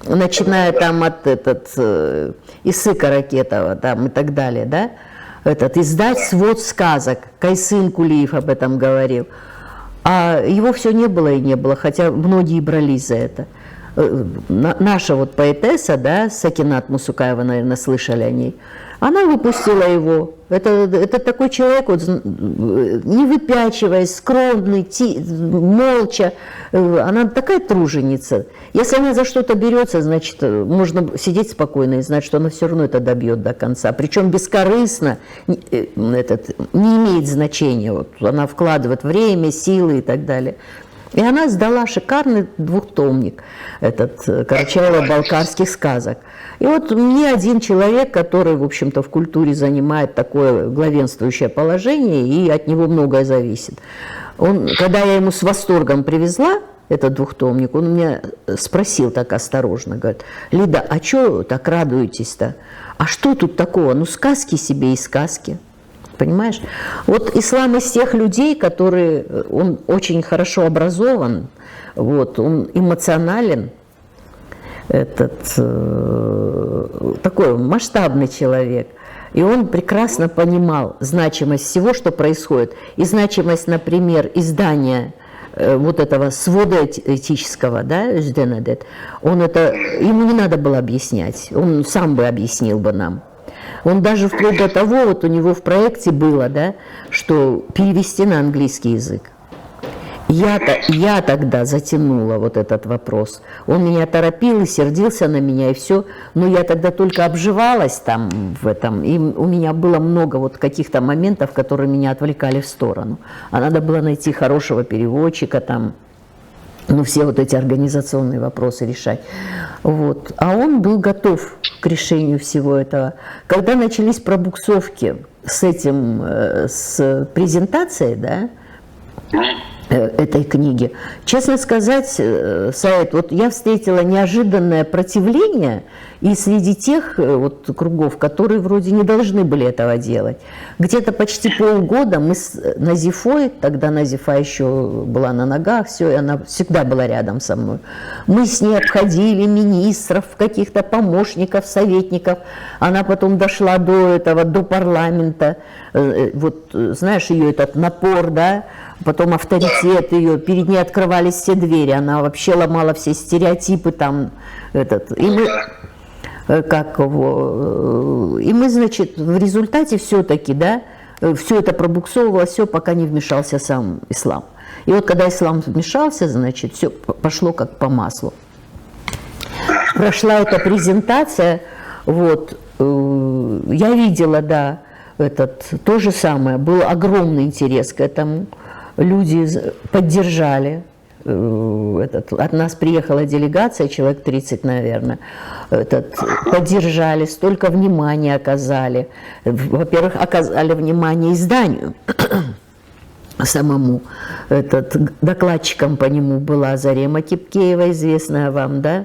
Speaker 5: начиная там от Исы Каракетова там, и так далее, да, издать свод сказок. Кайсын Кулиев об этом говорил. А его все не было и не было, хотя многие брались за это. наша вот поэтесса, да, Сакинат Мусукаева, наверное, слышали о ней, она выпустила его. Это такой человек, вот, не выпячиваясь, скромный, молча. Она такая труженица. Если она за что-то берется, значит, можно сидеть спокойно и знать, что она все равно это добьет до конца. Причем бескорыстно, не имеет значения. Вот, она вкладывает время, силы и так далее. И она сдала шикарный двухтомник, этот Карачаево-Балкарских сказок. И вот мне один человек, который, в общем-то, в культуре занимает такое главенствующее положение, и от него многое зависит. Когда я ему с восторгом привезла этот двухтомник, он меня спросил так осторожно, говорит: Лида, а что так радуетесь-то? А что тут такого? Ну, сказки себе и сказки. Понимаешь? Вот ислам из тех людей, которые, он очень хорошо образован, вот, он эмоционален, такой масштабный человек. И он прекрасно понимал значимость всего, что происходит. И значимость, например, издания вот этого свода этического, да, ему не надо было объяснять, он сам бы объяснил бы нам. Он даже вплоть до того, вот у него в проекте было, да, что перевести на английский язык. Я тогда затянула вот этот вопрос. Он меня торопил и сердился на меня, и все. Но я тогда только обживалась там в этом, и у меня было много вот каких-то моментов, которые меня отвлекали в сторону. А надо было найти хорошего переводчика там, ну, все вот эти организационные вопросы решать. Вот. А он был готов к решению всего этого. Когда начались пробуксовки с презентацией, да, этой книги, честно сказать, Саид, вот я встретила неожиданное противление и среди тех вот кругов, которые вроде не должны были этого делать. Где-то почти полгода мы с Назифой, тогда Назифа еще была на ногах, все, и она всегда была рядом со мной. Мы с ней обходили министров, каких-то помощников, советников. Она потом дошла до парламента. Вот знаешь, ее этот напор, да, потом авторитет ее, перед ней открывались все двери, она вообще ломала все стереотипы там, и мы, значит, в результате все-таки, да, все это пробуксовывалось, все, пока не вмешался сам ислам. И вот когда ислам вмешался, значит, все пошло как по маслу. Прошла эта презентация, вот, я видела, да, то же самое, был огромный интерес к этому. Люди поддержали. От нас приехала делегация, человек 30, наверное. Поддержали, столько внимания оказали. Во-первых, оказали внимание изданию самому. Докладчиком по нему была Зарема Кипкеева, известная вам, да?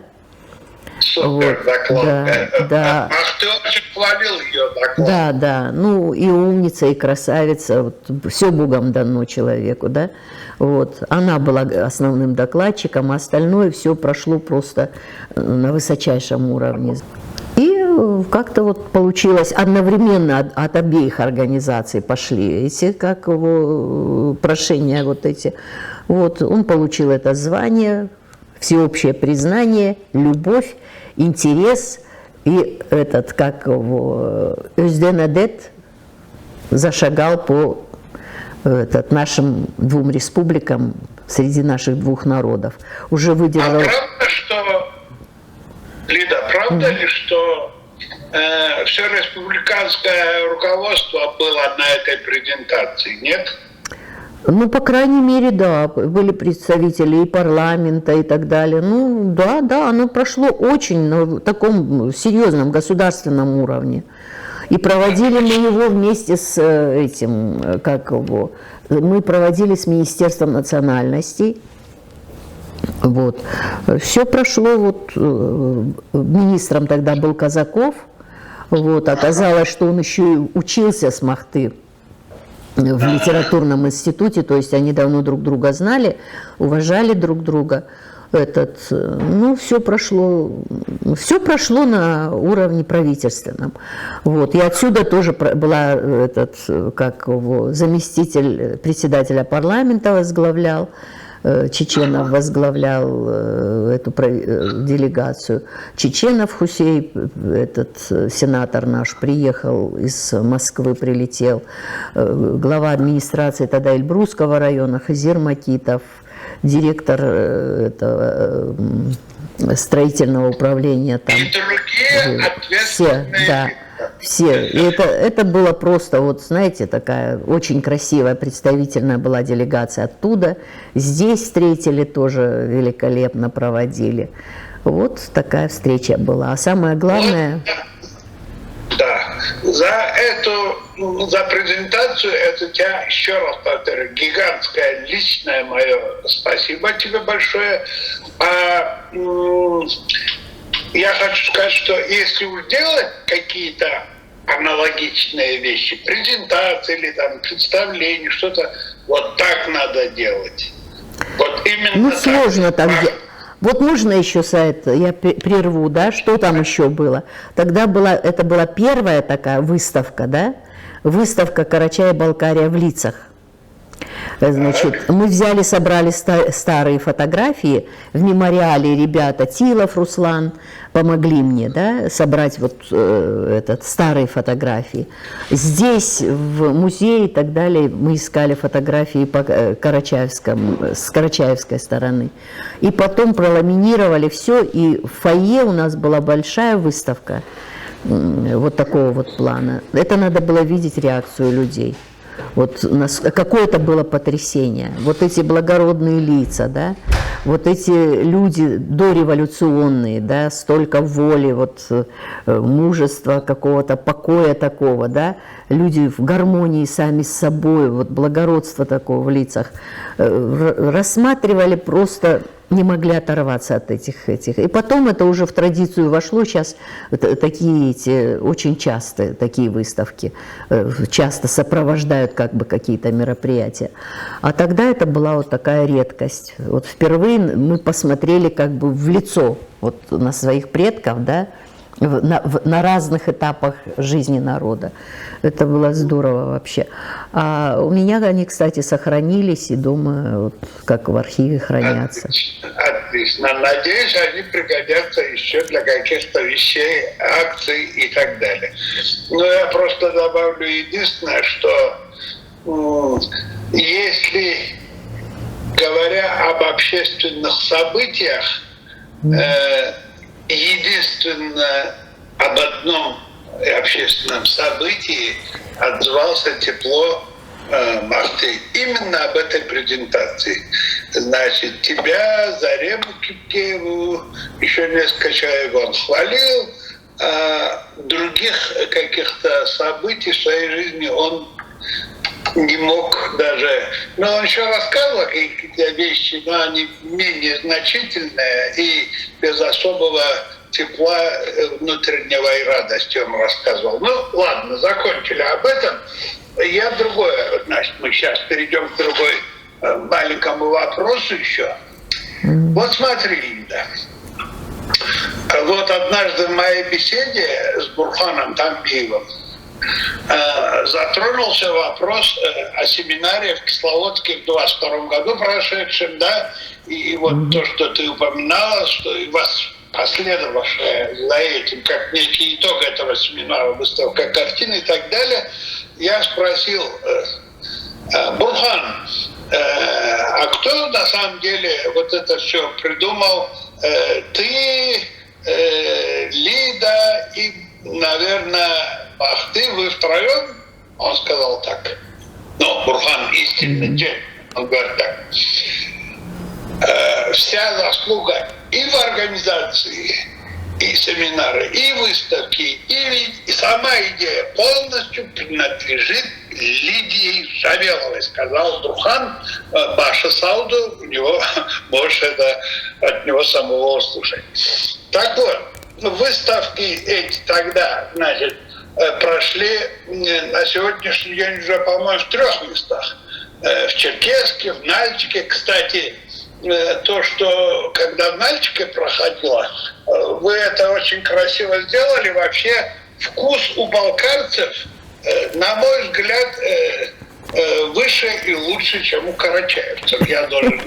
Speaker 2: Супер доклад.
Speaker 5: Да.
Speaker 2: Ты очень хвалил ее доклад.
Speaker 5: Да. Ну, и умница, и красавица. Вот, все Богом дано человеку, да. Вот. Она была основным докладчиком, а остальное все прошло просто на высочайшем уровне. И как-то вот получилось, одновременно от обеих организаций пошли эти, прошения вот эти. Вот, он получил это звание, всеобщее признание, любовь, интерес, и Özdemir зашагал по нашим двум республикам среди наших двух народов. Уже выдержал...
Speaker 2: Лида, правда ли, что все республиканское руководство было на этой презентации, нет?
Speaker 5: Ну, по крайней мере, да, были представители и парламента и так далее. Ну, да, оно прошло очень на таком серьезном государственном уровне. И проводили мы его вместе с мы проводили с Министерством национальностей. Вот. Все прошло, вот, министром тогда был Казаков. Вот, оказалось, что он еще и учился с Махты в литературном институте, то есть они давно друг друга знали, уважали друг друга. Все прошло на уровне правительственном. Вот. И отсюда тоже была заместитель председателя парламента возглавлял Чеченов возглавлял эту делегацию. Чеченов Хусей, этот сенатор наш, приехал из Москвы, прилетел. Глава администрации тогда Эльбрусского района Хазир Макитов, директор этого строительного управления там.
Speaker 2: И другие ответственные
Speaker 5: все, да. Все. И это было просто, вот знаете, такая очень красивая, представительная была делегация оттуда. Здесь встретили тоже великолепно, проводили. Вот такая встреча была. А самое главное...
Speaker 2: Да, за презентацию, это тебя, еще раз повторю, гигантское личное мое спасибо тебе большое. Я хочу сказать, что если уж делать какие-то аналогичные вещи, презентации или там представления, что-то, вот так надо делать. Вот именно
Speaker 5: ну,
Speaker 2: так.
Speaker 5: Сложно так делать. Вот можно еще сайт, я прерву, да, что там еще было? Тогда это была первая такая выставка, да, выставка Карачаева-Балкария в лицах. Значит, мы взяли, собрали старые фотографии в мемориале, ребята, Тилов, Руслан помогли мне, да, собрать вот старые фотографии. Здесь, в музее и так далее, мы искали фотографии по с карачаевской стороны. И потом проламинировали все, и в фойе у нас была большая выставка вот такого вот плана. Это надо было видеть реакцию людей. Вот какое-то было потрясение. Вот эти благородные лица, да, вот эти люди дореволюционные, да, столько воли, вот мужества какого-то, покоя такого, да, люди в гармонии сами с собой, вот благородство такого в лицах, рассматривали просто, не могли оторваться от этих. И потом это уже в традицию вошло, сейчас такие очень часто такие выставки, часто сопровождают как бы какие-то мероприятия. А тогда это была вот такая редкость. Вот впервые мы посмотрели как бы в лицо вот на своих предков, да, на разных этапах жизни народа. Это было здорово вообще. А у меня они, кстати, сохранились, и дома, вот, как в архиве, хранятся.
Speaker 2: Отлично. Надеюсь, они пригодятся еще для каких-то вещей, акций и так далее. Но я просто добавлю единственное, что если, говоря об общественных событиях, единственно об одном общественном событии отзывался тепло Махти. Именно об этой презентации. Значит, тебя, Зарему Кипкееву, еще несколько человек он хвалил, а других каких-то событий в своей жизни он не мог даже... Но он еще рассказывал какие-то вещи, но они менее значительные и без особого тепла внутреннего и радости он рассказывал. Ну, ладно, закончили об этом. Я другое, значит, мы сейчас перейдем к другой маленькому вопросу еще. Вот смотри, Линда. Вот однажды в моей беседе с Бурханом Тамбиевым затронулся вопрос о семинаре в Кисловодске в 22 году прошедшем, да, и вот то, что ты упоминала, что и вас последовавшая за этим, как некий итог этого семинара, выставка картин и так далее, я спросил: Бурхан, а кто на самом деле вот это все придумал? Ты, Лида и, наверное, Махти, вы втроем? Он сказал так. Ну, Бурхан истинный день. Он говорит так. Вся заслуга и в организации, и семинары, и выставки, и сама идея полностью принадлежит Лидии Шавеловой, сказал Бурхан. Баша Сауду, у него, можешь это от него самого услышать. Так вот, выставки эти тогда, значит, прошли на сегодняшний день уже, по-моему, в 3 местах. В Черкесске, в Нальчике. Кстати, то, что когда в Нальчике проходило, вы это очень красиво сделали. Вообще вкус у балкарцев, на мой взгляд, выше и лучше, чем у карачаевцев. Я должен...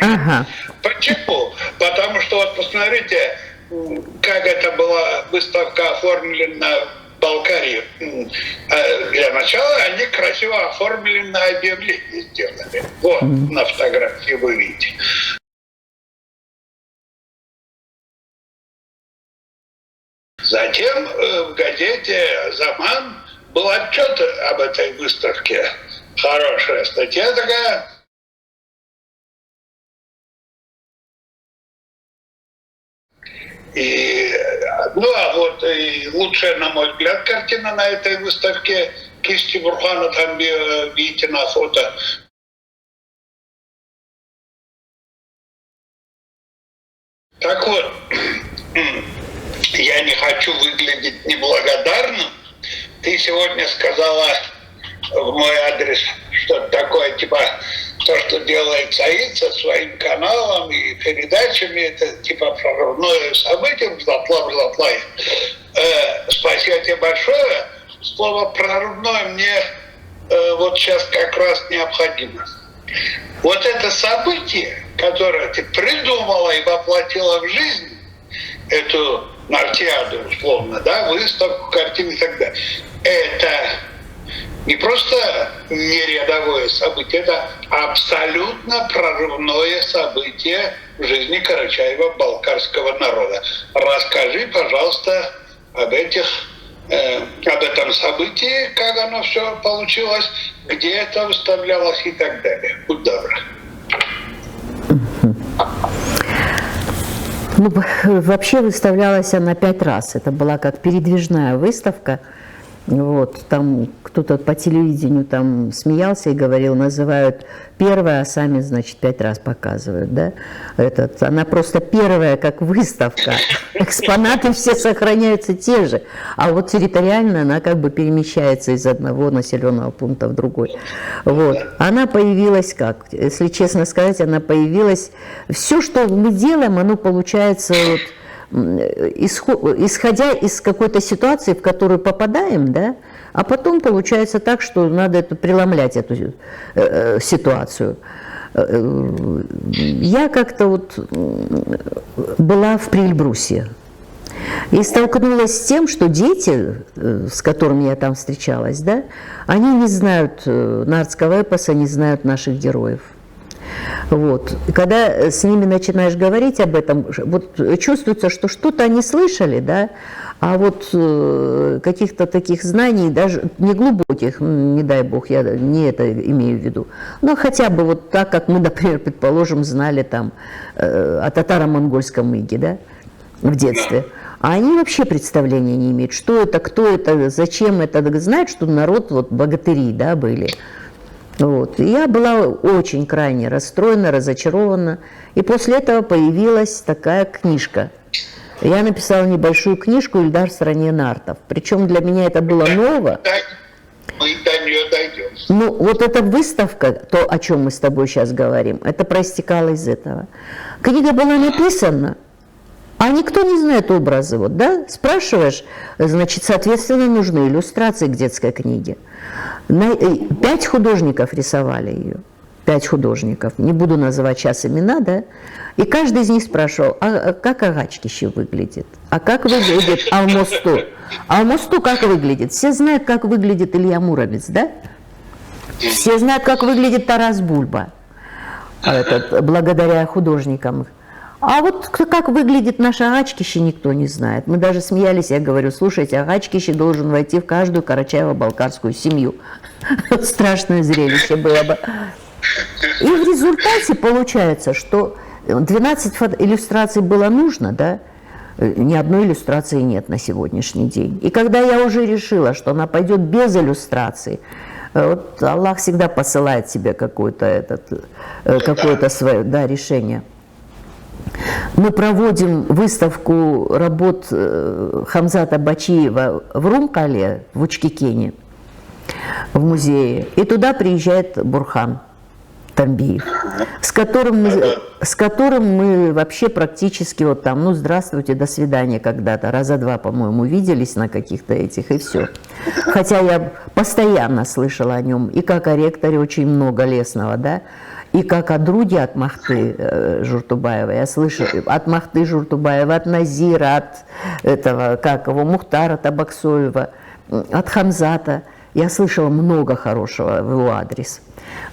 Speaker 5: Ага.
Speaker 2: Почему? Потому что, вот посмотрите, как это была выставка оформлена в Болгарии. Для начала они красиво оформленное объявление сделали. Вот, на фотографии вы видите. Затем в газете «Заман» был отчет об этой выставке. Хорошая статья такая. А вот и лучшая, на мой взгляд, картина на этой выставке кисти Бурхана, там видите на фото. Так вот, я не хочу выглядеть неблагодарным. Ты сегодня сказала в мой адрес что-то такое, типа, то, что делает Саид со своим каналом и передачами, это типа прорывное событие, бла-бла-бла-бла. Спасибо тебе большое. Слово «прорывное» мне вот сейчас как раз необходимо. Вот это событие, которое ты придумала и воплотила в жизнь, эту Нартиаду, условно, да, выставку, картины и так далее, это не просто нерядовое событие, это абсолютно прорывное событие в жизни карачаево-балкарского народа. Расскажи, пожалуйста, об этом событии, как оно все получилось, где это выставлялось и так далее. Будь добр.
Speaker 5: Ну, вообще выставлялась она 5 раз. Это была как передвижная выставка. Вот, там кто-то по телевидению там смеялся и говорил, называют первая, а сами, значит, 5 раз показывают, да? Она просто первая, как выставка. Экспонаты все сохраняются те же, а вот территориально она как бы перемещается из одного населенного пункта в другой. Вот. Она появилась как? Если честно сказать, она появилась... Все, что мы делаем, оно получается... Вот, исходя из какой-то ситуации, в которую попадаем, да, а потом получается так, что надо преломлять эту ситуацию. Я как-то вот была в Прильбрусе и столкнулась с тем, что дети, с которыми я там встречалась, да, они не знают нардского эпоса, не знают наших героев. Вот. И когда с ними начинаешь говорить об этом, вот чувствуется, что что-то они слышали, да, а вот каких-то таких знаний, даже не глубоких, не дай бог, я не это имею в виду, но хотя бы вот так, как мы, например, предположим, знали там о татаро-монгольском иге, да, в детстве. А они вообще представления не имеют, что это, кто это, зачем это, знают, что народ, вот богатыри, да, были. Вот. И я была очень крайне расстроена, разочарована. И после этого появилась такая книжка. Я написала небольшую книжку «Ильдар в стране нартов». Причем для меня это было ново.
Speaker 2: Мы до нее дойдем.
Speaker 5: Ну, вот эта выставка, то, о чем мы с тобой сейчас говорим, это проистекало из этого. Книга была написана, а никто не знает образы. Вот, да? Спрашиваешь, значит, соответственно, нужны иллюстрации к детской книге. 5 художников рисовали ее. 5 художников. Не буду называть сейчас имена, да? И каждый из них спрашивал, а как Агачкище выглядит? А как выглядит Алмосту? Алмосту как выглядит? Все знают, как выглядит Илья Муромец, да? Все знают, как выглядит Тарас Бульба, благодаря художникам. А вот как выглядит наше Агачкище, никто не знает. Мы даже смеялись, я говорю, слушайте, Агачкище должен войти в каждую карачаево-балкарскую семью. Страшное зрелище было бы. И в результате получается, что 12 иллюстраций было нужно, да? Ни одной иллюстрации нет на сегодняшний день. И когда я уже решила, что она пойдет без иллюстраций, вот Аллах всегда посылает тебе какое-то свое, да, решение. Мы проводим выставку работ Хамзата Бачиева в Румкале, в Учкикене, в музее. И туда приезжает Бурхан Тамбиев. с которым мы вообще практически вот там, ну, здравствуйте, до свидания когда-то, раза два, по-моему, виделись на каких-то этих, и все. Хотя я постоянно слышала о нем, и как о ректоре очень много лесного, да, и как о друге от Махты Журтубаева. Я слышу от Махты Журтубаева, от Назира, от этого, как его, Мухтара Табаксоева, от Хамзата. Я слышала много хорошего в его адрес.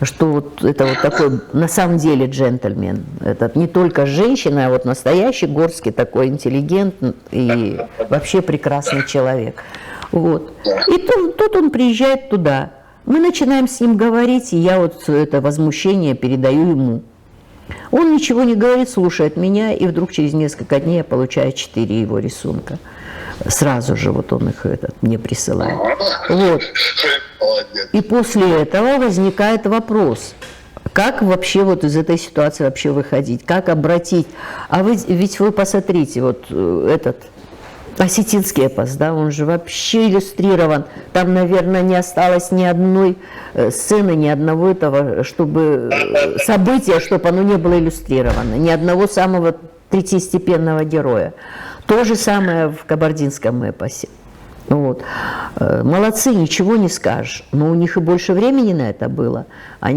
Speaker 5: Что вот это вот такой, на самом деле, джентльмен. Это не только женщина, а вот настоящий горский такой интеллигент и вообще прекрасный человек. Вот. И тут он приезжает туда. Мы начинаем с ним говорить, и я вот это возмущение передаю ему. Он ничего не говорит, слушает меня, и вдруг через несколько дней я получаю 4 его рисунка. Сразу же вот он их мне присылает. Вот. И после этого возникает вопрос, как вообще вот из этой ситуации вообще выходить, как обратить. А ведь вы посмотрите, вот этот осетинский эпос, да, он же вообще иллюстрирован. Там, наверное, не осталось ни одной сцены, ни одного этого, чтобы события, чтобы оно не было иллюстрировано, ни одного самого третьестепенного героя. То же самое в кабардинском эпосе. Вот. Молодцы, ничего не скажешь, но у них и больше времени на это было. У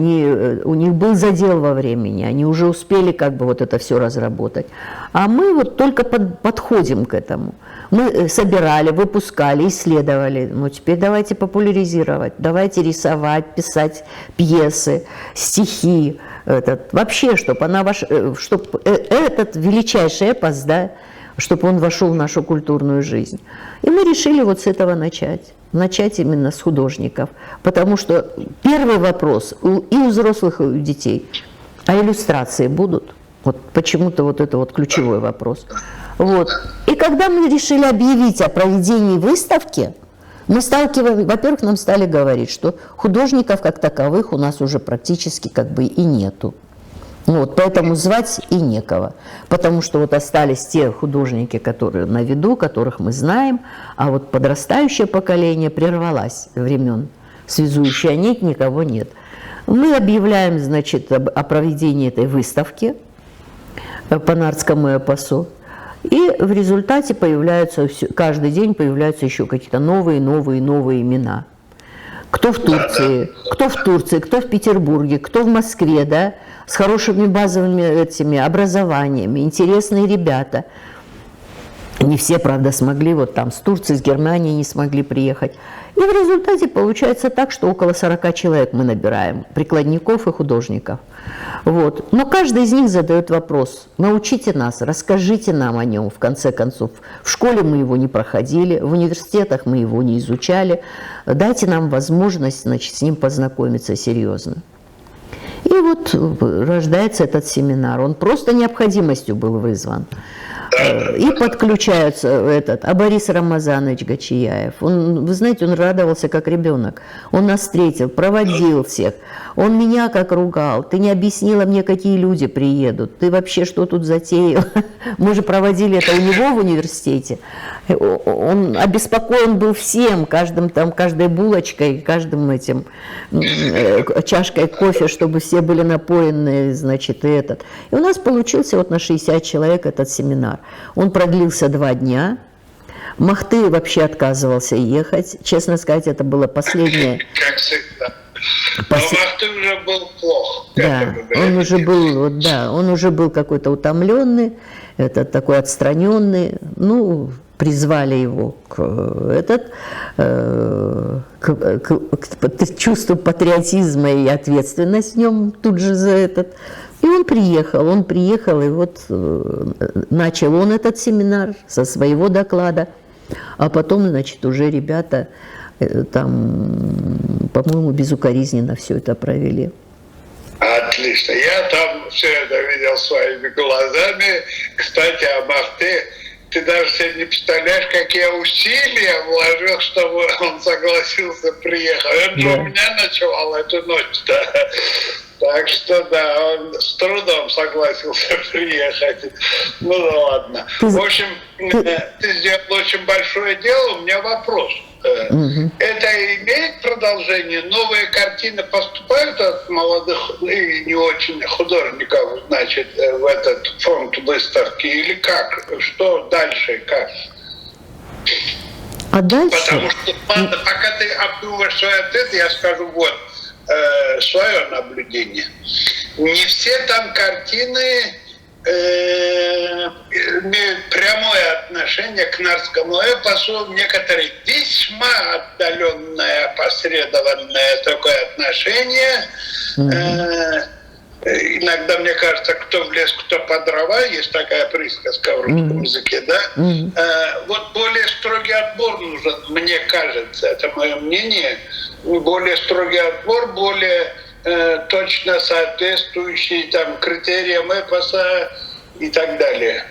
Speaker 5: них был задел во времени, они уже успели как бы вот это все разработать. А мы вот только подходим к этому. Мы собирали, выпускали, исследовали. Ну, теперь давайте популяризировать, давайте рисовать, писать пьесы, стихи. Вообще, чтобы этот величайший эпос, да, чтобы он вошел в нашу культурную жизнь. И мы решили вот с этого начать. Начать именно с художников. Потому что первый вопрос и у взрослых, и у детей. А иллюстрации будут? Вот почему-то вот это вот ключевой вопрос. Вот. И когда мы решили объявить о проведении выставки, мы сталкивались, во-первых, нам стали говорить, что художников как таковых у нас уже практически как бы и нету. Вот, поэтому звать и некого, потому что вот остались те художники, которые на виду, которых мы знаем, а вот подрастающее поколение прервалось времен, связующая нить, никого нет. Мы объявляем, значит, о проведении этой выставки по Нартскому эпосу, и в результате появляются, каждый день появляются еще какие-то новые имена. Кто в Турции, кто в Петербурге, кто в Москве, да, с хорошими базовыми этими образованиями, интересные ребята. Не все, правда, смогли, вот там с Турции, с Германии не смогли приехать. И в результате получается так, что около 40 человек мы набираем, прикладников и художников. Вот. Но каждый из них задает вопрос: научите нас, расскажите нам о нем, в конце концов. В школе мы его не проходили, в университетах мы его не изучали. Дайте нам возможность, значит, с ним познакомиться серьезно. И вот рождается этот семинар. Он просто необходимостью был вызван. И подключаются Борис Рамазанович Гачияев. Он, вы знаете, он радовался как ребенок. Он нас встретил, проводил всех. Он меня как ругал. Ты не объяснила мне, какие люди приедут. Ты вообще что тут затеял? Мы же проводили это у него в университете. Он обеспокоен был всем, каждой булочкой, каждым этим чашкой кофе, чтобы все были напоены, значит, и этот. И у нас получился вот на 60 человек этот семинар. Он продлился 2 дня. Махты вообще отказывался ехать. Честно сказать, это было последнее.
Speaker 2: Как всегда. Но Махты уже был плох.
Speaker 5: Да, он уже был какой-то утомленный, такой отстраненный. Ну, призвали его к чувству патриотизма и ответственности в нем тут же за этот. И он приехал, и вот начал он этот семинар со своего доклада, а потом, значит, уже ребята там, по-моему, безукоризненно все это провели.
Speaker 2: Отлично. Я там все это видел своими глазами. Кстати, о Махте, ты даже себе не представляешь, какие усилия вложил, чтобы он согласился приехать. Он же у меня ночевал эту ночь, да. Так что, да, он с трудом согласился приехать. Ну да ладно. В общем, ты сделал очень большое дело. У меня вопрос. Это имеет продолжение? Новые картины поступают от молодых и не очень художников, значит, в этот фонд выставки? Или как? Что дальше? Как?
Speaker 5: А дальше?
Speaker 2: Потому что, ладно, пока ты обдумываешь свой ответ, я скажу вот свое наблюдение. Не все там картины имеют прямое отношение к нардскому эпосу, некоторые весьма отдаленное, опосредованное такое отношение. Иногда, мне кажется, кто в лес, кто по дрова, есть такая присказка в русском языке, да? Вот более строгий отбор нужен, мне кажется, это мое мнение, более строгий отбор, более точно соответствующий там критериям эпоса и так далее.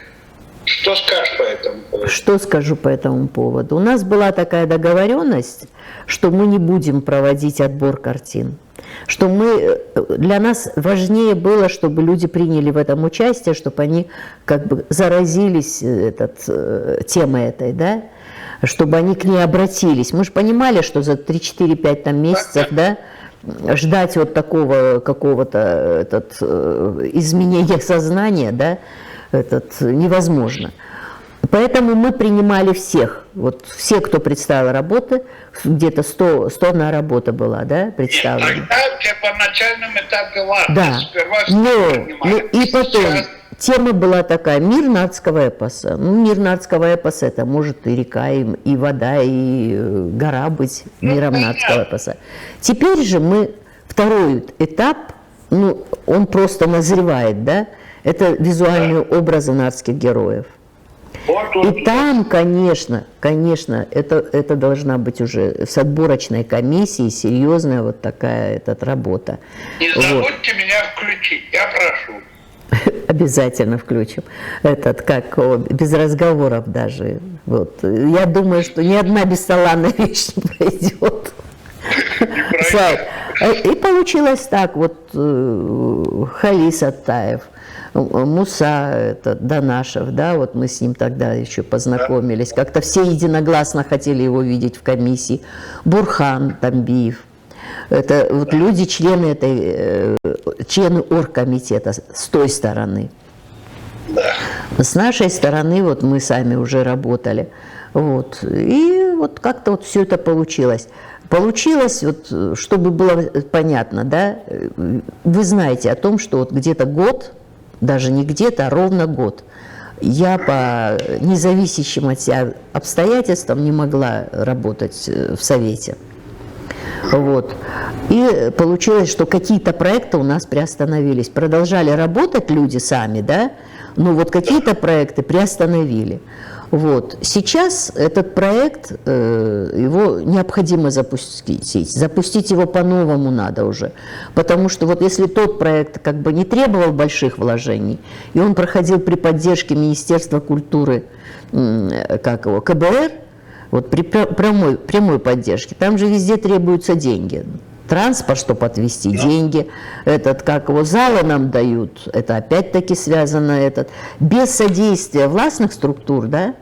Speaker 2: Что скажешь по этому поводу?
Speaker 5: Что скажу по этому поводу? У нас была такая договоренность, что мы не будем проводить отбор картин. Что для нас важнее было, чтобы люди приняли в этом участие, чтобы они как бы заразились темой этой, да? Чтобы они к ней обратились. Мы же понимали, что за 3-4-5 месяцев, да, ждать вот такого какого-то изменения сознания, да, невозможно. Поэтому мы принимали всех, вот все, кто представил работы, где-то 101 работа была, да, представлена.
Speaker 2: Нет, тогда на начальном этапе ладно,
Speaker 5: да.
Speaker 2: сперва
Speaker 5: И потом тема была такая: мир нардского эпоса. Ну, мир нардского эпоса — это может и река, и вода, и гора быть миром нардского эпоса. Теперь же мы второй этап, ну, он просто назревает, да, это визуальные образы нардских героев. И там, конечно, это должна быть уже с отборочной комиссией серьезная вот такая работа.
Speaker 2: Не забудьте меня включить, я прошу.
Speaker 5: Обязательно включим. Без разговоров даже. Вот. Я думаю, что ни одна бессаланная вещь не пройдет. И получилось так, вот Халис Аттаев, Муса Данашев, да, вот мы с ним тогда еще познакомились, как-то все единогласно хотели его видеть в комиссии. Бурхан Тамбиев, это вот люди, члены оргкомитета с той стороны. С нашей стороны вот мы сами уже работали, вот, и вот как-то вот все это получилось. Получилось, вот, чтобы было понятно, да, вы знаете о том, что вот где-то год, даже не где-то, а ровно год, я по независящим от себя обстоятельствам не могла работать в Совете. Вот. И получилось, что какие-то проекты у нас приостановились. Продолжали работать люди сами, да, но вот какие-то проекты приостановили. Вот. Сейчас этот проект, его необходимо запустить. Запустить его по-новому надо уже. Потому что вот если тот проект как бы не требовал больших вложений, и он проходил при поддержке Министерства культуры, КБР, вот при прямой поддержке, там же везде требуются деньги. Транспорт, чтобы отвезти, деньги, залы нам дают, это опять-таки связано, без содействия властных структур, да,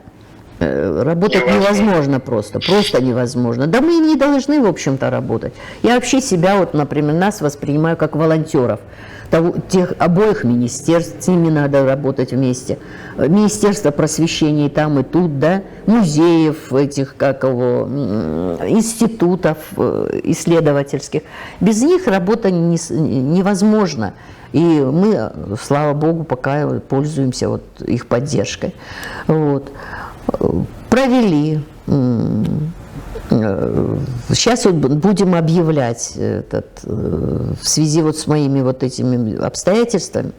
Speaker 5: работать невозможно просто невозможно. Да мы и не должны, в общем-то, работать. Я вообще себя, вот, например, нас воспринимаю как волонтеров. Тех обоих министерств, с ними надо работать вместе. Министерство просвещения и там, и тут, да, музеев, институтов исследовательских. Без них работа невозможна. И мы, слава богу, пока пользуемся вот их поддержкой. Вот. Провели. Сейчас вот будем объявлять в связи вот с моими вот этими обстоятельствами.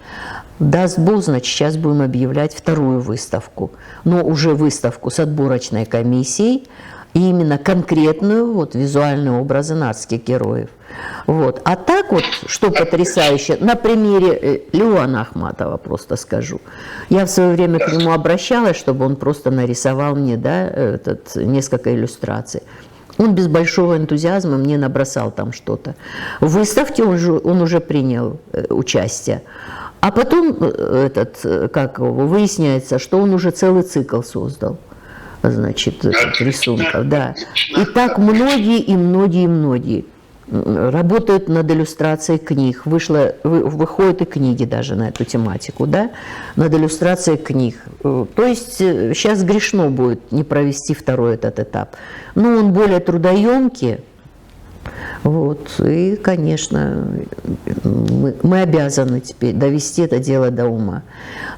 Speaker 5: Даст Бог, значит, сейчас будем объявлять вторую выставку. Но уже выставку с отборочной комиссией. И именно конкретную вот визуальные образы нардских героев. Вот. А так вот, что потрясающе, на примере Леона Ахматова просто скажу. Я в свое время к нему обращалась, чтобы он просто нарисовал мне, да, несколько иллюстраций. Он без большого энтузиазма мне набросал там что-то. В выставке он уже принял участие. А потом выясняется, что он уже целый цикл создал, значит, рисунков. Да. И так многие работают над иллюстрацией книг. Выходят и книги даже на эту тематику, да, над иллюстрацией книг. То есть сейчас грешно будет не провести второй этот этап. Но он более трудоемкий. Вот. И, конечно, мы обязаны теперь довести это дело до ума.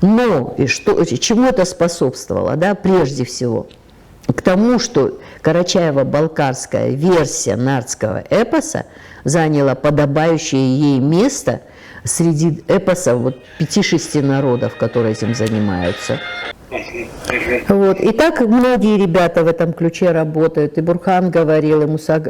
Speaker 5: Но чему это способствовало, да, прежде всего? К тому, что Карачаево-Балкарская версия нардского эпоса заняла подобающее ей место среди эпосов 5-6 народов, которые этим занимаются. Вот. И так многие ребята в этом ключе работают. И Бурхан говорил, и Муса,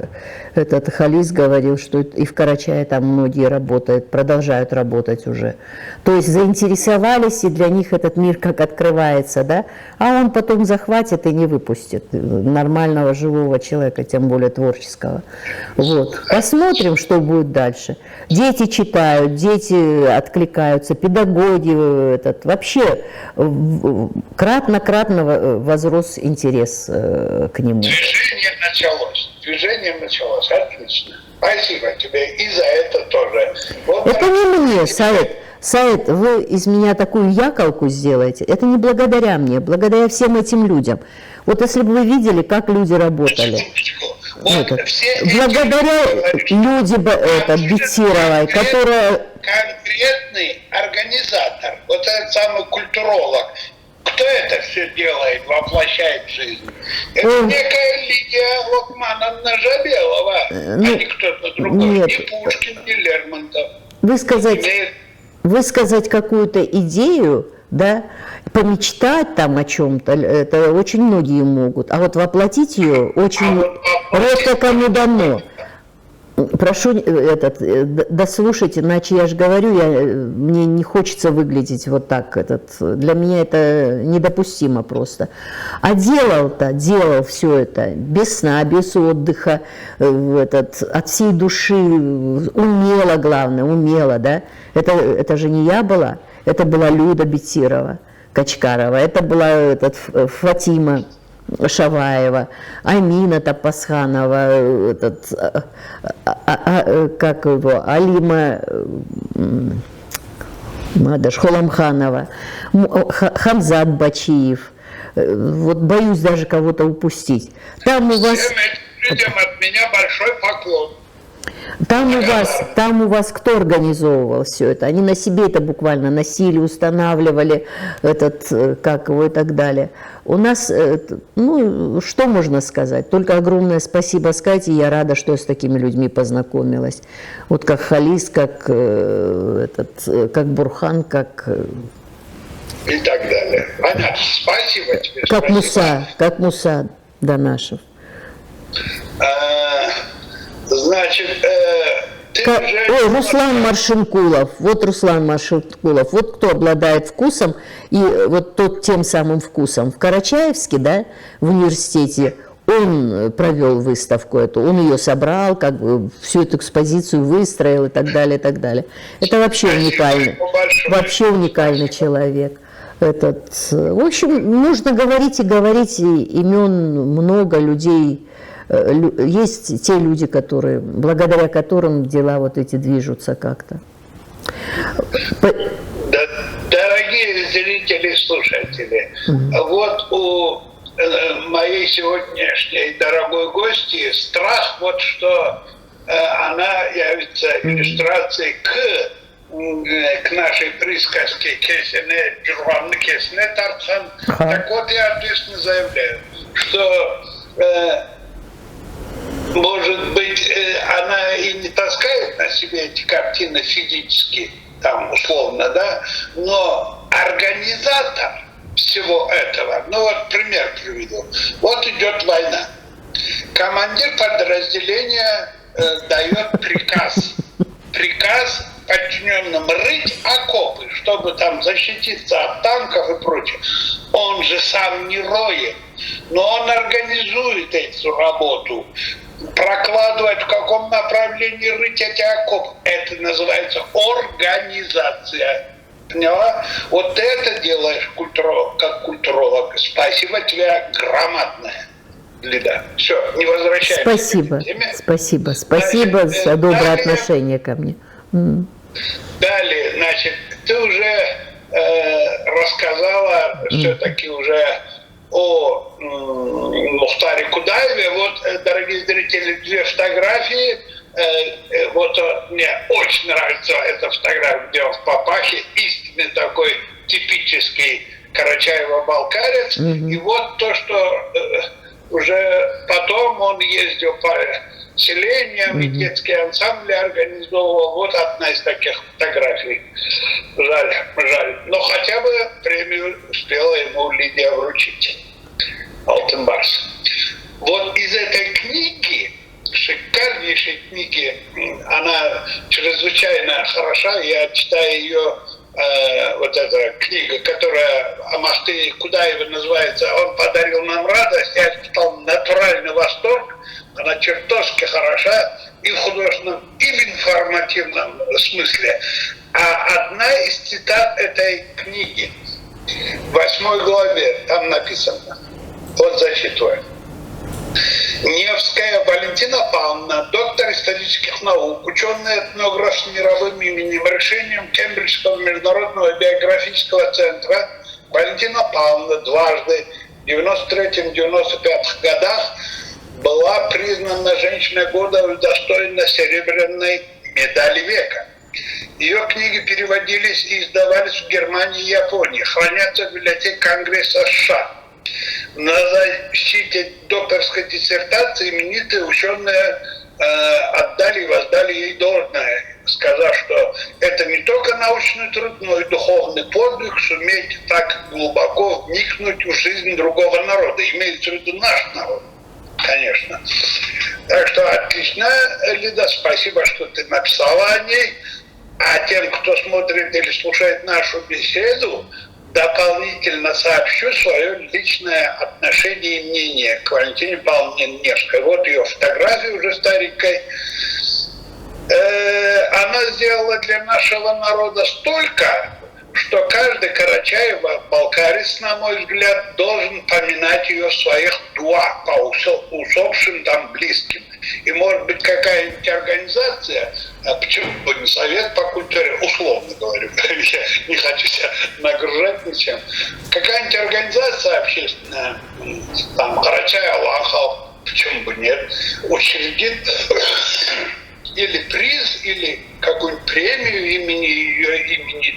Speaker 5: Халис говорил, что и в Карачае там многие работают, продолжают работать уже. То есть заинтересовались, и для них этот мир как открывается, да? А он потом захватит и не выпустит нормального живого человека, тем более творческого. Вот. Посмотрим, что будет дальше. Дети читают, дети откликаются, педагоги, вообще кратно возрос интерес к нему.
Speaker 2: Движение началось, отлично. Спасибо тебе и за это тоже. Вот
Speaker 5: это не мне, Саид, вы из меня такую яколку сделаете. Это не благодаря мне, благодаря всем этим людям. Вот если бы вы видели, как люди работали. Благодаря Люде Бетировой, которая...
Speaker 2: Конкретный организатор, вот этот самый культуролог, кто это все делает, воплощает в жизнь? Это некая Лидия Лукмановна Жабелова, а не кто-то другой,
Speaker 5: нет.
Speaker 2: ни Пушкин, ни Лермонтов.
Speaker 5: Высказать какую-то идею, да, помечтать там о чем-то, это очень многие могут, а вот воплотить ее очень редко кому дано. Прошу дослушать, иначе я же говорю, мне не хочется выглядеть вот так. Для меня это недопустимо просто. А делал все это без сна, без отдыха, от всей души, умело, главное, умело, да. Это же не я была, это была Люда Бетирова, Качкарова, это была Фатима Шаваева, Амина Тапасханова, Алима Холамханова, Хамзат Бачиев. Вот боюсь даже кого-то упустить. Там у вас...
Speaker 2: Всем этим людям от меня большой поклон.
Speaker 5: Там у вас кто организовывал все это? Они на себе это буквально носили, устанавливали и так далее. У нас, что можно сказать? Только огромное спасибо сказать, и я рада, что я с такими людьми познакомилась. Вот как Халис, как Бурхан, как...
Speaker 2: И так далее. Понятно. Спасибо тебе.
Speaker 5: Как Муса Данашев.
Speaker 2: Значит,
Speaker 5: Руслан Маршинкулов. Вот Руслан Маршинкулов. Вот кто обладает вкусом, и вот тот тем самым вкусом. В Карачаевске, да, в университете, он провел выставку эту, он ее собрал, всю эту экспозицию выстроил и так далее, и так далее. Это вообще уникальный человек. В общем, нужно говорить и говорить, имен много, людей. Есть те люди, благодаря которым дела вот эти движутся как-то.
Speaker 2: Дорогие зрители и слушатели, вот у моей сегодняшней дорогой гости страх, вот что она явится иллюстрацией к нашей присказке «Кесене, Джурванны Кесене Тархан». Так вот, я ответственно заявляю, что может быть, она и не таскает на себе эти картины физически, там, условно, да, но организатор всего этого, вот пример приведу. Вот идет война. Командир подразделения дает приказ подчиненным рыть окопы, чтобы там защититься от танков и прочее. Он же сам не роет, но он организует эту работу. прокладывать, в каком направлении рыть эти окопы. Это называется организация. Поняла? Вот ты это делаешь как культуролог. Спасибо тебе громадное, Лида. Все, не возвращаемся.
Speaker 5: Спасибо, спасибо за доброе
Speaker 2: далее,
Speaker 5: отношение ко мне.
Speaker 2: Далее, значит, ты уже рассказала все-таки уже о Мухтаре Кудаеве. Вот, дорогие зрители, 2 фотографии. Вот мне очень нравится эта фотография, где он в папахе, истинный такой типический карачаево-балкарец. И вот то, что уже потом он ездил по селениям и детские ансамбли организовывал. Вот одна из таких фотографий. Жаль. Но хотя бы премию успела ему Лидия вручить. Алтын Барс. Вот из этой книги, шикарнейшей книги, она чрезвычайно хороша. Я читаю ее, вот эта книга, которая о Махты Кудаеве называется «Он подарил нам радость». Я читал натуральный восторг. Она чертовски хороша и в художественном, и в информативном смысле. А одна из цитат этой книги, в 8 главе, там написано, вот зачитываю. Невская Валентина Павловна, доктор исторических наук, ученый-этнограф с мировым именем, решением Кембриджского международного биографического центра. Валентина Павловна дважды, в 93-95 годах, была признана женщиной года и удостоена серебряной медали века. Ее книги переводились и издавались в Германии и Японии, хранятся в библиотеке Конгресса США. На защите докторской диссертации именитые ученые отдали и воздали ей должное, сказав, что это не только научный труд, но и духовный подвиг суметь так глубоко вникнуть в жизнь другого народа. Имеется в виду наш народ, конечно. Так что отлично, Лида, спасибо, что ты написала о ней. А тем, кто смотрит или слушает нашу беседу, дополнительно сообщу свое личное отношение и мнение к Валентине Павловне Невской. Вот ее фотография уже старенькой. Она сделала для нашего народа столько, что каждый карачаево-балкарец, на мой взгляд, должен поминать ее в своих дуа по усопшим там близким. И может быть какая-нибудь организация, почему бы не совет по культуре, условно говорю, я не хочу себя нагружать ничем, какая-нибудь организация общественная, там Карачай-Алахов, почему бы нет, учредит или приз, или какую-нибудь премию ее имени.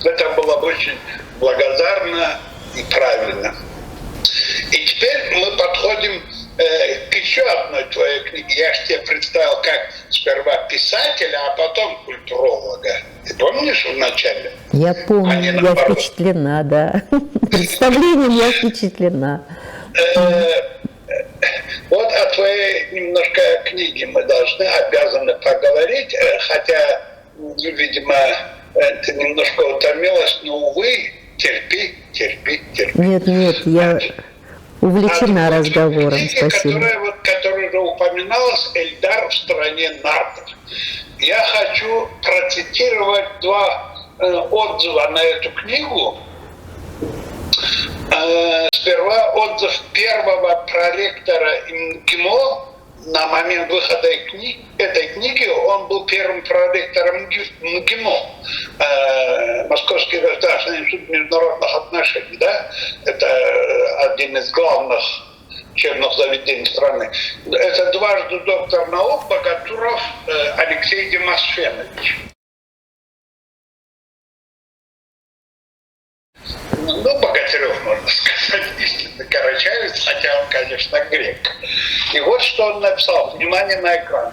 Speaker 2: Это было бы очень благодарно и правильно. И теперь мы подходим к еще одной твоей книге. Я же тебе представил как сперва писателя, а потом культуролога. Ты помнишь вначале?
Speaker 5: Я помню, я впечатлена, да. Представлением я впечатлена.
Speaker 2: Вот о твоей немножко книге мы обязаны поговорить, хотя, видимо, ты немножко утомилась, но, увы, терпи.
Speaker 5: Нет, я увлечена разговором, спасибо.
Speaker 2: Которая уже упоминалась, «Эльдар в стране нартов». Я хочу процитировать 2 отзыва на эту книгу. Сперва отзыв первого проректора МГИМО. На момент выхода этой книги он был первым проректором МГИМО, Московский государственный институт международных отношений. Да? Это один из главных учебных заведений страны. Это дважды доктор наук Богатуров Алексей Демосфенович. Ну, Богатырев, можно сказать, истинный карачаевец, хотя он, конечно, грек. И вот что он написал. Внимание на экран.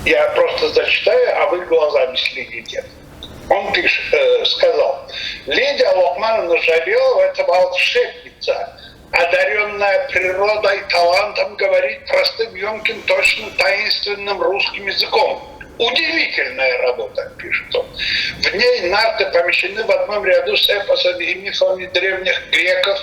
Speaker 2: Я просто зачитаю, а вы глазами следите. Он сказал: Лидия Лукмановна Жавелова – это волшебница, одаренная природой и талантом говорить простым, емким, точным, таинственным русским языком. Удивительная работа, пишет он. В ней нарты помещены в одном ряду с эпосами и мифами древних греков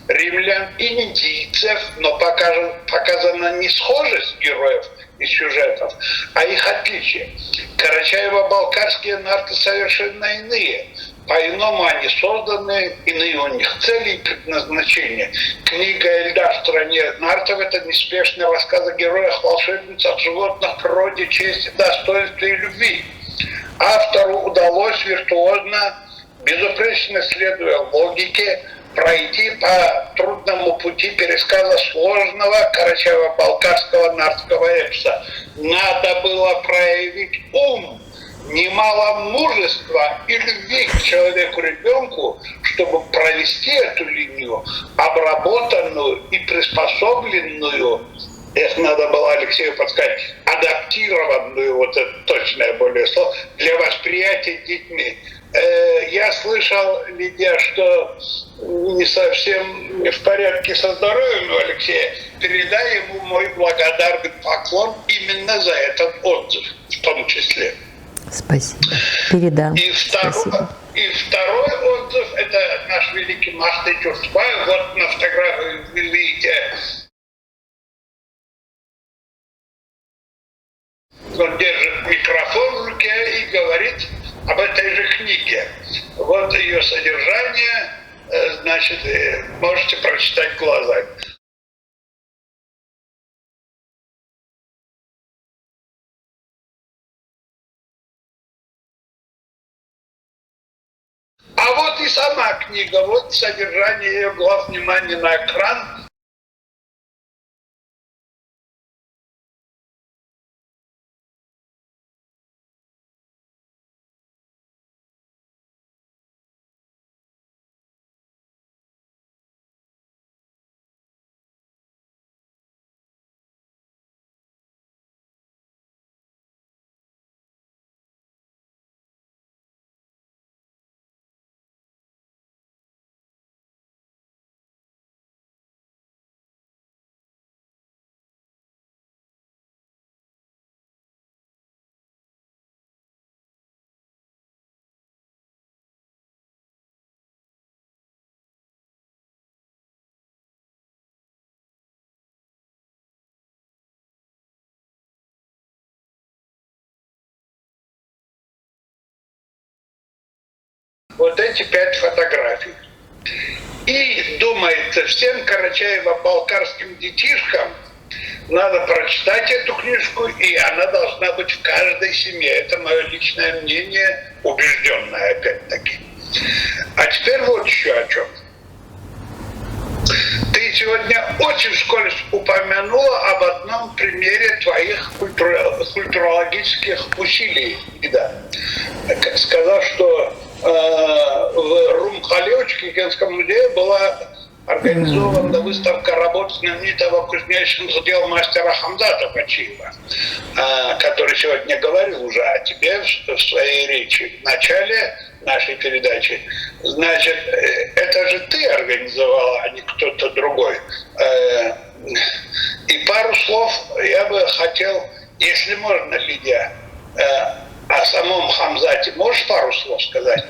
Speaker 2: римлян и индийцев, но показана не схожесть героев и сюжетов, а их отличие. Карачаево-балкарские нарты совершенно иные. По-иному они созданы, иные у них цели и предназначения. Книга «Эльдар в стране нартов» — это неспешный рассказ о героях, волшебницах, животных, природе, чести, достоинстве и любви. Автору удалось виртуозно, безупречно следуя логике, пройти по трудному пути пересказа сложного карачаево-балкарского нартского эпоса. Надо было проявить ум, немало мужества и любви к человеку-ребенку, чтобы провести эту линию, обработанную и приспособленную, это надо было Алексею подсказать, адаптированную, вот это точное более слово, для восприятия детьми. Я слышал, Лидия, что не совсем не в порядке со здоровьем у Алексея. Передай ему мой благодарный поклон именно за этот отзыв в том числе.
Speaker 5: Спасибо. Передам.
Speaker 2: Спасибо. И второй отзыв – это наш великий Махты Тюртбай. Вот на фотографии вы видите. Он держит микрофон в руке и говорит об этой же книге. Вот ее содержание, значит, можете прочитать глазами. А вот и сама книга, вот содержание ее глав, внимание на экран. Вот эти 5 фотографий. И думается, всем карачаево-балкарским детишкам надо прочитать эту книжку, и она должна быть в каждой семье. Это мое личное мнение, убежденное опять-таки. А теперь вот еще о чем. Ты сегодня очень вскользь упомянула об одном примере твоих культурологических усилий, да. Сказал, что в Рум-Хале, в Чикагенском музее, была организована выставка работ знаменитого кузнечного дела мастера Хамзата Бачиева, который сегодня говорил уже о тебе в своей речи в начале нашей передачи. Значит, это же ты организовала, а не кто-то другой. И пару слов я бы хотел, если можно, Лидия, о самом Хамзате можешь пару слов сказать?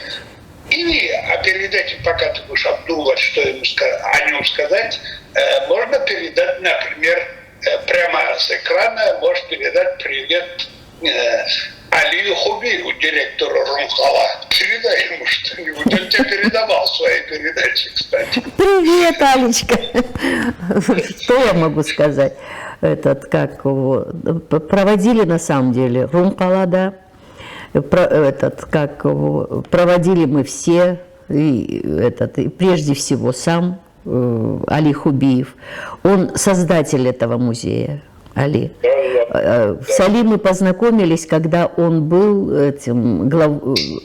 Speaker 2: А перед этим, пока ты будешь обдумывать, что о нем сказать, можно передать, например, прямо с экрана, можешь передать привет Алию Хубиеву, директору Румхала. Передай ему что-нибудь. Он тебе передавал свои передачи, кстати.
Speaker 5: Привет, Алечка. Что я могу сказать? Проводили на самом деле Румхала, да. Проводили мы все, и прежде всего сам Али Хубиев. Он создатель этого музея, Али. С Али мы познакомились, когда он был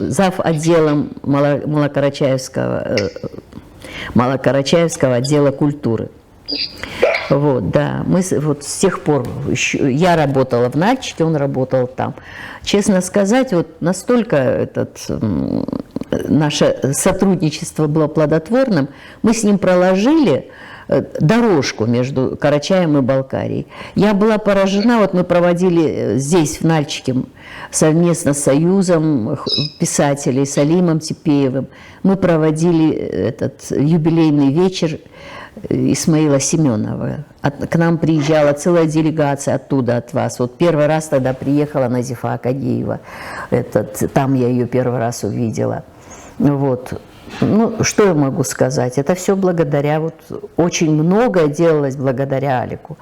Speaker 5: зав. Отделом Малокарачаевского отдела культуры. Вот, да, мы вот с тех пор, я работала в Нальчике, он работал там. Честно сказать, вот настолько наше сотрудничество было плодотворным, мы с ним проложили дорожку между Карачаем и Балкарией. Я была поражена, вот мы проводили здесь, в Нальчике, совместно с Союзом писателей, с Алимом Типеевым, мы проводили этот юбилейный вечер Исмаила Семенова. К нам приезжала целая делегация оттуда, от вас. Вот первый раз тогда приехала Назифа Акадиева. Там я ее первый раз увидела. Вот. Ну, что я могу сказать? Это все благодаря, вот, очень многое делалось благодаря Алику.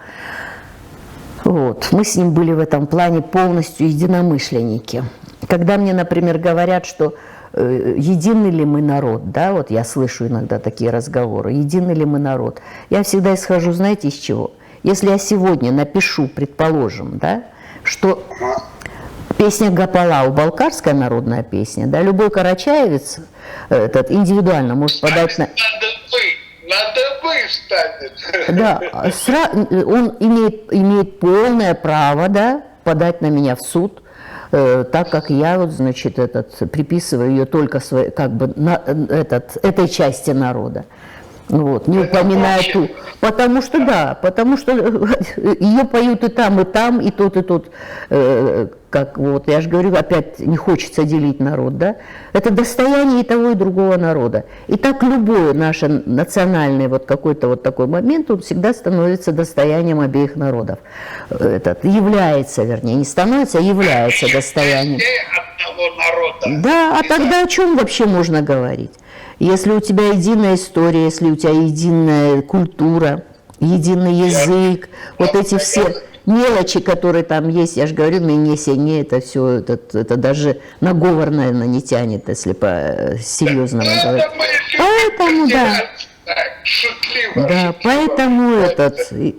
Speaker 5: Вот. Мы с ним были в этом плане полностью единомышленники. Когда мне, например, говорят, что единый ли мы народ, да, вот я слышу иногда такие разговоры, единый ли мы народ, я всегда исхожу, знаете, из чего? Если я сегодня напишу, предположим, да, что песня Гапалау, балкарская народная песня, да, любой карачаевец индивидуально может подать на...
Speaker 2: Надо вы станет.
Speaker 5: Да, он имеет полное право, да, подать на меня в суд, так как я вот, значит, приписываю ее только как бы этой части народа. Вот, не упоминая ту. Потому что, да, потому что ее поют и там, и тот, как вот, я же говорю, опять не хочется делить народ, да. Это достояние и того, и другого народа. И так любой наш национальный вот какой-то вот такой момент, он всегда становится достоянием обеих народов. Является, вернее, не становится, а является достоянием.
Speaker 2: Одного народа.
Speaker 5: Да, а тогда о чем вообще можно говорить? Если у тебя единая история, если у тебя единая культура, единый язык, вот эти все мелочи, которые там есть, я же говорю, мне не это все, это даже на говор, наверное, не тянет, если по-серьезному говорить. Поэтому, да.
Speaker 2: Шутливо.
Speaker 5: Да, поэтому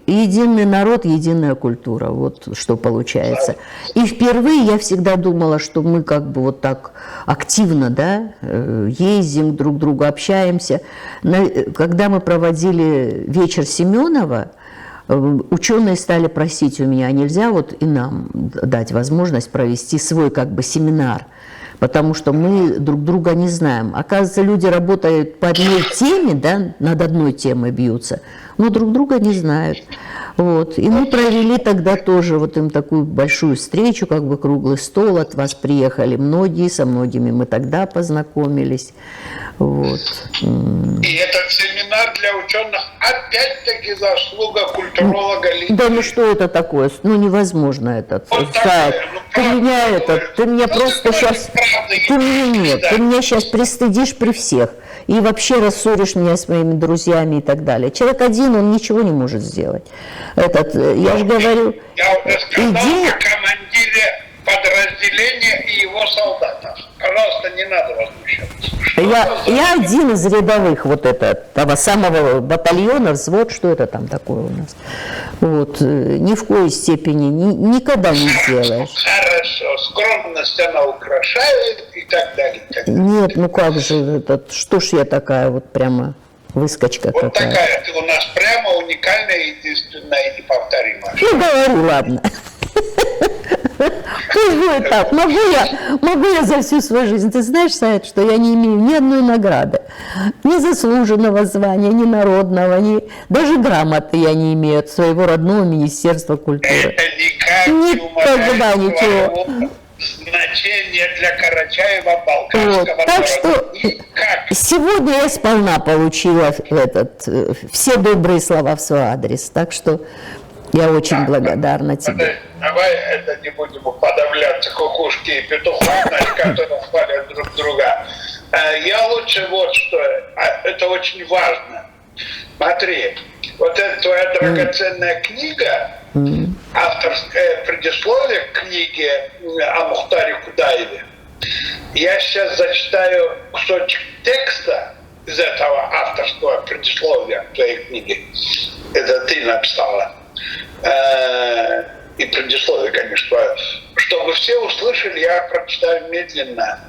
Speaker 5: единый народ, единая культура, вот что получается. И впервые я всегда думала, что мы как бы вот так активно, да, ездим друг к другу, общаемся. Когда мы проводили вечер Семенова, ученые стали просить у меня, а нельзя вот и нам дать возможность провести свой как бы семинар, потому что мы друг друга не знаем. Оказывается, люди работают по одной теме, да, над одной темой бьются, но друг друга не знают. Вот. И мы провели тогда тоже вот им такую большую встречу, как бы круглый стол, от вас приехали многие, со многими мы тогда познакомились. Вот.
Speaker 2: И этот семинар для ученых опять-таки заслуга культуролога Лидии.
Speaker 5: Да ну что это такое? Ну невозможно это.
Speaker 2: Вот
Speaker 5: Ты меня просто сейчас... Ты меня сейчас пристыдишь при всех. И вообще рассоришь меня с моими друзьями и так далее. Человек один, он ничего не может сделать. Я же говорю...
Speaker 2: Я уже сказал о командире подразделения и его солдатах. Пожалуйста, не надо возмущаться.
Speaker 5: Я один из рядовых вот того самого батальона, взвод, что это там такое у нас. Вот, ни в коей степени никогда не сделаешь.
Speaker 2: Хорошо, скромность она украшает и так далее. И так далее.
Speaker 5: Нет, ну как же, что ж я такая вот прямо выскочка
Speaker 2: вот
Speaker 5: такая.
Speaker 2: Такая ты у нас прямо уникальная, единственная и неповторимая.
Speaker 5: Ну говорю, ладно. Пусть будет так. Могу я за всю свою жизнь. Ты знаешь, Саид, что я не имею ни одной награды. Ни заслуженного звания, ни народного, даже грамоты я не имею от своего родного Министерства культуры.
Speaker 2: Это никак
Speaker 5: никогда ничего.
Speaker 2: Значение для Карачаева, балкарского
Speaker 5: вот. Так что сегодня я сполна получила все добрые слова в свой адрес. Так что я очень благодарна тебе.
Speaker 2: Давай это не будем уподобляться кукушке и петуху, которые хвалят друг друга. Я лучше вот что, это очень важно. Смотри, вот эта твоя драгоценная книга, авторское предисловие к книге о Мухтаре Кудаеве, я сейчас зачитаю кусочек текста из этого авторского предисловия к твоей книге. Это ты написала. И предисловие, конечно. Чтобы все услышали, я прочитаю медленно.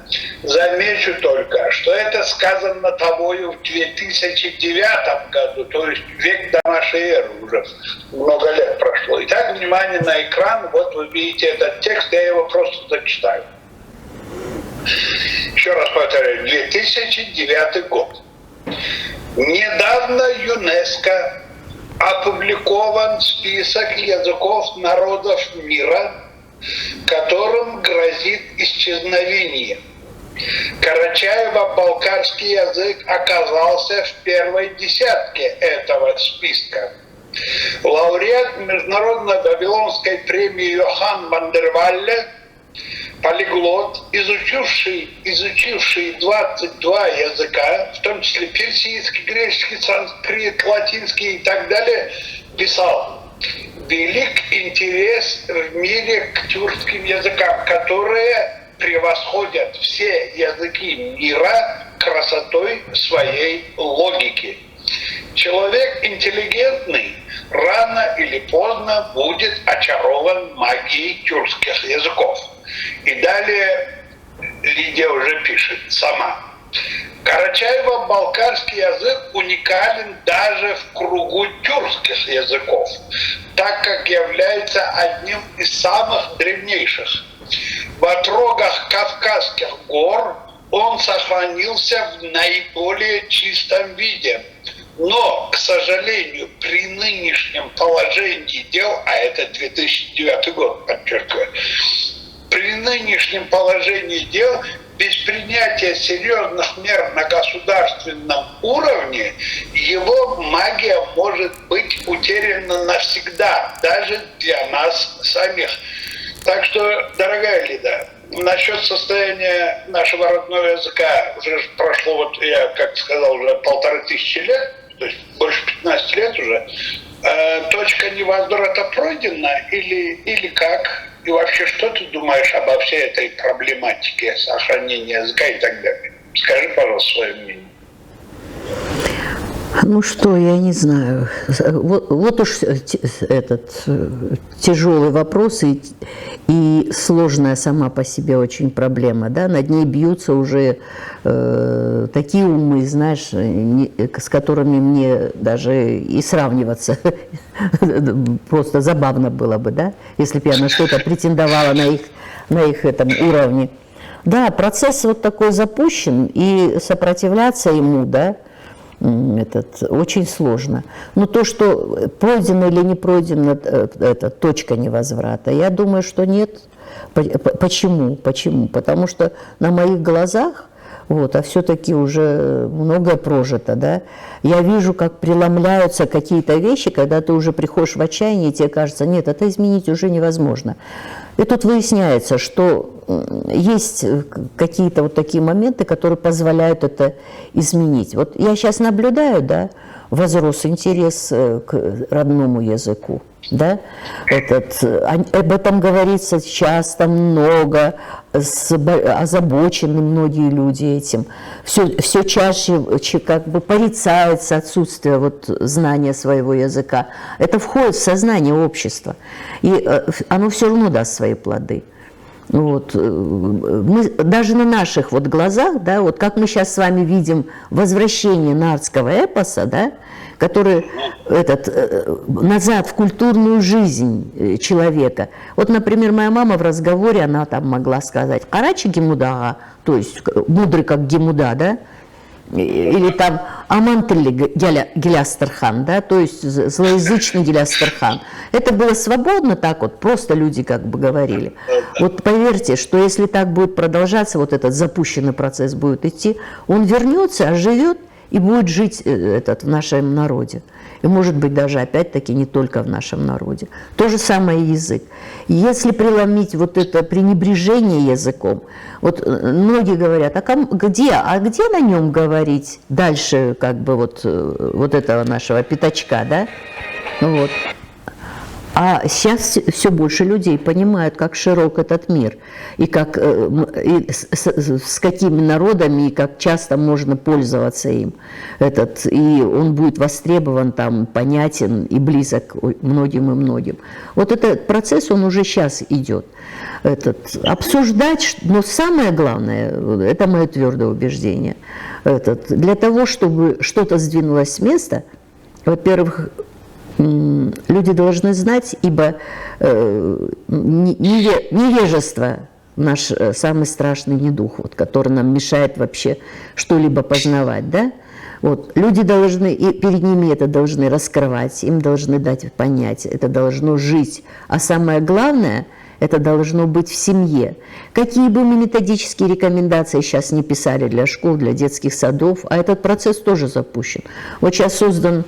Speaker 2: Замечу только, что это сказано тобою в 2009 году, то есть век до нашей эры, уже много лет прошло. Итак, внимание на экран, вот вы видите этот текст, я его просто зачитаю. Еще раз повторяю, 2009 год. Недавно ЮНЕСКО опубликован список языков народов мира, которым грозит исчезновение. Карачаево-балкарский язык оказался в первой десятке этого списка. Лауреат Международной Вавилонской премии Йохан Вандервалле, полиглот, изучивший 22 языка, в том числе персидский, греческий, санскрит, латинский и так далее, писал: велик интерес в мире к тюркским языкам, которые превосходят все языки мира красотой своей логики. Человек интеллигентный рано или поздно будет очарован магией тюркских языков. И далее Лидия уже пишет сама. Карачаево-балкарский язык уникален даже в кругу тюркских языков, так как является одним из самых древнейших. В отрогах Кавказских гор он сохранился в наиболее чистом виде. Но, к сожалению, при нынешнем положении дел, а это 2009 год, подчеркиваю, при нынешнем положении дел, без принятия серьезных мер на государственном уровне, его магия может быть утеряна навсегда, даже для нас самих. Так что, дорогая Лида, насчет состояния нашего родного языка уже прошло, вот я как сказал, уже 1500 лет, то есть больше 15 лет уже. Точка невозврата пройдена или как? И вообще, что ты думаешь обо всей этой проблематике сохранения языка и так далее? Скажи, пожалуйста, свое мнение.
Speaker 5: Ну что, я не знаю. Вот уж этот тяжелый вопрос и сложная сама по себе очень проблема, да, над ней бьются уже такие умы, знаешь, с которыми мне даже и сравниваться просто забавно было бы, да, если бы я на что-то претендовала на их этом уровне. Да, процесс вот такой запущен, и сопротивляться ему, да, очень сложно. Но то, что пройдена или не пройдена эта точка невозврата, я думаю, что нет. Почему? Почему? Потому что на моих глазах, вот, а все-таки уже многое прожито, да, я вижу, как преломляются какие-то вещи, когда ты уже приходишь в отчаяние, и тебе кажется, нет, это изменить уже невозможно. И тут выясняется, что есть какие-то вот такие моменты, которые позволяют это изменить. Вот я сейчас наблюдаю, да, возрос интерес к родному языку, да, об этом говорится часто, много, озабочены многие люди этим. Все чаще как бы порицается отсутствие вот знания своего языка. Это входит в сознание общества, и оно все равно даст свои плоды. Вот. Мы даже на наших вот глазах, да, вот как мы сейчас с вами видим возвращение нардского эпоса, да, который назад в культурную жизнь человека. Вот, например, моя мама в разговоре, она там могла сказать «Карачи Гемудага», то есть мудрый как Гемуда, да, или там «Амантли Гелястерхан», да, то есть злоязычный Гелястерхан. Это было свободно так вот, просто люди как бы говорили. Вот поверьте, что если так будет продолжаться, вот этот запущенный процесс будет идти, он вернется, оживет и будет жить в нашем народе. И может быть даже опять-таки не только в нашем народе. То же самое язык. Если преломить вот это пренебрежение языком, вот многие говорят, где на нем говорить дальше как бы вот этого нашего пятачка, да? Вот. А сейчас все больше людей понимают, как широк этот мир, и с какими народами, и как часто можно пользоваться им. И он будет востребован, там, понятен и близок многим и многим. Вот этот процесс, он уже сейчас идет. Обсуждать, но самое главное, это мое твердое убеждение, для того, чтобы что-то сдвинулось с места, во-первых, люди должны знать, ибо невежество – наш самый страшный недух, вот, который нам мешает вообще что-либо познавать, да? Вот. Люди должны, и перед ними это должны раскрывать, им должны дать понять, это должно жить. А самое главное, это должно быть в семье. Какие бы мы методические рекомендации сейчас не писали для школ, для детских садов, а этот процесс тоже запущен. Вот сейчас создана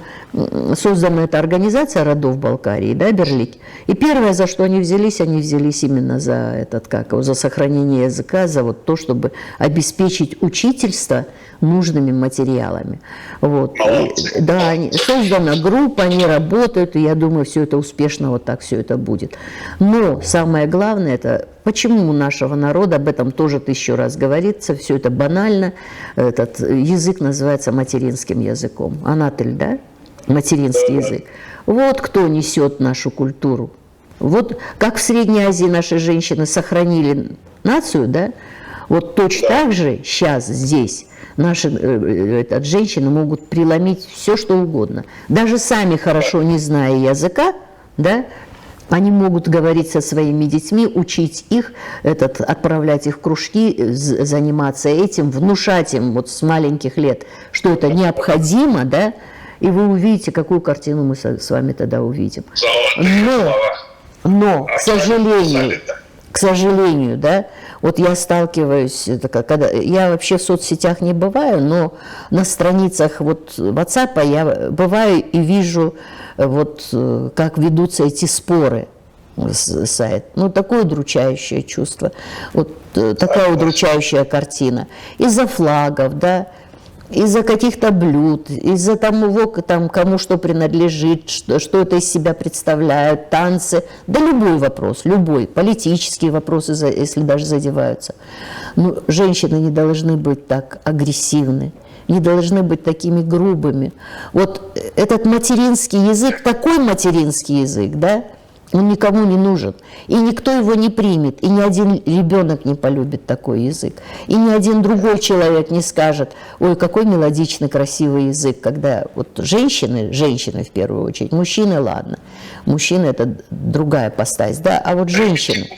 Speaker 5: эта организация родов Балкарии, да, Берлик. И первое, за что они взялись именно за за сохранение языка, за вот то, чтобы обеспечить учительство нужными материалами. Вот. И, да, создана группа, они работают, и я думаю, все это успешно, вот так все это будет. Но самое главное, это почему у нашего народа, об этом тоже 1000 раз говорится, все это банально, этот язык называется материнским языком. Анатель, да? Материнский язык. Вот кто несет нашу культуру. Вот как в Средней Азии наши женщины сохранили нацию, да? Вот точно так же сейчас здесь наши женщины могут преломить все, что угодно. Даже сами хорошо не зная языка, да, они могут говорить со своими детьми, учить их, отправлять их в кружки, заниматься этим, внушать им вот с маленьких лет, что это необходимо, да, и вы увидите, какую картину мы с вами тогда увидим. Но, к сожалению, да, вот я сталкиваюсь, когда я вообще в соцсетях не бываю, но на страницах вот WhatsApp я бываю и вижу, вот как ведутся эти споры. Сайт. Ну, такое удручающее чувство, вот такая удручающая картина. Из-за флагов, да, из-за каких-то блюд, из-за того, кому что принадлежит, что это из себя представляют, танцы, да любой вопрос, любой, политические вопросы, если даже задеваются. Но женщины не должны быть так агрессивны, не должны быть такими грубыми. Вот этот материнский язык, такой материнский язык, да, он никому не нужен, и никто его не примет, и ни один ребенок не полюбит такой язык, и ни один другой человек не скажет: ой, какой мелодичный, красивый язык, когда вот женщины в первую очередь, мужчины, ладно, мужчины это другая постась, да, а вот женщины...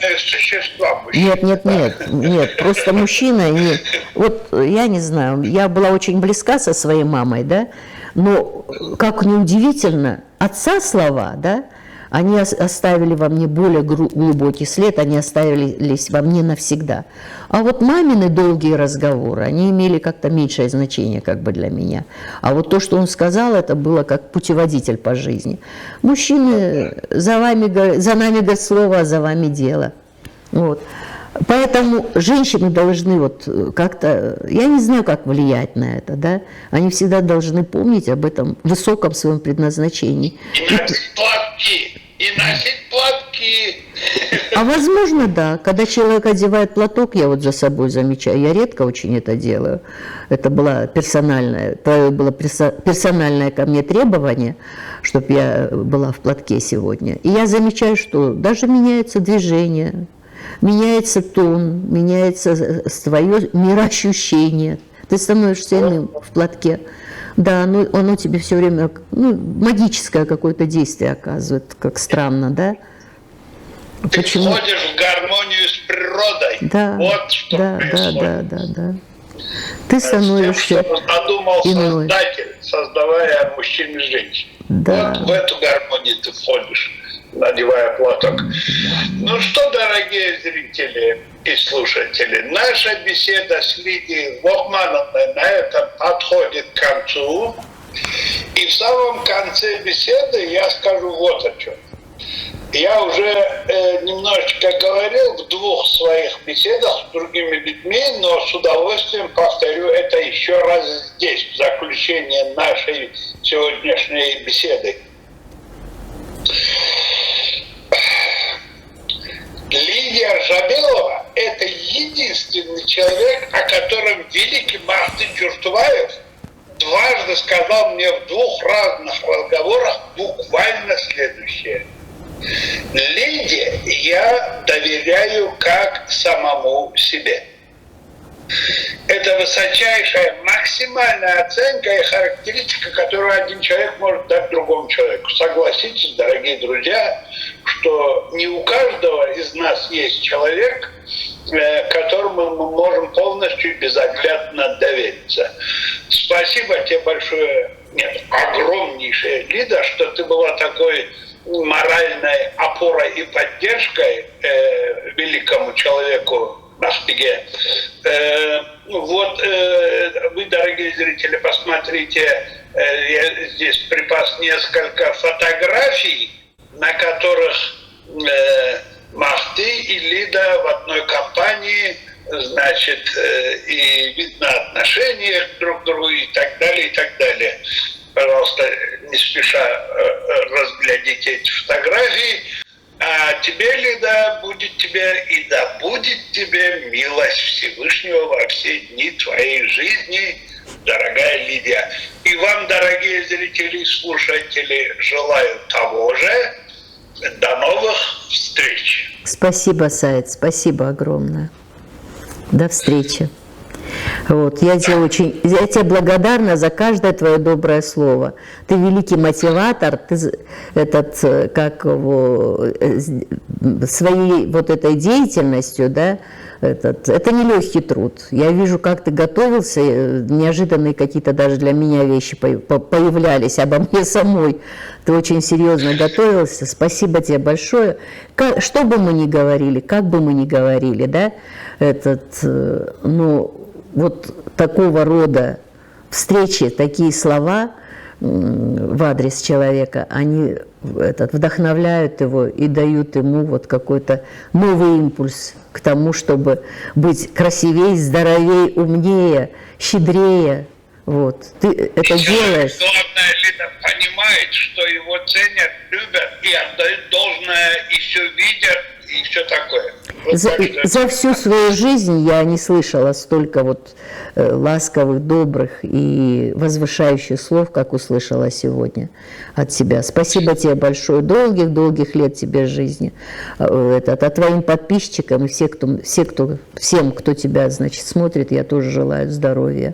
Speaker 5: Нет, просто мужчина, нет. Вот я не знаю, я была очень близка со своей мамой, да, но, как неудивительно, отца слова, да, они оставили во мне более глубокий след, они оставились во мне навсегда. А вот мамины долгие разговоры, они имели как-то меньшее значение как бы для меня. А вот то, что он сказал, это было как путеводитель по жизни. Мужчины, за нами говорит слово, а за вами дело. Вот. Поэтому женщины должны вот как-то, я не знаю, как влиять на это, да, они всегда должны помнить об этом высоком своем предназначении.
Speaker 2: И носить платки.
Speaker 5: А возможно, да, когда человек одевает платок, я вот за собой замечаю, я редко очень это делаю, это было персональное ко мне требование, чтобы я была в платке сегодня. И я замечаю, что даже меняется движение, меняется тон, меняется твое мироощущение. Ты становишься иным в платке. Да, оно тебе все время магическое какое-то действие оказывает, как странно, да?
Speaker 2: Ты входишь в гармонию с природой.
Speaker 5: Да,
Speaker 2: вот что происходит.
Speaker 5: Да. Ты становишься
Speaker 2: тем, что задумал
Speaker 5: иной.
Speaker 2: Создатель, создавая мужчин и женщин.
Speaker 5: Да.
Speaker 2: Вот в эту гармонию ты входишь, надевая платок. Ну что, дорогие зрители и слушатели, наша беседа с Лидией Вохмановной на этом подходит к концу. И в самом конце беседы я скажу вот о чем. Я уже немножечко говорил в 2 своих беседах с другими людьми, но с удовольствием повторю это еще раз здесь, в заключение нашей сегодняшней беседы. Лидия Жабелова – это единственный человек, о котором великий Махты Джуртуваев дважды сказал мне в 2 разных разговорах буквально следующее. Лиде я доверяю как самому себе. Это высочайшая, максимальная оценка и характеристика, которую один человек может дать другому человеку. Согласитесь, дорогие друзья, что не у каждого из нас есть человек, которому мы можем полностью и безоглядно довериться. Спасибо тебе большое, нет, огромнейшее, Лида, что ты была такой моральной опорой и поддержкой великому человеку Маспиге. Вот вы, дорогие зрители, посмотрите, я здесь припас несколько фотографий, на которых Махти и Лида в одной компании, значит, и видно отношения друг к другу и так далее, и так далее. Пожалуйста, не спеша разглядите эти фотографии. А тебе, Лида, будет тебе и да будет тебе милость Всевышнего во все дни твоей жизни, дорогая Лидия. И вам, дорогие зрители и слушатели, желаю того же. До новых встреч.
Speaker 5: Спасибо, Саид, спасибо огромное. До встречи. Вот, я тебе благодарна за каждое твое доброе слово. Ты великий мотиватор, ты своей вот этой деятельностью, да, это нелегкий труд. Я вижу, как ты готовился, неожиданные какие-то даже для меня вещи появлялись обо мне самой. Ты очень серьезно готовился. Спасибо тебе большое. Что бы мы ни говорили, как бы мы ни говорили, да, вот такого рода встречи, такие слова в адрес человека, они вдохновляют его и дают ему вот какой-то новый импульс к тому, чтобы быть красивее, здоровее, умнее, щедрее. Вот. Ты это делаешь.
Speaker 2: Главное, Лида понимает, что его ценят, любят и отдают должное, и все видят, и все такое. Вот
Speaker 5: за всю свою жизнь я не слышала столько вот ласковых, добрых и возвышающих слов, как услышала сегодня от тебя. Спасибо тебе большое. Долгих лет тебе жизни. А твоим подписчикам и всем, кто тебя, значит, смотрит, я тоже желаю здоровья.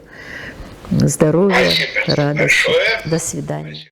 Speaker 5: Здоровья,
Speaker 2: Спасибо
Speaker 5: радости.
Speaker 2: большое.
Speaker 5: До свидания.